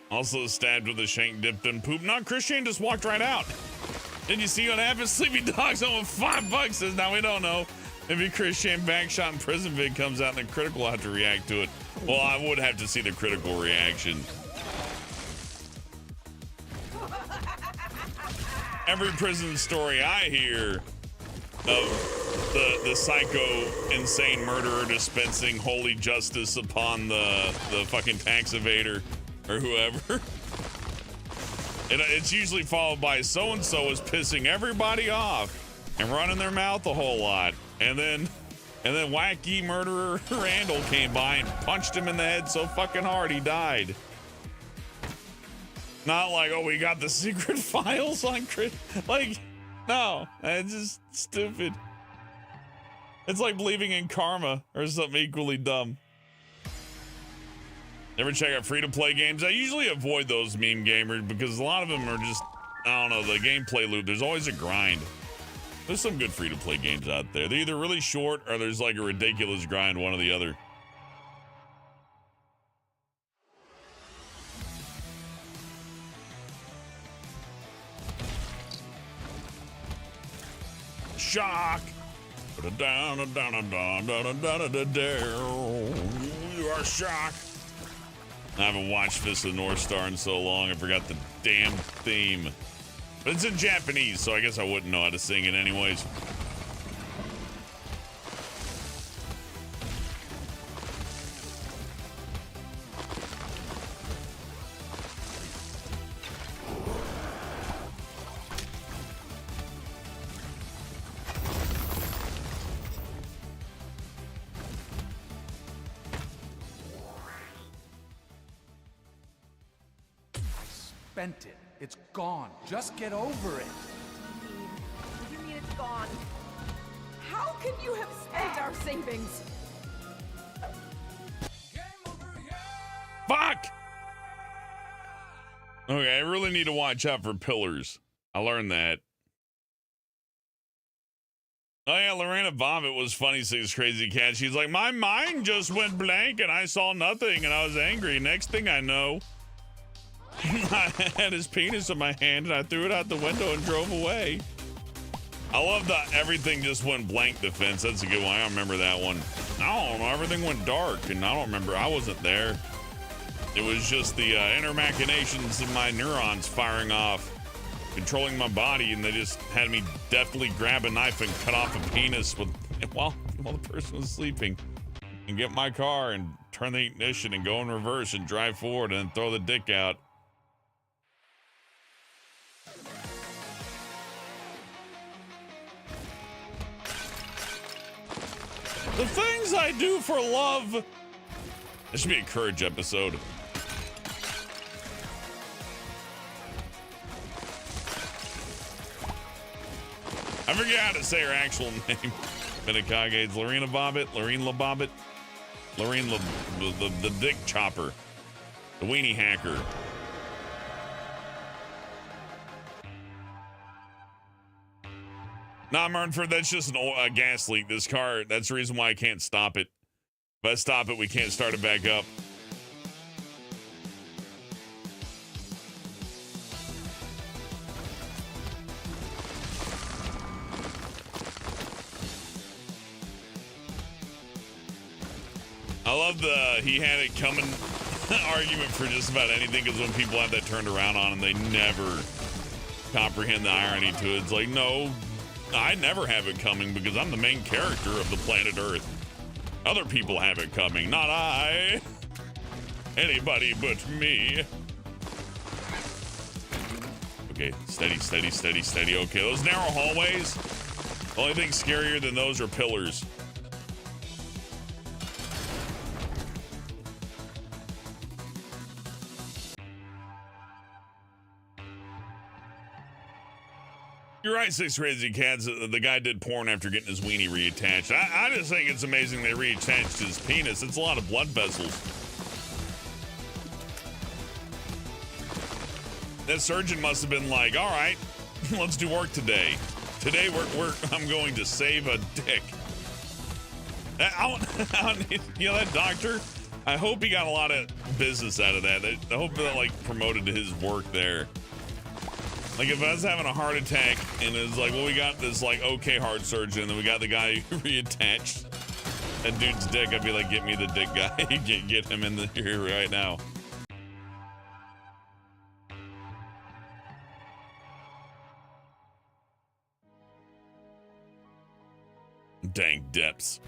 [SPEAKER 3] Also stabbed with a shank dipped in poop. No, Christian just walked right out. Did you see what happened? Sleepy Dog's on with $5 says, now we don't know. Maybe Christian backshot in prison vid comes out and the critical will have to react to it. Well, I would have to see the critical reaction. Every prison story I hear of the psycho insane murderer dispensing holy justice upon the fucking tax evader or whoever. It's usually followed by so-and-so is pissing everybody off and running their mouth a whole lot. And then wacky murderer Randall came by and punched him in the head so fucking hard he died. Not like, oh, we got the secret files on Chris. Like, no, it's just stupid. It's like believing in karma or something equally dumb. Never check out free-to-play games. I usually avoid those meme gamers because a lot of them are just, I don't know, the gameplay loop. There's always a grind. There's some good free-to-play games out there. They're either really short or there's like a ridiculous grind, one or the other. Shock. You are shocked. I haven't watched Fist of the North Star in so long, I forgot the damn theme. But it's in Japanese, so I guess I wouldn't know how to sing it anyways.
[SPEAKER 6] Spent it. It's gone. Just get over it.
[SPEAKER 7] What do you mean it's gone? How can you have spent our savings?
[SPEAKER 3] Fuck! Okay, I really need to watch out for pillars. I learned that. Oh yeah, Lorena Bobbitt was funny, says Crazy Cat. She's like, my mind just went blank and I saw nothing and I was angry. Next thing I know, I had his penis in my hand and I threw it out the window and drove away. I love the everything just went blank defense. That's a good one. I don't remember that one. I don't know. Everything went dark and I don't remember. I wasn't there. It was just the inner machinations of my neurons firing off, controlling my body, and they just had me deftly grab a knife and cut off a penis while the person was sleeping, and get my car and turn the ignition and go in reverse and drive forward and throw the dick out. The things I do for love. This should be a Courage episode. I forget how to say her actual name. Minakage. It's Lorena Bobbitt. Lorene LaBobbitt. Lorene the dick chopper. The weenie hacker. Nah, Mernford, that's just a gas leak. This car, that's the reason why I can't stop it. If I stop it, we can't start it back up. I love the he had it coming argument for just about anything, because when people have that turned around on them, they never comprehend the irony to it. It's like, no, I never have it coming because I'm the main character of the planet Earth. Other people have it coming, not I. Anybody but me. Okay, steady, steady, steady, steady. Okay, those narrow hallways, the only thing scarier than those are pillars. You're right, Six Crazy Cats. The guy did porn after getting his weenie reattached. I just think it's amazing they reattached his penis. It's a lot of blood vessels. That surgeon must have been like, all right, let's do work today. Today I'm going to save a dick. You know, that doctor, I hope he got a lot of business out of that. I hope that like promoted his work there. Like if I was having a heart attack and it was like, well, we got this like okay heart surgeon, and then we got the guy who reattached that dude's dick, I'd be like, get me the dick guy. get him in here right now. Dang depths.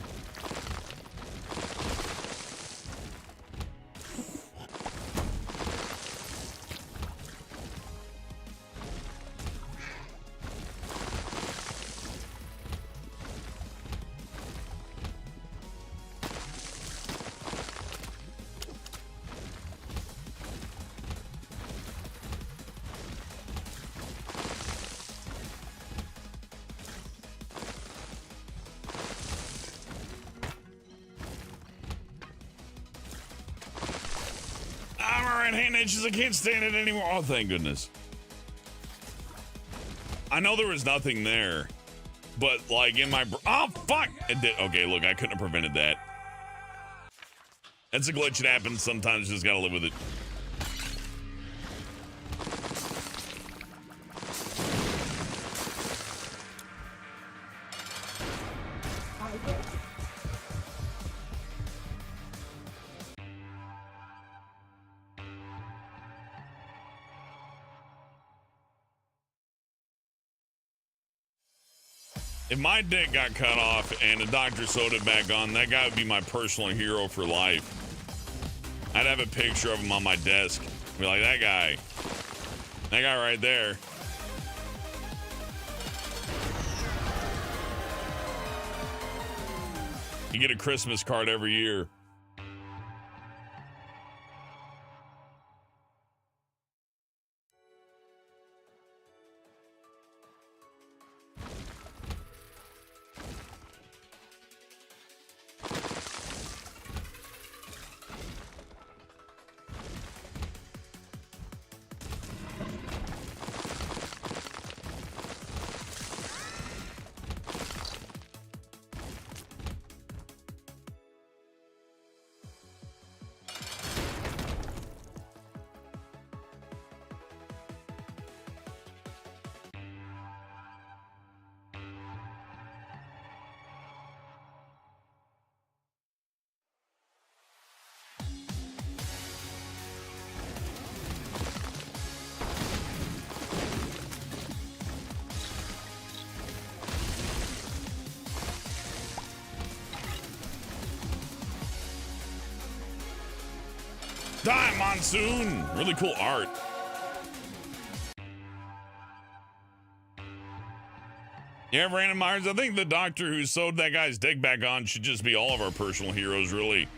[SPEAKER 3] I can't stand it anymore. Oh, thank goodness. I know there was nothing there, but like in my oh fuck it did. Okay, look, I couldn't have prevented that. That's a glitch. It happens sometimes. You just gotta live with it. If my dick got cut off and the doctor sewed it back on, that guy would be my personal hero for life. I'd have a picture of him on my desk. Be like, that guy right there. You get a Christmas card every year. Die, Monsoon! Really cool art. Yeah, Brandon Myers, I think the doctor who sewed that guy's dick back on should just be all of our personal heroes, really.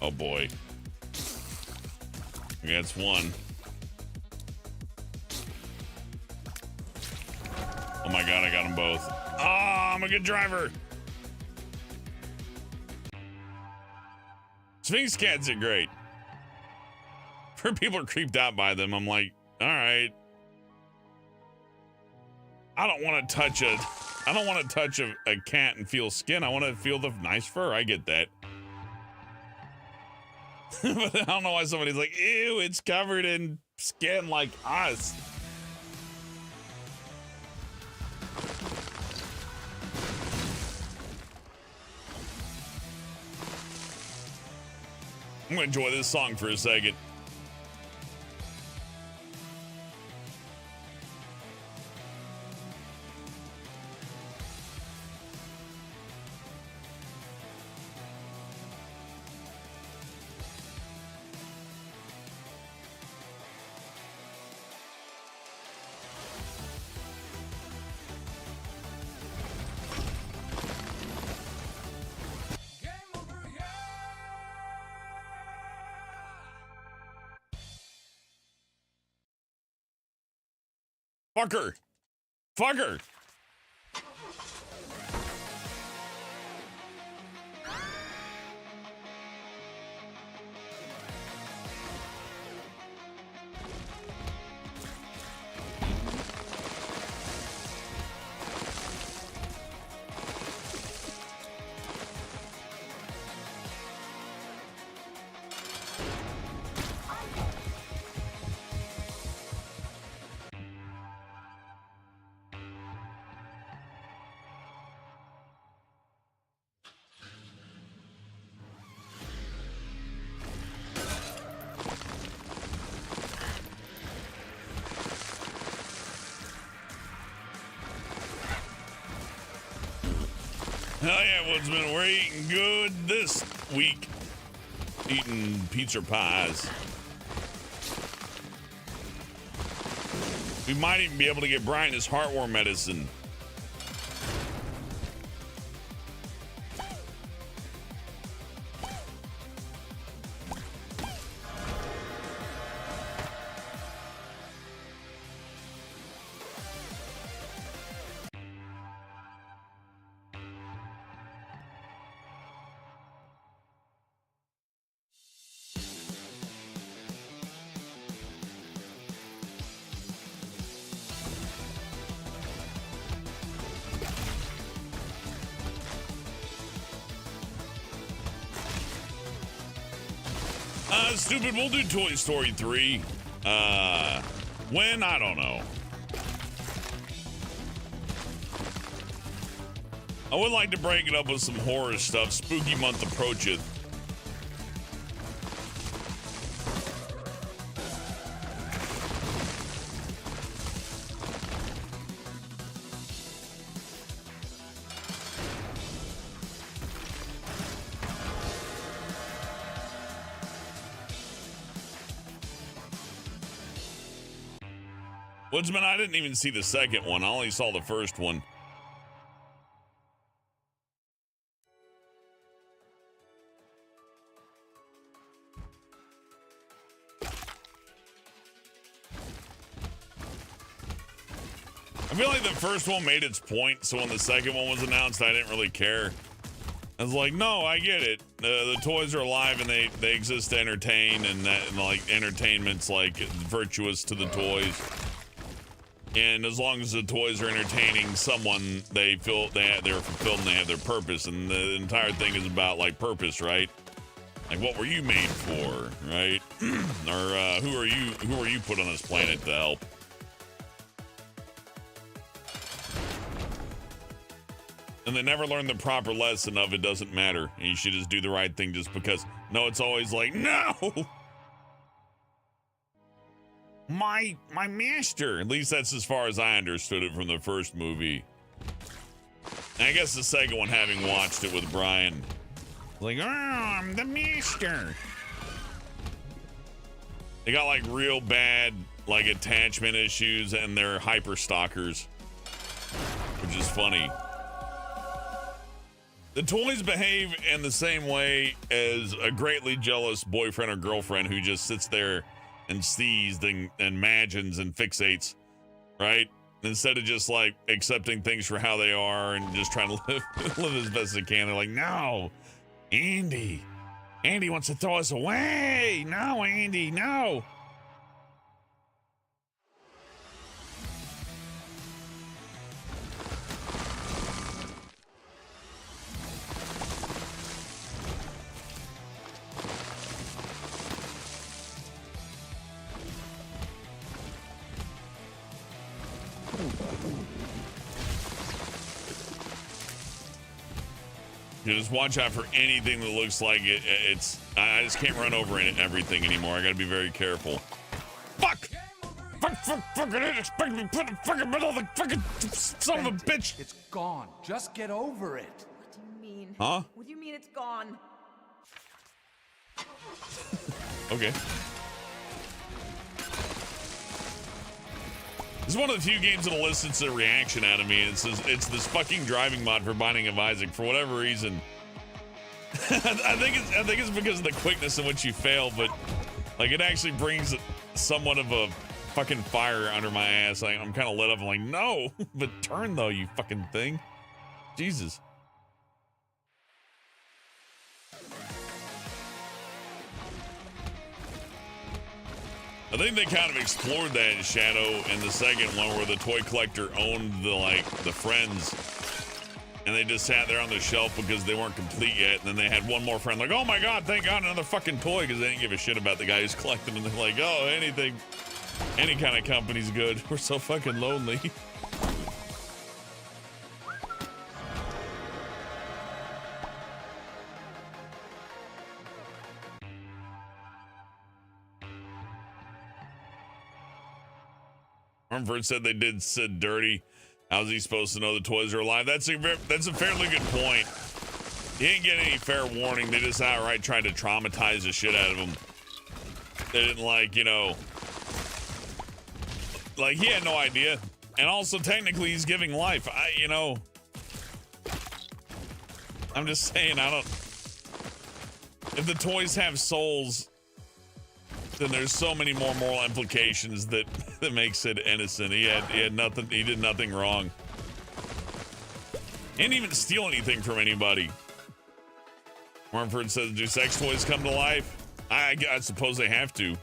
[SPEAKER 3] Oh boy. Yeah, it's one. Oh my god, I got them both. Ah, I'm a good driver. Sphinx cats are great. For people are creeped out by them, I'm like, all right. I don't want to touch a cat and feel skin. I want to feel the nice fur. I get that. But I don't know why somebody's like, ew, it's covered in skin like us. I'm gonna enjoy this song for a second. Fucker. Fucker. Hell yeah, Woodsman, we're eating good this week. Eating pizza pies. We might even be able to get Brian his heartworm medicine. Stupid, we'll do Toy Story 3. When? I don't know. I would like to break it up with some horror stuff. Spooky month approacheth. Woodsman, I didn't even see the second one. I only saw the first one. I feel like the first one made its point, so when the second one was announced, I didn't really care. I was like, no, I get it. The toys are alive and they exist to entertain, and that, and like entertainment's like virtuous to the toys. And as long as the toys are entertaining someone, they feel they're fulfilled and they have their purpose. And the entire thing is about like purpose, right? Like, what were you made for, right? Or who are you put on this planet to help? And they never learn the proper lesson of it doesn't matter. And you should just do the right thing just because. No, it's always like, no! My master. At least that's as far as I understood it from the first movie. And I guess the second one, having watched it with Brian, like, oh, I'm the master. They got like real bad like attachment issues and they're hyper stalkers, which is funny. The toys behave in the same way as a greatly jealous boyfriend or girlfriend who just sits there and sees and imagines and fixates, right? Instead of just like accepting things for how they are and just trying to live as best they can. They're like, no, Andy wants to throw us away. No, Andy, no. You just watch out for anything that looks like I just can't run over everything anymore. I gotta be very careful. Fuck! Fuck, I didn't expect me to put it in the fucking middle of the fucking son of a bitch!
[SPEAKER 6] It's gone. Just get over it.
[SPEAKER 7] What do you mean?
[SPEAKER 3] Huh?
[SPEAKER 7] What do you mean it's gone?
[SPEAKER 3] Okay. This is one of the few games that'll elicit a reaction out of me, and it's this fucking driving mod for Binding of Isaac. For whatever reason, I think it's because of the quickness in which you fail, but like it actually brings somewhat of a fucking fire under my ass. Like, I'm kind of lit up. I'm like, no, but turn though, you fucking thing. Jesus. I think they kind of explored that in Shadow in the second one where the toy collector owned the friends and they just sat there on the shelf because they weren't complete yet, and then they had one more friend like, oh my god, thank god, another fucking toy, because they didn't give a shit about the guy who's collecting them. They're like, oh, any kind of company's good. We're so fucking lonely. Mumford said they did Sid dirty. How's he supposed to know the toys are alive? That's a fairly good point. He didn't get any fair warning. They just outright tried to traumatize the shit out of him. They didn't like he had no idea. And also technically he's giving life. I'm just saying, if the toys have souls, then there's so many more moral implications that makes it innocent. He had nothing. He did nothing wrong. He didn't even steal anything from anybody. Wormford says, do sex toys come to life? I suppose they have to.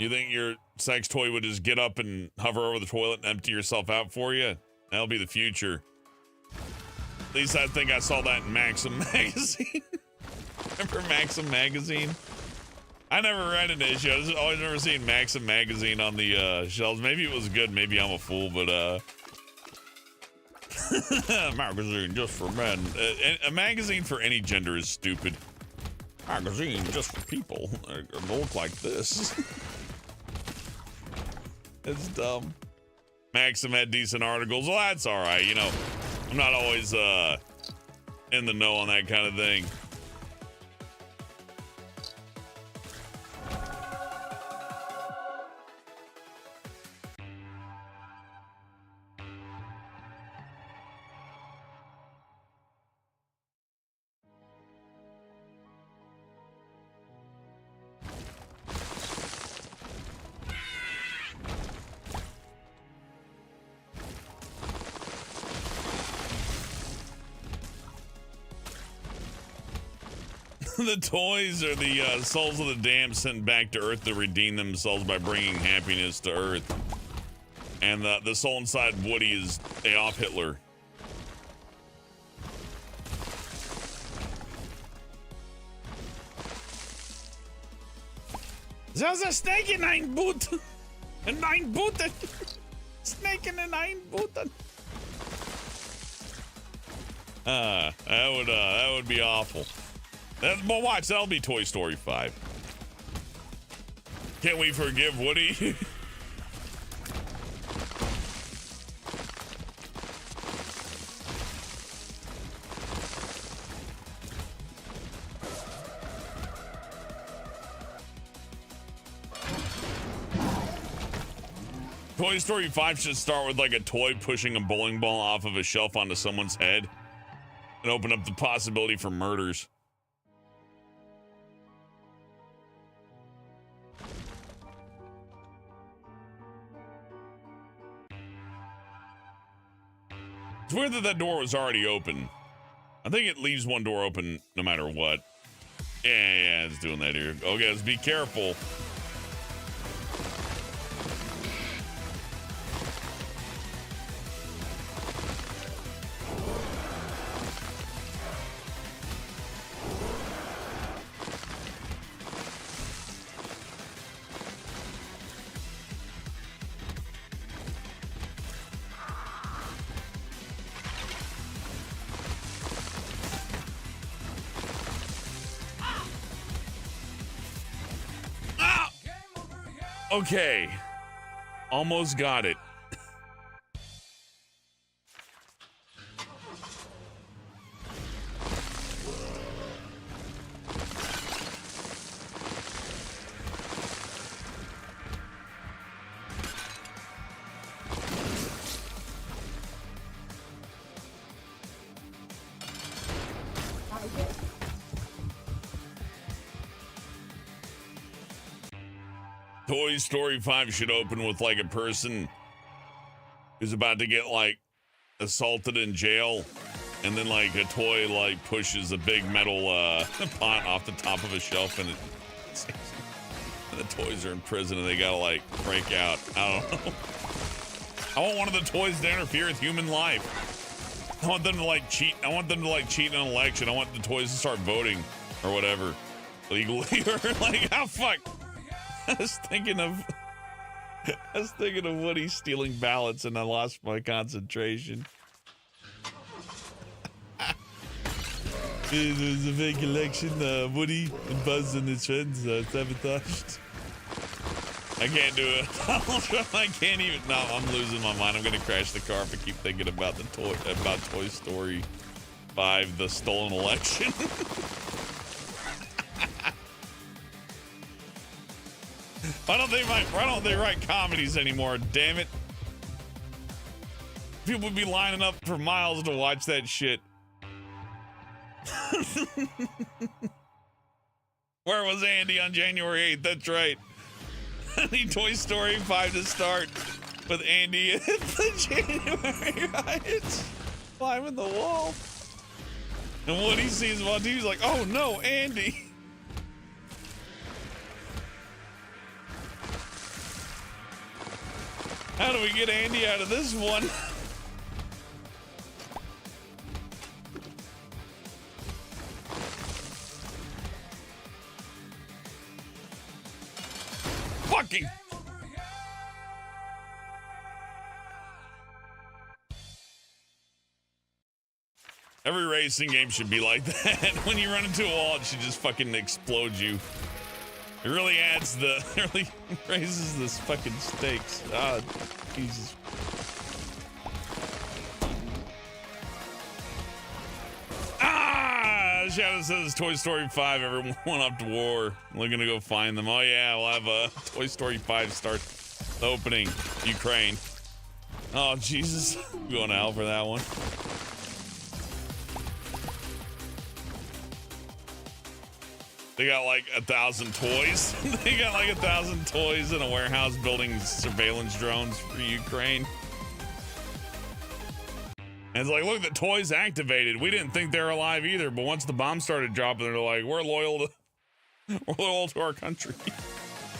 [SPEAKER 3] You think your sex toy would just get up and hover over the toilet and empty yourself out for you? That'll be the future. At least I think I saw that in Maxim magazine. Remember Maxim magazine? I never read an issue. I always never seen Maxim magazine on the shelves. Maybe it was good. Maybe I'm a fool, but magazine just for men. A magazine for any gender is stupid. Magazine just for people that look like this. It's dumb. Maxim had decent articles. Well, that's all right. I'm not always in the know on that kind of thing. The toys are the souls of the damned sent back to Earth to redeem themselves by bringing happiness to Earth. And the soul inside Woody is Adolf Hitler. There's a snake in ein Boot. In ein Booten. Snake in ein Booten. That would be awful. But watch, that'll be Toy Story 5. Can't we forgive Woody? Toy Story 5 should start with like a toy pushing a bowling ball off of a shelf onto someone's head and open up the possibility for murders. It's weird that that door was already open. I think it leaves one door open no matter what. Yeah, it's doing that here. Okay, let's be careful. Okay, almost got it. Toy Story 5 should open with like a person who's about to get like assaulted in jail, and then like a toy like pushes a big metal pot off the top of a shelf, and the toys are in prison and they gotta like break out. I don't know. I want one of the toys to interfere with human life. I want them to like cheat. I want them to like cheat in an election. I want the toys to start voting or whatever legally, or like, oh fuck. I was thinking of Woody stealing ballots and I lost my concentration. It was a fake election. Woody and Buzz and his friends sabotaged. I can't do it. I can't even. No, I'm losing my mind. I'm gonna crash the car if I keep thinking about Toy Story 5, the stolen election. Why don't they write comedies anymore, damn it? People would be lining up for miles to watch that shit. Where was Andy on January 8th? That's right. I need Toy Story 5 to start with Andy at the January riots climbing the wall. And when he sees him on TV, he's like, oh no, Andy. How do we get Andy out of this one? Fucking. Every racing game should be like that. When you run into a wall, it should just fucking explode you. It really really raises this fucking stakes. Ah, Jesus. Ah! Shadow says Toy Story 5, everyone up to war. Looking to go find them. Oh yeah, we'll have a Toy Story 5 start the opening. Ukraine. Oh, Jesus. I'm going to hell for that one. They got like 1,000 toys. They got like 1,000 toys in a warehouse building surveillance drones for Ukraine. And it's like, look, the toys activated. We didn't think they were alive either, but once the bomb started dropping, they're like, we're loyal to our country.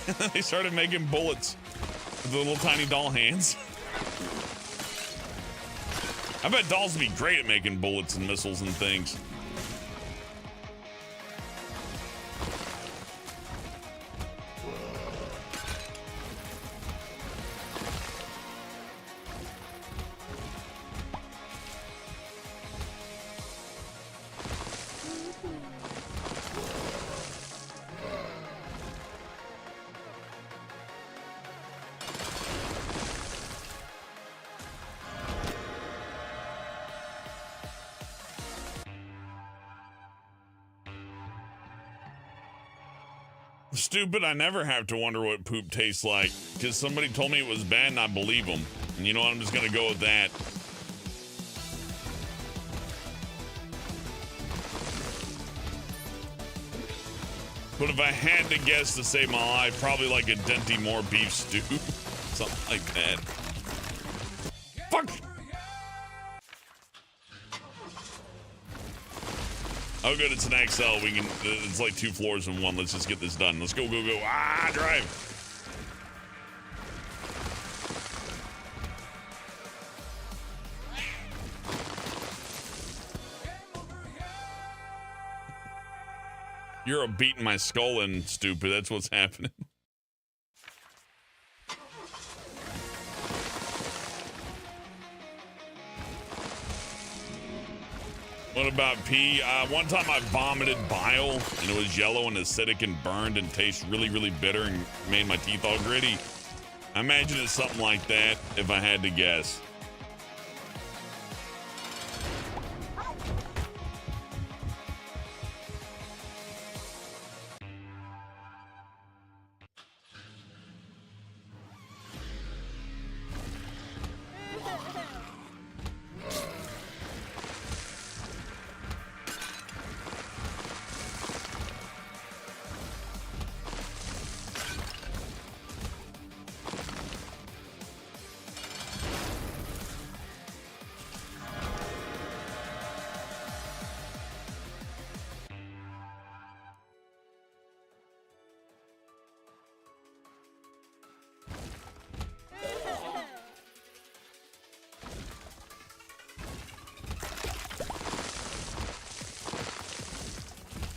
[SPEAKER 3] And then they started making bullets with the little tiny doll hands. I bet dolls would be great at making bullets and missiles and things. stupid, I never have to wonder what poop tastes like, because somebody told me it was bad and I believe them. And you know what, I'm just gonna go with that. But if I had to guess to save my life, probably like a Denti Moore beef stew. Something like that. Fuck! Oh good, it's an XL. We can, it's like 2 floors in one. Let's just get this done. Let's go, go, go. Ah, drive! You're beating my skull in, stupid. That's what's happening. What about pee? One time I vomited bile, and it was yellow and acidic and burned and tastes really, really bitter and made my teeth all gritty. I imagine it's something like that, if I had to guess.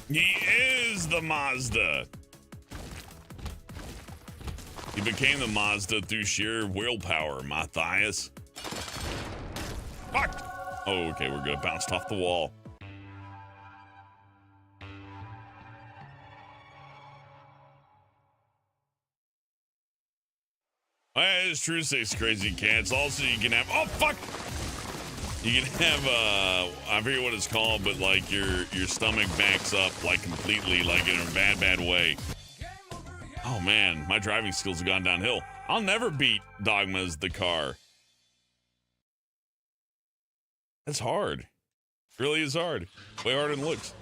[SPEAKER 3] He is the Mazda. He became the Mazda through sheer willpower, Matthias. Fuck! Oh, okay, we're good. Bounced off the wall. Oh, yeah, it's true, says Crazy Cats. Also, you can have... Oh, fuck! You can have, I forget what it's called, but like your stomach backs up like completely, like in a bad, bad way. Oh man, my driving skills have gone downhill. I'll never beat Dogma's the car. That's hard. It really is hard. Way harder than it looks.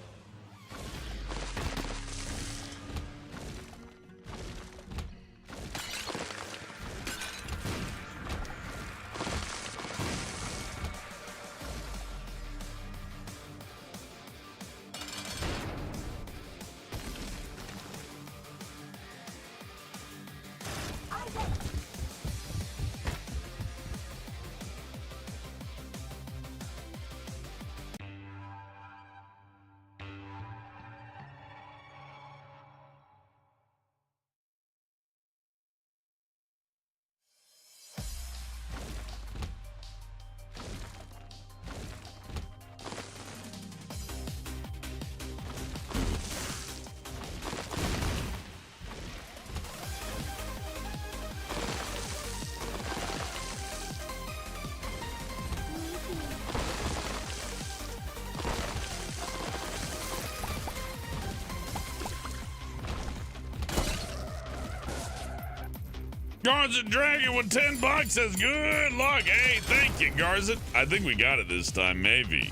[SPEAKER 3] Garzet Dragon with $10 says, good luck. Hey, thank you, Garzet. I think we got it this time, maybe.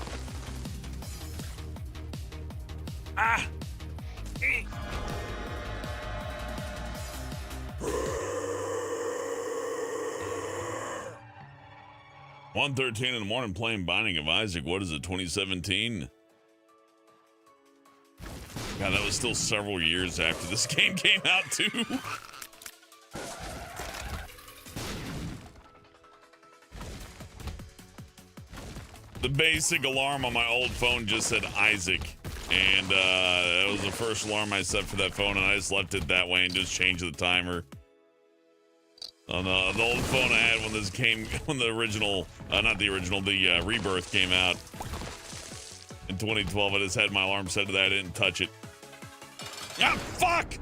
[SPEAKER 3] Ah! 1:13 in the morning playing Binding of Isaac. What is it, 2017? God, that was still several years after this game came out, too. The basic alarm on my old phone just said Isaac, and that was the first alarm I set for that phone, and I just left it that way and just changed the timer. On the old phone I had when this came, when the original, not the original, the Rebirth came out in 2012, I just had my alarm set to that. I didn't touch it. Ah, fuck!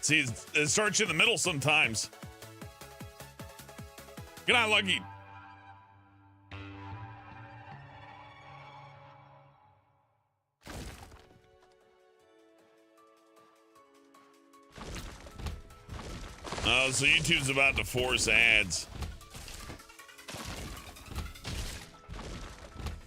[SPEAKER 3] See, it starts you in the middle sometimes. Good night, Lucky. Oh, so YouTube's about to force ads.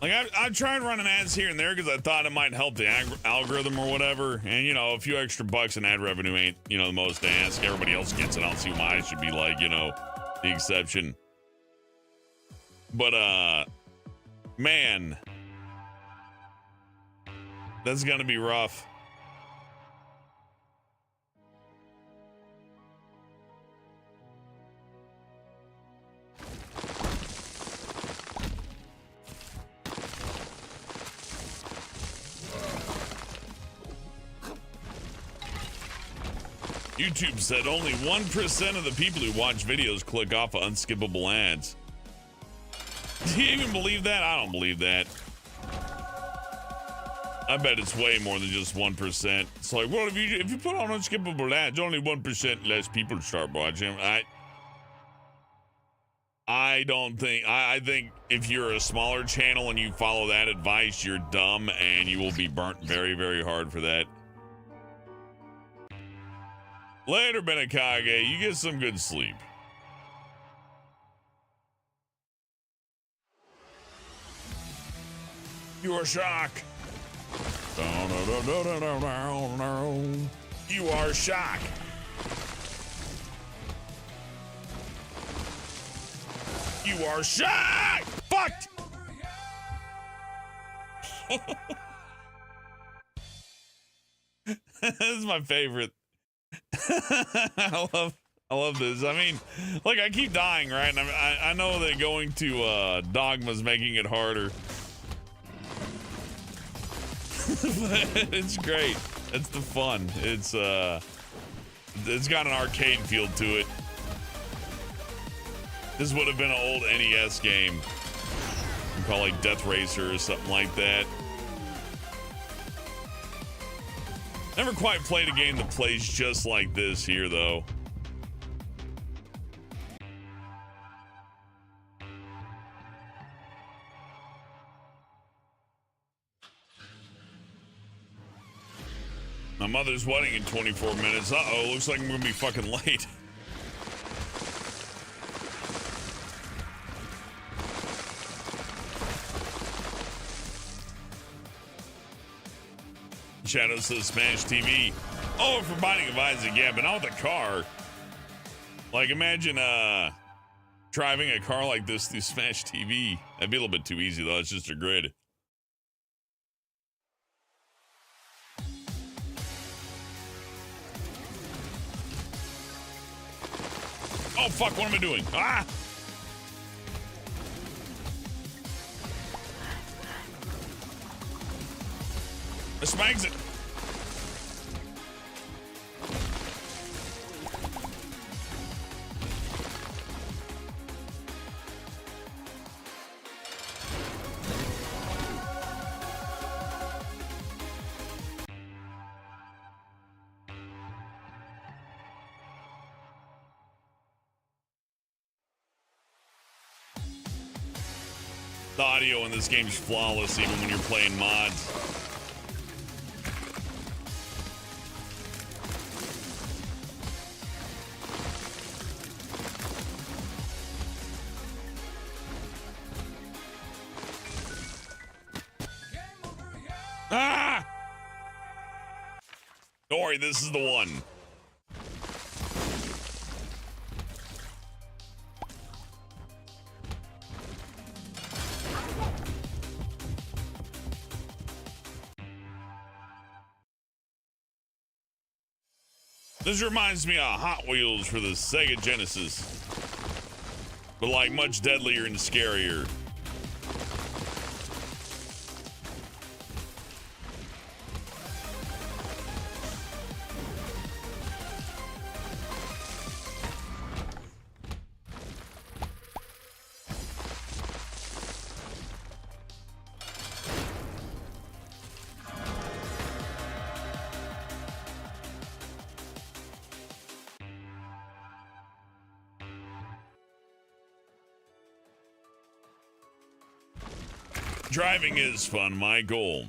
[SPEAKER 3] Like, I tried running ads here and there because I thought it might help the algorithm or whatever. And, you know, a few extra bucks in ad revenue ain't, you know, the most to ask. Everybody else gets it. I don't see why I should be, like, you know, the exception. But, man, that's gonna be rough. YouTube said only 1% of the people who watch videos click off of unskippable ads. Do you even believe that? I don't believe that. I bet it's way more than just 1%. It's like, well, if you put on unskippable ads, only 1% less people start watching. I don't think. I think if you're a smaller channel and you follow that advice, you're dumb and you will be burnt very, very hard for that. Later, Benekage, you get some good sleep. You are shock. You are shock. You are shock. Fucked. This is my favorite. I love this. I mean, like, I keep dying, right? And I know that going to Dogma's making it harder. But it's great. It's the fun. It's got an arcade feel to it. This would have been an old NES game. You call it like Death Racer or something like that. Never quite played a game that plays just like this here, though. My mother's wedding in 24 minutes. Uh-oh, looks like I'm gonna be fucking late. Shadow says Smash TV. Oh, for binding of Isaac, yeah, but not with a car. Like, imagine driving a car like this through Smash TV. That'd be a little bit too easy, though. It's just a grid. Oh, fuck, what am I doing? Ah! This makes it. The audio in this game's flawless, even when you're playing mods. Ah! Don't worry, this is the one. This reminds me of Hot Wheels for the Sega Genesis, but like much deadlier and scarier. Driving is fun, my goal.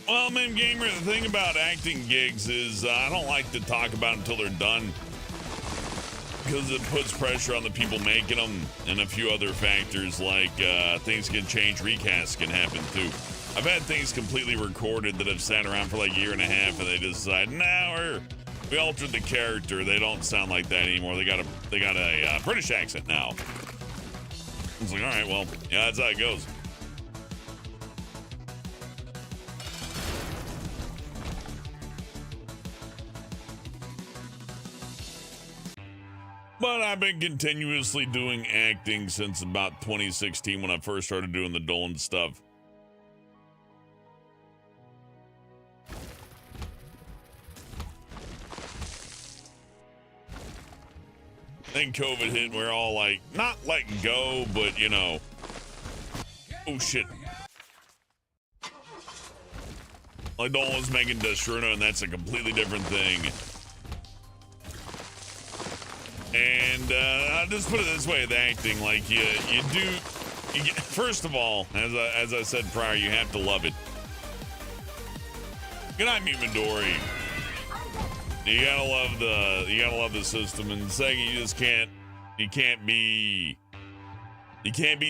[SPEAKER 3] Well, man, gamer, the thing about acting gigs is I don't like to talk about it until they're done, because it puts pressure on the people making them, and a few other factors like things can change, recasts can happen too. I've had things completely recorded that have sat around for like a year and a half, and they decide, nah, we altered the character. They don't sound like that anymore. They got a British accent now. It's like, all right, well, yeah, that's how it goes. But I've been continuously doing acting since about 2016 when I first started doing the Dolan stuff. Then COVID hit, we're all like, not letting go, but you know. Oh shit. Like Dolan was making Deshruna, and that's a completely different thing. And I'll just put it this way with acting, like first of all, as I said prior, you have to love it. Good night, Mute Midori. You gotta love the system, and second, you can't be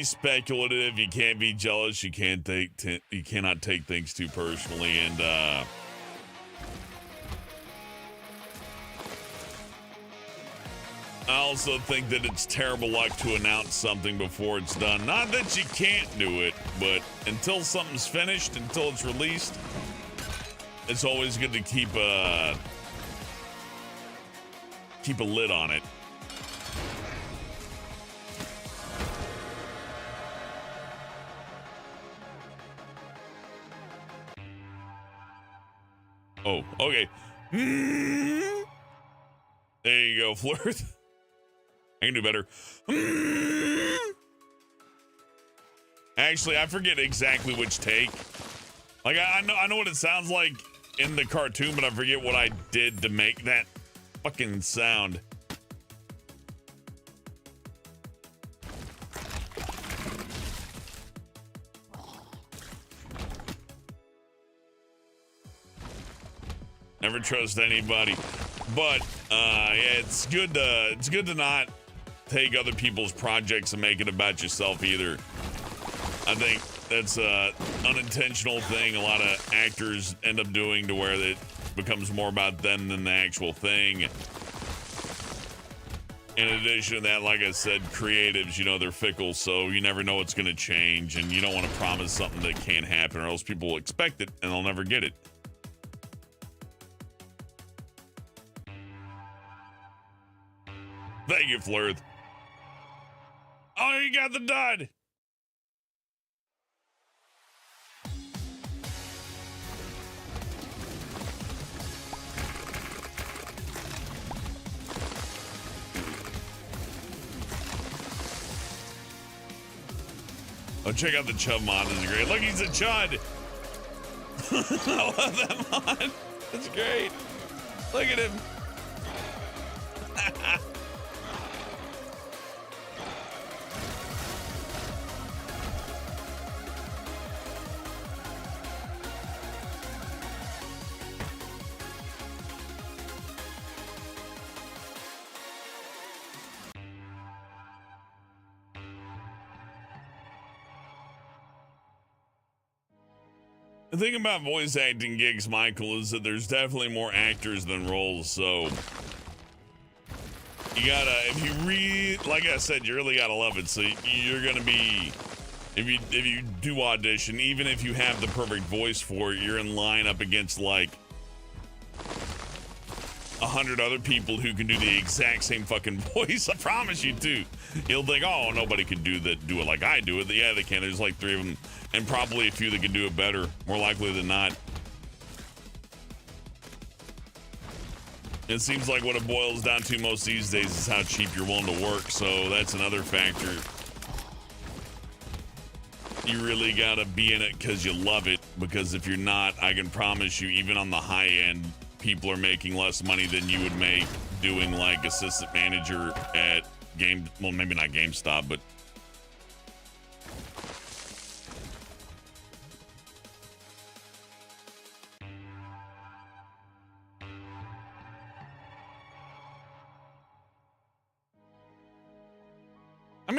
[SPEAKER 3] speculative, you can't be jealous, you cannot take things too personally, and I also think that it's terrible luck to announce something before it's done. Not that you can't do it, but until something's finished, until it's released, it's always good to keep a lid on it. Oh, okay. There you go, Flirt. I can do better. Actually, I forget exactly which take. Like, I know what it sounds like in the cartoon, but I forget what I did to make that fucking sound. Never trust anybody. But yeah, it's good to not take other people's projects and make it about yourself either. I think that's an unintentional thing a lot of actors end up doing, to where it becomes more about them than the actual thing. In addition to that, like I said, creatives, they're fickle, so you never know what's going to change, and you don't want to promise something that can't happen, or else people will expect it and they'll never get it. Thank you, Flirth. Oh, you got the dud. Oh, check out the Chub mod. This is great. Look, he's a Chud. I love that mod. That's great. Look at him. The thing about voice acting gigs, Michael, is that there's definitely more actors than roles, so you gotta, like I said, you really gotta love it. So you're gonna be, if you do audition, even if you have the perfect voice for it, you're in line up against like 100 other people who can do the exact same fucking voice. I promise you too. You'll think, oh, nobody can do it like I do it. Yeah, they can. There's like 3 of them, and probably a few that can do it better, more likely than not. It seems like what it boils down to most these days is how cheap you're willing to work, so that's another factor. You really gotta be in it because you love it, because if you're not, I can promise you, even on the high end, people are making less money than you would make doing like assistant manager at well, maybe not GameStop, but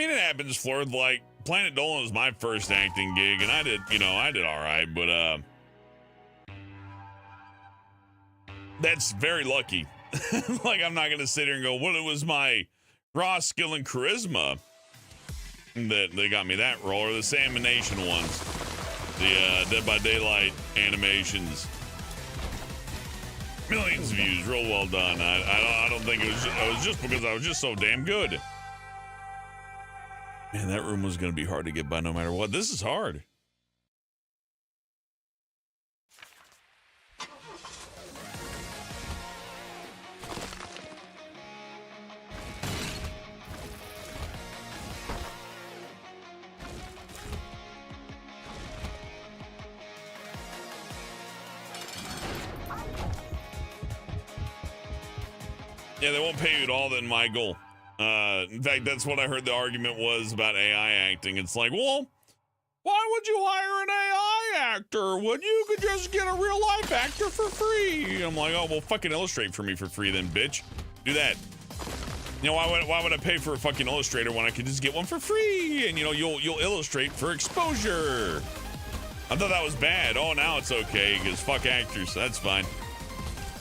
[SPEAKER 3] mean, it happens, Fleur. Like, Planet Dolan was my first acting gig, and I did all right, but that's very lucky. Like, I'm not going to sit here and go, well, it was my raw skill and charisma that they got me that role, or the Salmonation ones, the Dead by Daylight animations. Millions of views, real well done. I don't think it was just because I was just so damn good. Man, that room was going to be hard to get by no matter what. This is hard. Yeah, they won't pay you at all then, Michael. In fact, that's what I heard the argument was about AI acting. It's like, well, why would you hire an AI actor when you could just get a real life actor for free? I'm like, oh, well, fucking illustrate for me for free then, bitch. Do that. You know, why would I pay for a fucking illustrator when I could just get one for free? And, you know, you'll illustrate for exposure. I thought that was bad. Oh, now it's okay, because fuck actors. That's fine.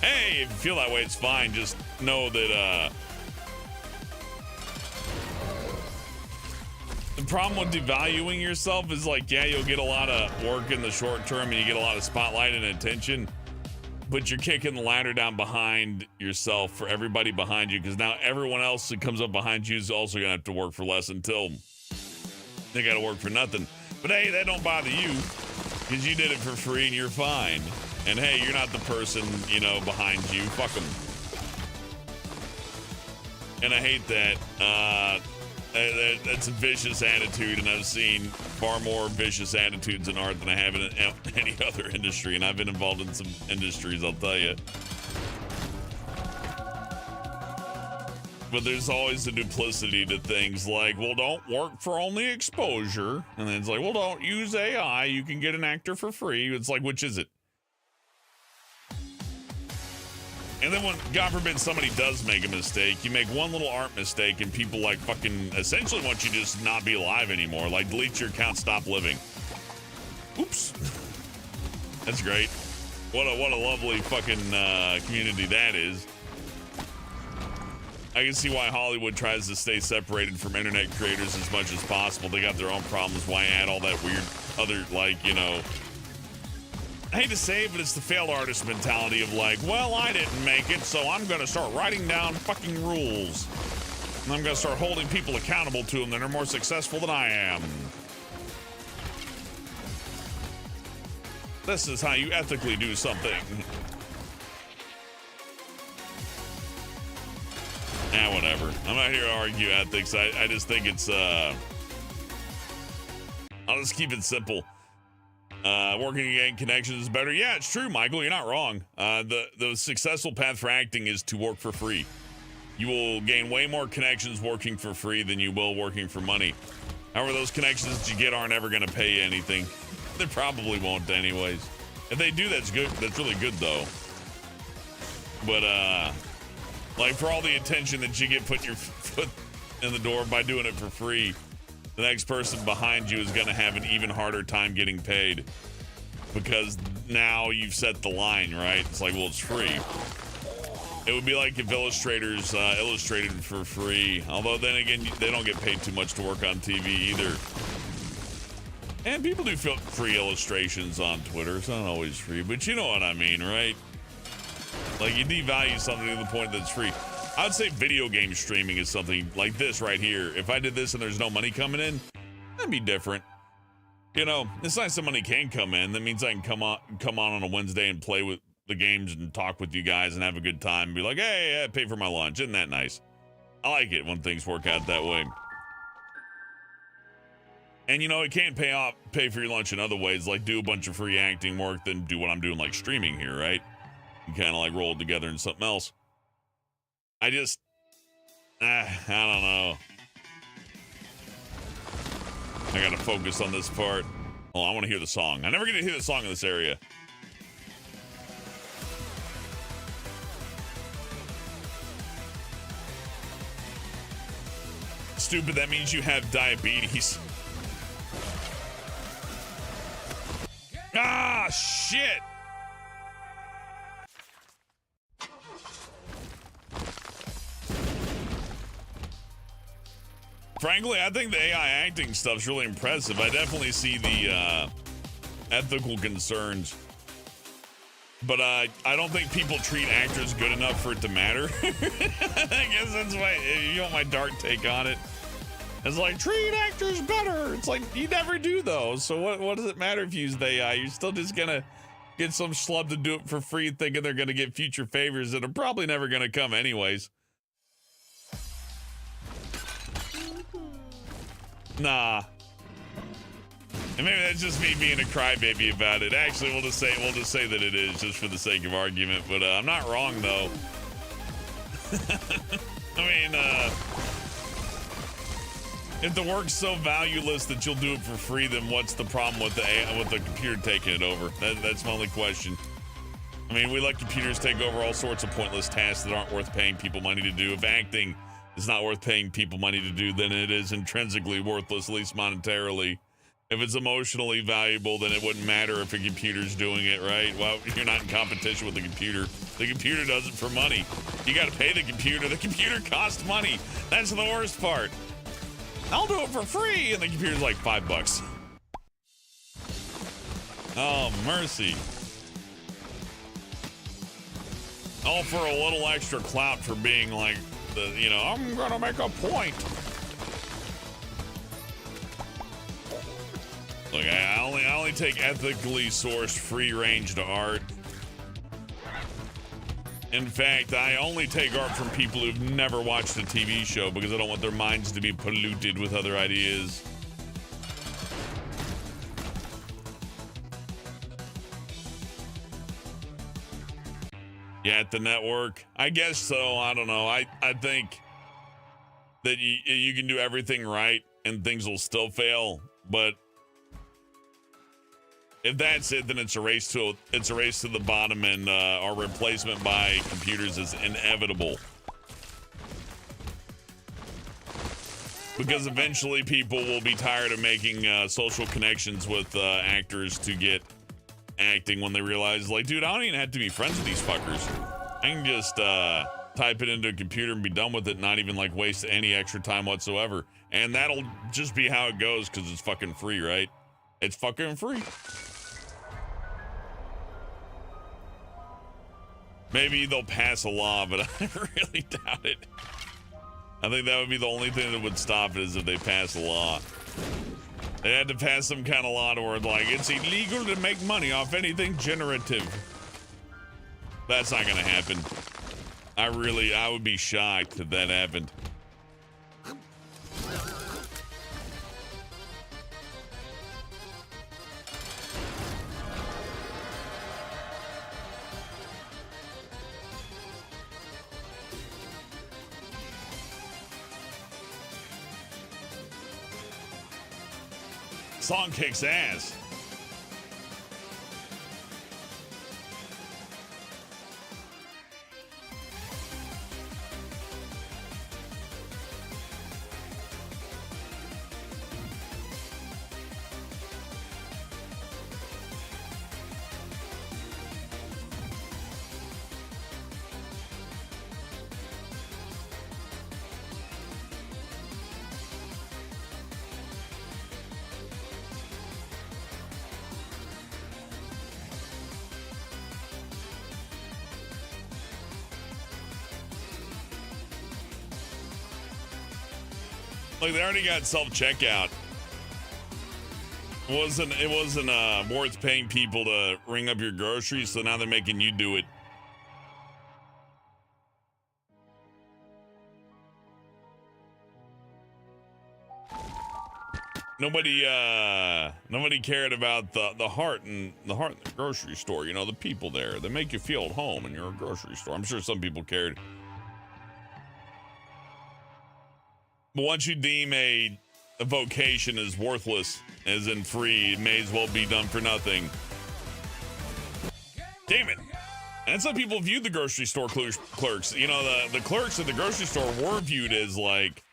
[SPEAKER 3] Hey, if you feel that way, it's fine. Just know that, the problem with devaluing yourself is like, yeah, you'll get a lot of work in the short term and you get a lot of spotlight and attention, but you're kicking the ladder down behind yourself for everybody behind you, because now everyone else that comes up behind you is also gonna have to work for less until they gotta work for nothing. But hey, that don't bother you, because you did it for free and you're fine. And hey, you're not the person, you know, behind you. Fuck them. And I hate that. That's a vicious attitude, and I've seen far more vicious attitudes in art than I have in any other industry, and I've been involved in some industries, I'll tell you. But there's always a duplicity to things like, well, don't work for only exposure, and then it's like, well, don't use AI, you can get an actor for free. It's like, which is it? And then when, God forbid, somebody does make a mistake, you make one little art mistake and people like fucking essentially want you to just not be alive anymore. Like, delete your account, stop living. Oops. That's great. What a lovely fucking community that is. I can see why Hollywood tries to stay separated from internet creators as much as possible. They got their own problems. Why add all that weird other, like, you know... I hate to say it, but it's the failed artist mentality of like, well, I didn't make it, so I'm going to start writing down fucking rules. And I'm going to start holding people accountable to them that are more successful than I am. This is how you ethically do something. Whatever. I'm not here to argue ethics. I just think it's, I'll just keep it simple. Working to gain connections is better. Yeah, it's true, Michael. You're not wrong. The successful path for acting is to work for free. You will gain way more connections working for free than you will working for money. However, those connections that you get aren't ever going to pay you anything. They probably won't anyways. If they do, that's good. That's really good, though. But, like, for all the attention that you get put your foot in the door by doing it for free, the next person behind you is going to have an even harder time getting paid, because now you've set the line, right? It's like, well, it's free. It would be like if illustrators illustrated for free, although then again, they don't get paid too much to work on TV either. And people do free illustrations on Twitter. It's not always free, but you know what I mean, right? Like, you devalue something to the point that it's free. I would say video game streaming is something like this right here. If I did this and there's no money coming in, that'd be different. You know, it's nice that money can come in. That means I can come on a Wednesday and play with the games and talk with you guys and have a good time and be like, hey, I pay for my lunch. Isn't that nice? I like it when things work out that way. And, you know, it can't pay for your lunch in other ways, like do a bunch of free acting work, then do what I'm doing, like streaming here, right? You kind of like roll it together into something else. I just, I don't know. I gotta focus on this part. Oh, I want to hear the song. I never get to hear the song in this area. stupid. That means you have diabetes. Ah, shit. Frankly, I think the AI acting stuff's really impressive. I definitely see the ethical concerns. But I don't think people treat actors good enough for it to matter. I guess that's why, you want my dark take on it. It's like, treat actors better. It's like, you never do those. So what does it matter if you use the AI? You're still just gonna get some schlub to do it for free thinking they're gonna get future favors that are probably never gonna come anyways. Nah. And maybe that's just me being a crybaby about it. Actually, we'll just say that it is, just for the sake of argument. But I'm not wrong though. I mean, if the work's so valueless that you'll do it for free, then what's the problem with the computer taking it over? That's my only question. I mean, we let computers take over all sorts of pointless tasks that aren't worth paying people money to do. If acting is not worth paying people money to do, then it is intrinsically worthless, at least monetarily. If it's emotionally valuable, then it wouldn't matter if a computer's doing it, right? Well, you're not in competition with the computer. The computer does it for money. You got to pay the computer. The computer costs money. That's the worst part. I'll do it for free. And the computer's like $5. Oh, mercy. All for a little extra clout for being like, I'm gonna make a point. Look, I only take ethically sourced free-ranged art. In fact, I only take art from people who've never watched a TV show because I don't want their minds to be polluted with other ideas. Yeah, at the network, I guess so. I don't know. I think that you can do everything right and things will still fail, but if that's it, then it's a race to the bottom, and our replacement by computers is inevitable. Because eventually people will be tired of making social connections with actors to get acting when they realize, like, dude, I don't even have to be friends with these fuckers. I can just type it into a computer and be done with it, not even like waste any extra time whatsoever. And that'll just be how it goes because it's fucking free, right? It's fucking free. Maybe they'll pass a law, but I really doubt it. I think that would be the only thing that would stop it, is if they pass a law. They had to pass some kind of law to where, like, it's illegal to make money off anything generative. That's not gonna happen. I would be shocked if that happened. Song kicks ass. Like, they already got self-checkout. It wasn't worth paying people to ring up your groceries, so now they're making you do it. Nobody cared about the heart in the grocery store. You know, the people there. They make you feel at home in your grocery store. I'm sure some people cared. But once you deem a vocation as worthless, as in free, it may as well be done for nothing. Damn it. And that's how people viewed the grocery store clerks. You know, the clerks at the grocery store were viewed as, like,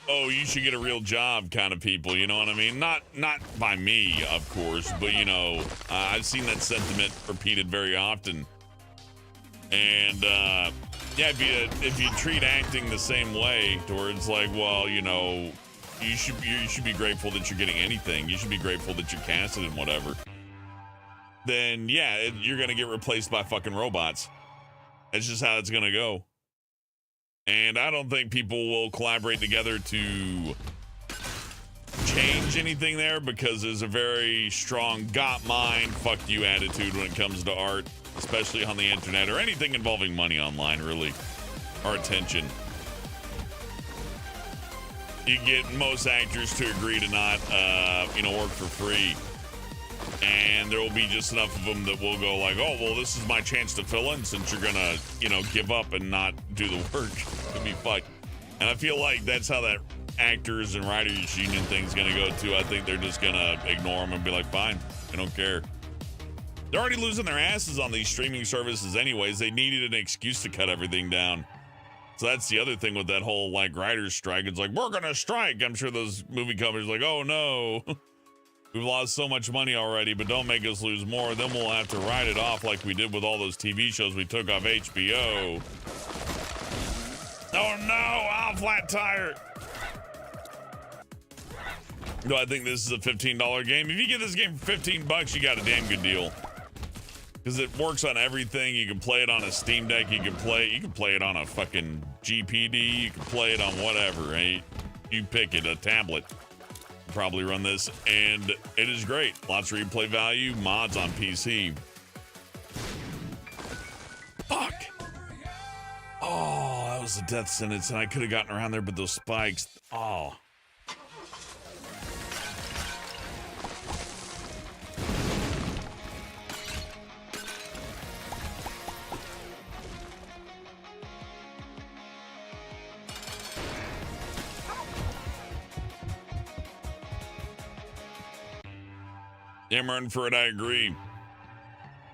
[SPEAKER 3] oh, you should get a real job kind of people, you know what I mean? Not by me, of course, but you know, I've seen that sentiment repeated very often. And yeah, if you treat acting the same way, towards like, well, you know, you should be grateful that you're getting anything. You should be grateful that you're casted and whatever. Then yeah, you're gonna get replaced by fucking robots. That's just how it's gonna go. And I don't think people will collaborate together to change anything there, because there's a very strong got mine, fuck you attitude when it comes to art, especially on the internet or anything involving money online, really, or attention. You get most actors to agree to not, you know, work for free. And there will be just enough of them that will go like, oh, well, this is my chance to fill in since you're gonna, you know, give up and not do the work. It'll be fucked. And I feel like that's how that actors and writers union thing's gonna go too. I think they're just gonna ignore them and be like, fine, I don't care. They're already losing their asses on these streaming services anyways. They needed an excuse to cut everything down. So that's the other thing with that whole like writers strike. It's like, we're gonna strike. I'm sure those movie companies are like, oh no. We've lost so much money already, but don't make us lose more. Then we'll have to write it off like we did with all those TV shows we took off HBO. Oh no, I'll flat tire. No, I think this is a $15 game. If you get this game for $15, you got a damn good deal. Because it works on everything. You can play it on a Steam Deck. You can play it on a fucking GPD. You can play it on whatever, right? You pick it, a tablet. Probably run this, and it is great. Lots of replay value, mods on PC. Fuck. Oh, that was a death sentence, and I could have gotten around there, but those spikes. Oh. Yeah, Martin, for it, I agree.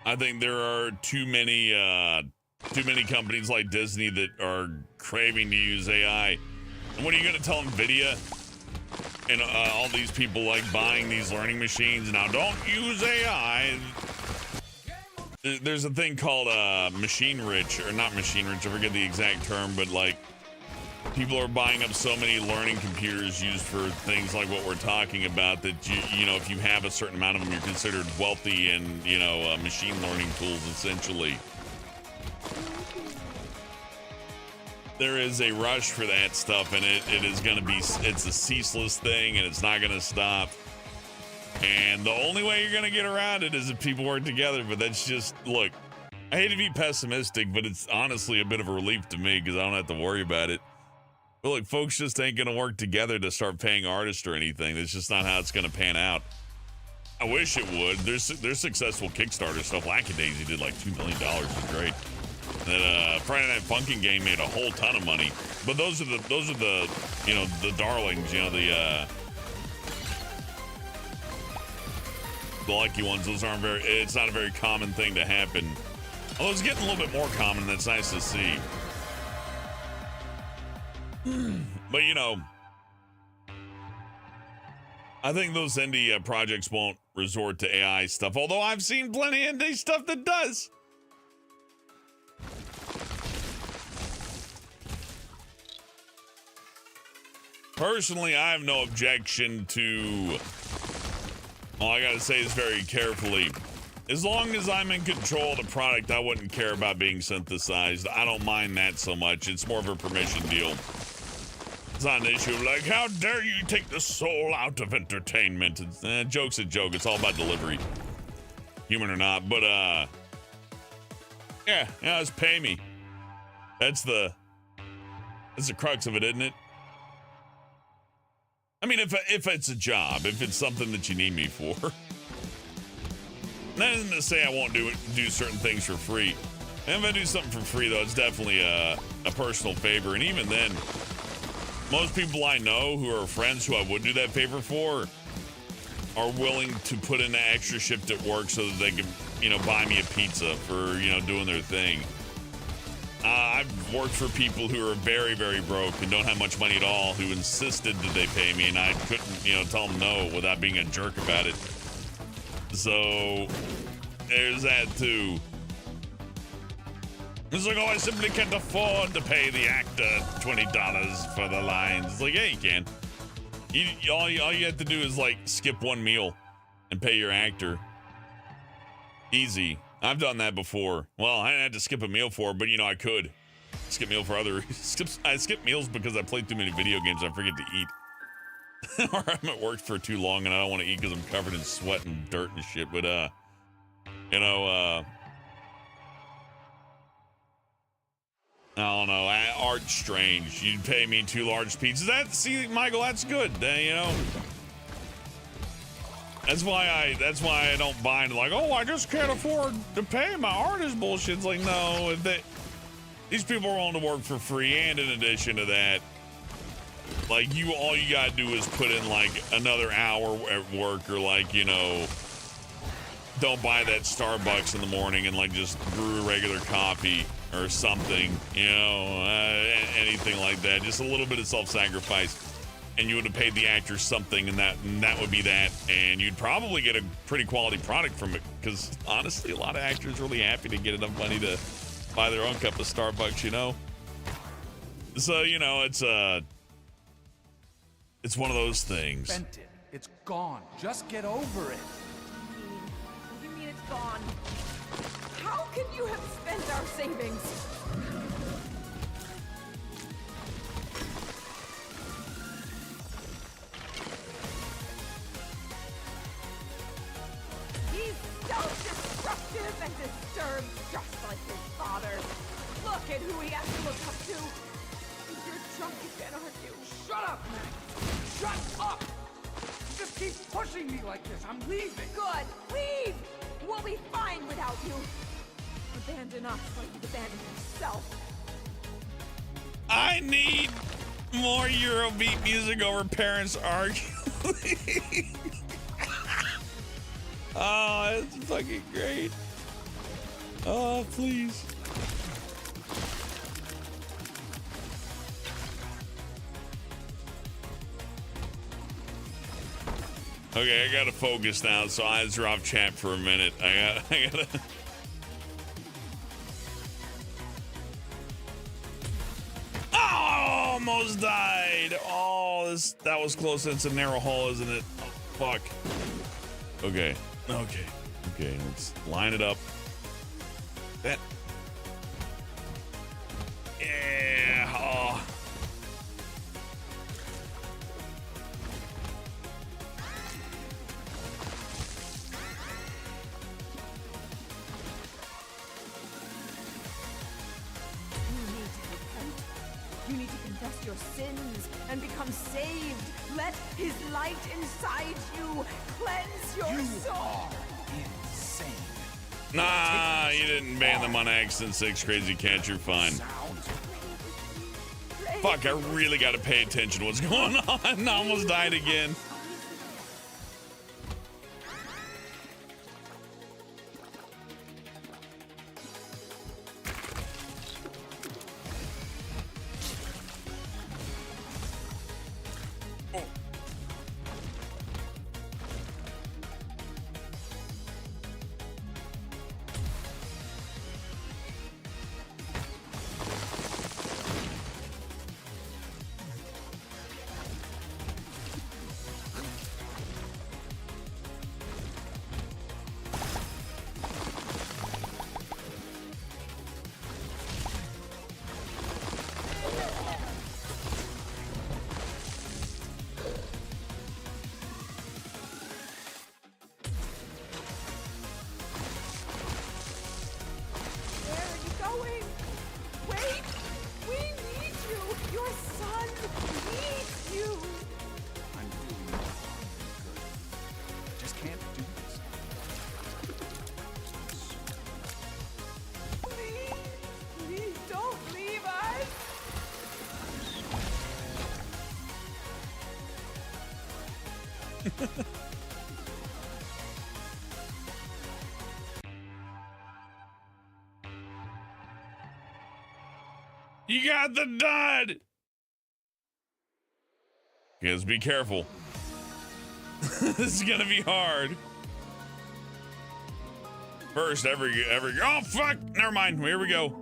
[SPEAKER 3] I think there are too many companies like Disney that are craving to use AI. And what are you going to tell NVIDIA and all these people like buying these learning machines? Now, don't use AI. There's a thing called machine rich, or not machine rich, I forget the exact term, but like people are buying up so many learning computers used for things like what we're talking about that you know, if you have a certain amount of them, you're considered wealthy and, you know, machine learning tools essentially. There is a rush for that stuff, and it is going to be, it's a ceaseless thing, and it's not going to stop. And the only way you're going to get around it is if people work together. But that's just, look, I hate to be pessimistic, but it's honestly a bit of a relief to me because I don't have to worry about it. But look, folks just ain't going to work together to start paying artists or anything. That's just not how it's going to pan out. I wish it would. There's successful Kickstarter stuff. Lackadaisy did like $2 million. It's great. That Friday Night Funkin' game made a whole ton of money. But those are the you know, the darlings, you know, the lucky ones. Those aren't very, it's not a very common thing to happen. Although it's getting a little bit more common, and that's nice to see. But you know, I think those indie projects won't resort to AI stuff, although I've seen plenty of indie stuff that does. Personally, I have no objection to, all I gotta say is very carefully, as long as I'm in control of the product, I wouldn't care about being synthesized. I don't mind that so much. It's more of a permission deal. It's not an issue of like, how dare you take the soul out of entertainment? It's, joke's a joke. It's all about delivery, human or not. But yeah, just pay me. That's the crux of it, isn't it? I mean, if it's a job, if it's something that you need me for, that isn't to say I won't do certain things for free. And if I do something for free, though, it's definitely a personal favor. And even then, most people I know who are friends who I would do that favor for are willing to put in an extra shift at work so that they can, you know, buy me a pizza for, you know, doing their thing. I've worked for people who are very, very broke and don't have much money at all, who insisted that they pay me, and I couldn't, tell them no without being a jerk about it. So there's that too. It's like, oh, I simply can't afford to pay the actor $20 for the lines. It's like, yeah, you can. All you have to do is like skip one meal and pay your actor. Easy. I've done that before. Well, I didn't have to skip a meal for it, but I could skip meal for other. I skip meals because I played too many video games. I forget to eat, or I'm at work for too long and I don't want to eat because I'm covered in sweat and dirt and shit. But I don't know. Art's strange. You'd pay me 2 large pizzas. See, Michael, that's good. That's why I don't bind like, oh, I just can't afford to pay my artist bullshit. It's like, no, these people are willing to work for free, and in addition to that, like all you gotta do is put in like another hour at work, or like, don't buy that Starbucks in the morning and like just brew a regular coffee or something, anything like that. Just a little bit of self-sacrifice, and you would have paid the actor something, and that would be that, and you'd probably get a pretty quality product from it, because honestly, a lot of actors are really happy to get enough money to buy their own cup of Starbucks, So, it's one of those things.
[SPEAKER 6] Spent it. It's gone. Just get over it.
[SPEAKER 7] You mean it's gone? How can you have spent our savings? He's self-destructive and disturbed, just like his father. Look at who he has to look up to. You're drunk again, aren't you?
[SPEAKER 6] Shut up, man. Shut up. You just keep pushing me like this. I'm leaving.
[SPEAKER 7] Good. Leave. We'll be fine without you. Abandon us like you've abandoned yourself.
[SPEAKER 3] I need more Eurobeat music over parents arguing. Oh, that's fucking great. Oh, please. Okay, I gotta focus now, so eyes are off chat for a minute. I gotta. Oh, almost died. Oh, that was close. It's a narrow hole, isn't it? Oh, fuck. Okay. Let's line it up. That. Yeah. Oh.
[SPEAKER 7] You need to confess your sins and become saved. Let his light inside you cleanse your soul.
[SPEAKER 6] Insane.
[SPEAKER 3] Nah, you didn't ban them on accident, 6 Crazy Cat. You're fine. Fuck, I really gotta pay attention to what's going on. I almost died again. You got the dud. Guys, be careful. This is gonna be hard. First, oh fuck! Never mind. Here we go.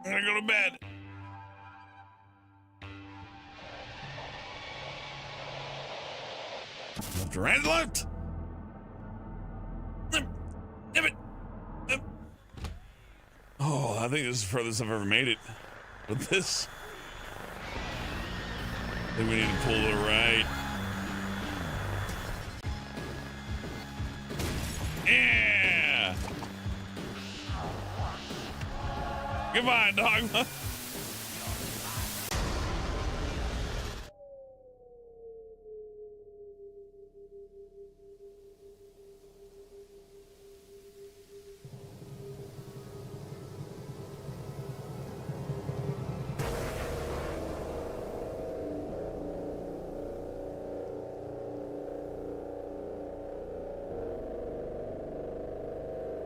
[SPEAKER 3] I'm gonna go to bed. Left or right, left. Oh, I think this is the furthest I've ever made it. With this, I think we need to pull to the right. Yeah. Goodbye, Dogma.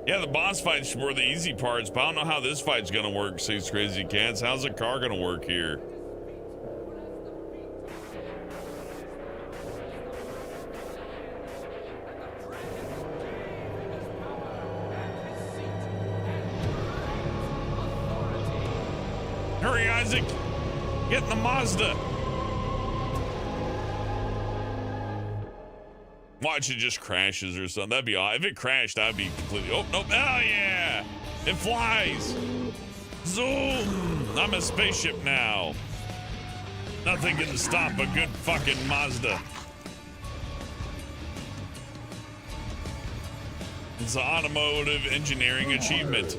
[SPEAKER 3] Yeah, the boss fights were the easy parts, but I don't know how this fight's gonna work, Six Crazy Cats. How's the car gonna work here? Hurry, Isaac! Get in the Mazda! Watch it just crashes or something. That'd be odd. If it crashed, I'd be completely. Oh, nope. Oh, yeah. It flies. Zoom. I'm a spaceship now. Nothing can stop a good fucking Mazda. It's an automotive engineering achievement.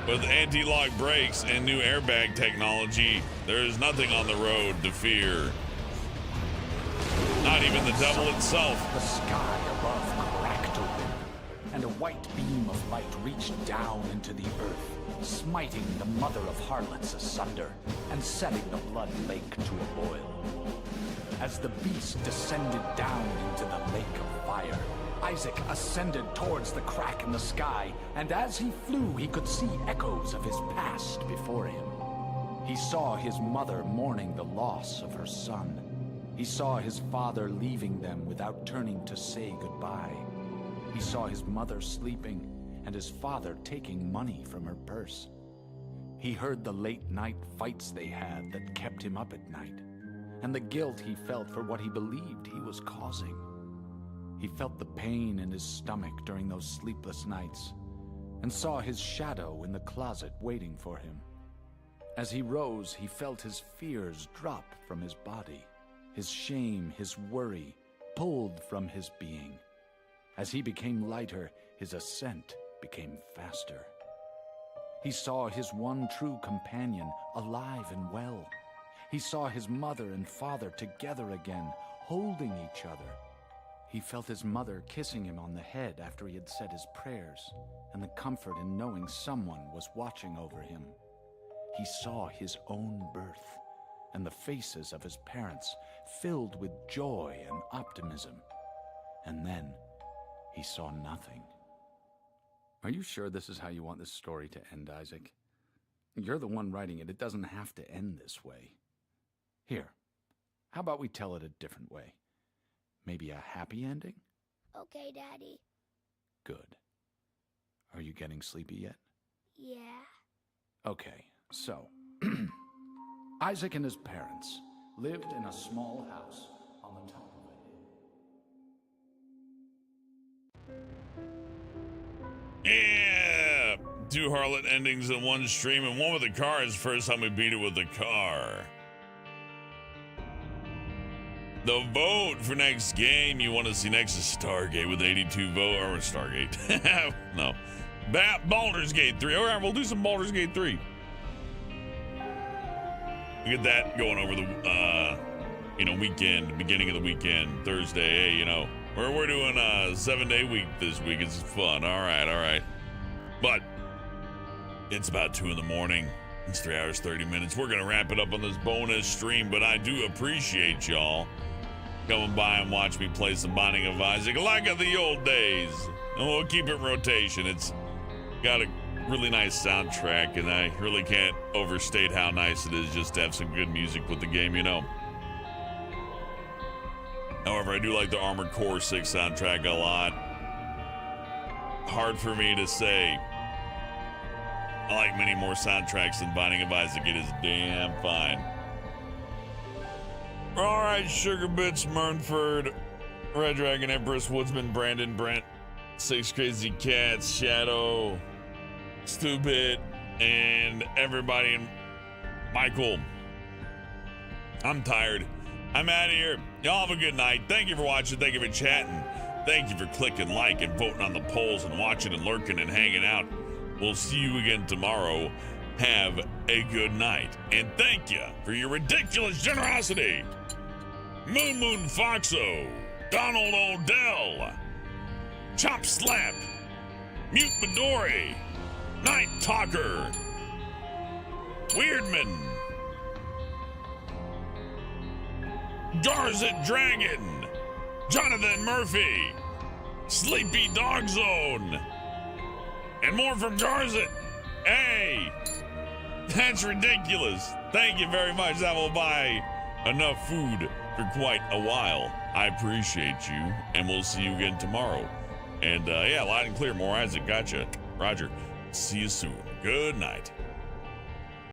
[SPEAKER 3] With anti-lock brakes and new airbag technology, there is nothing on the road to fear. Not even the devil itself.
[SPEAKER 6] The sky above cracked open, and a white beam of light reached down into the earth, smiting the mother of harlots asunder and setting the blood lake to a boil. As the beast descended down into the lake of fire, Isaac ascended towards the crack in the sky, and as he flew, he could see echoes of his past before him. He saw his mother mourning the loss of her son. He saw his father leaving them without turning to say goodbye. He saw his mother sleeping, and his father taking money from her purse. He heard the late-night fights they had that kept him up at night, and the guilt he felt for what he believed he was causing. He felt the pain in his stomach during those sleepless nights, and saw his shadow in the closet waiting for him. As he rose, he felt his fears drop from his body, his shame, his worry pulled from his being. As he became lighter, his ascent became faster. He saw his one true companion alive and well. He saw his mother and father together again, holding each other. He felt his mother kissing him on the head after he had said his prayers, and the comfort in knowing someone was watching over him. He saw his own birth, and the faces of his parents filled with joy and optimism. And then he saw nothing. Are you sure this is how you want this story to end, Isaac? You're the one writing it. It doesn't have to end this way. Here, how about we tell it a different way? Maybe a happy ending?
[SPEAKER 8] Okay, Daddy.
[SPEAKER 6] Good. Are you getting sleepy yet?
[SPEAKER 8] Yeah.
[SPEAKER 6] Okay, so Isaac and his parents lived in a small house on the top of a hill.
[SPEAKER 3] Yeah! 2 harlot endings in one stream, and one with the car is the first time we beat it with the car. The vote for next game you want to see next is Stargate with 82 votes. Or Stargate. No. Baldur's Gate 3. All right, we'll do some Baldur's Gate 3. We'll get that going over the weekend, beginning of the weekend, Thursday. Hey, we're doing a 7-day week this week. It's fun. All right. But it's about 2 a.m. It's 3 hours, 30 minutes. We're going to wrap it up on this bonus stream, but I do appreciate y'all coming by and watch me play some Binding of Isaac like of the old days. And we'll keep it in rotation. It's got a really nice soundtrack, and I really can't overstate how nice it is just to have some good music with the game, However, I do like the Armored Core 6 soundtrack a lot. Hard for me to say. I like many more soundtracks than Binding of Isaac. It is damn fine. All right, Sugar Bits, Mernford, Red Dragon, Empress, Woodsman, Brandon, Brent, 6 Crazy Cats, Shadow, Stupid, and everybody, and Michael. I'm tired. I'm out of here. Y'all have a good night. Thank you for watching. Thank you for chatting. Thank you for clicking like and voting on the polls and watching and lurking and hanging out. We'll see you again tomorrow. Have a good night. And thank you for your ridiculous generosity. Moon Foxo, Donald Odell, Chop Slap, Mute Midori, Night Talker, Weirdman, Garzet Dragon, Jonathan Murphy, Sleepy Dog Zone, and more from Garzet. Hey, that's ridiculous. Thank you very much. That will buy enough food for quite a while. I appreciate you, and we'll see you again tomorrow. And loud and clear, more Isaac. Gotcha. Roger. See you soon. Good night.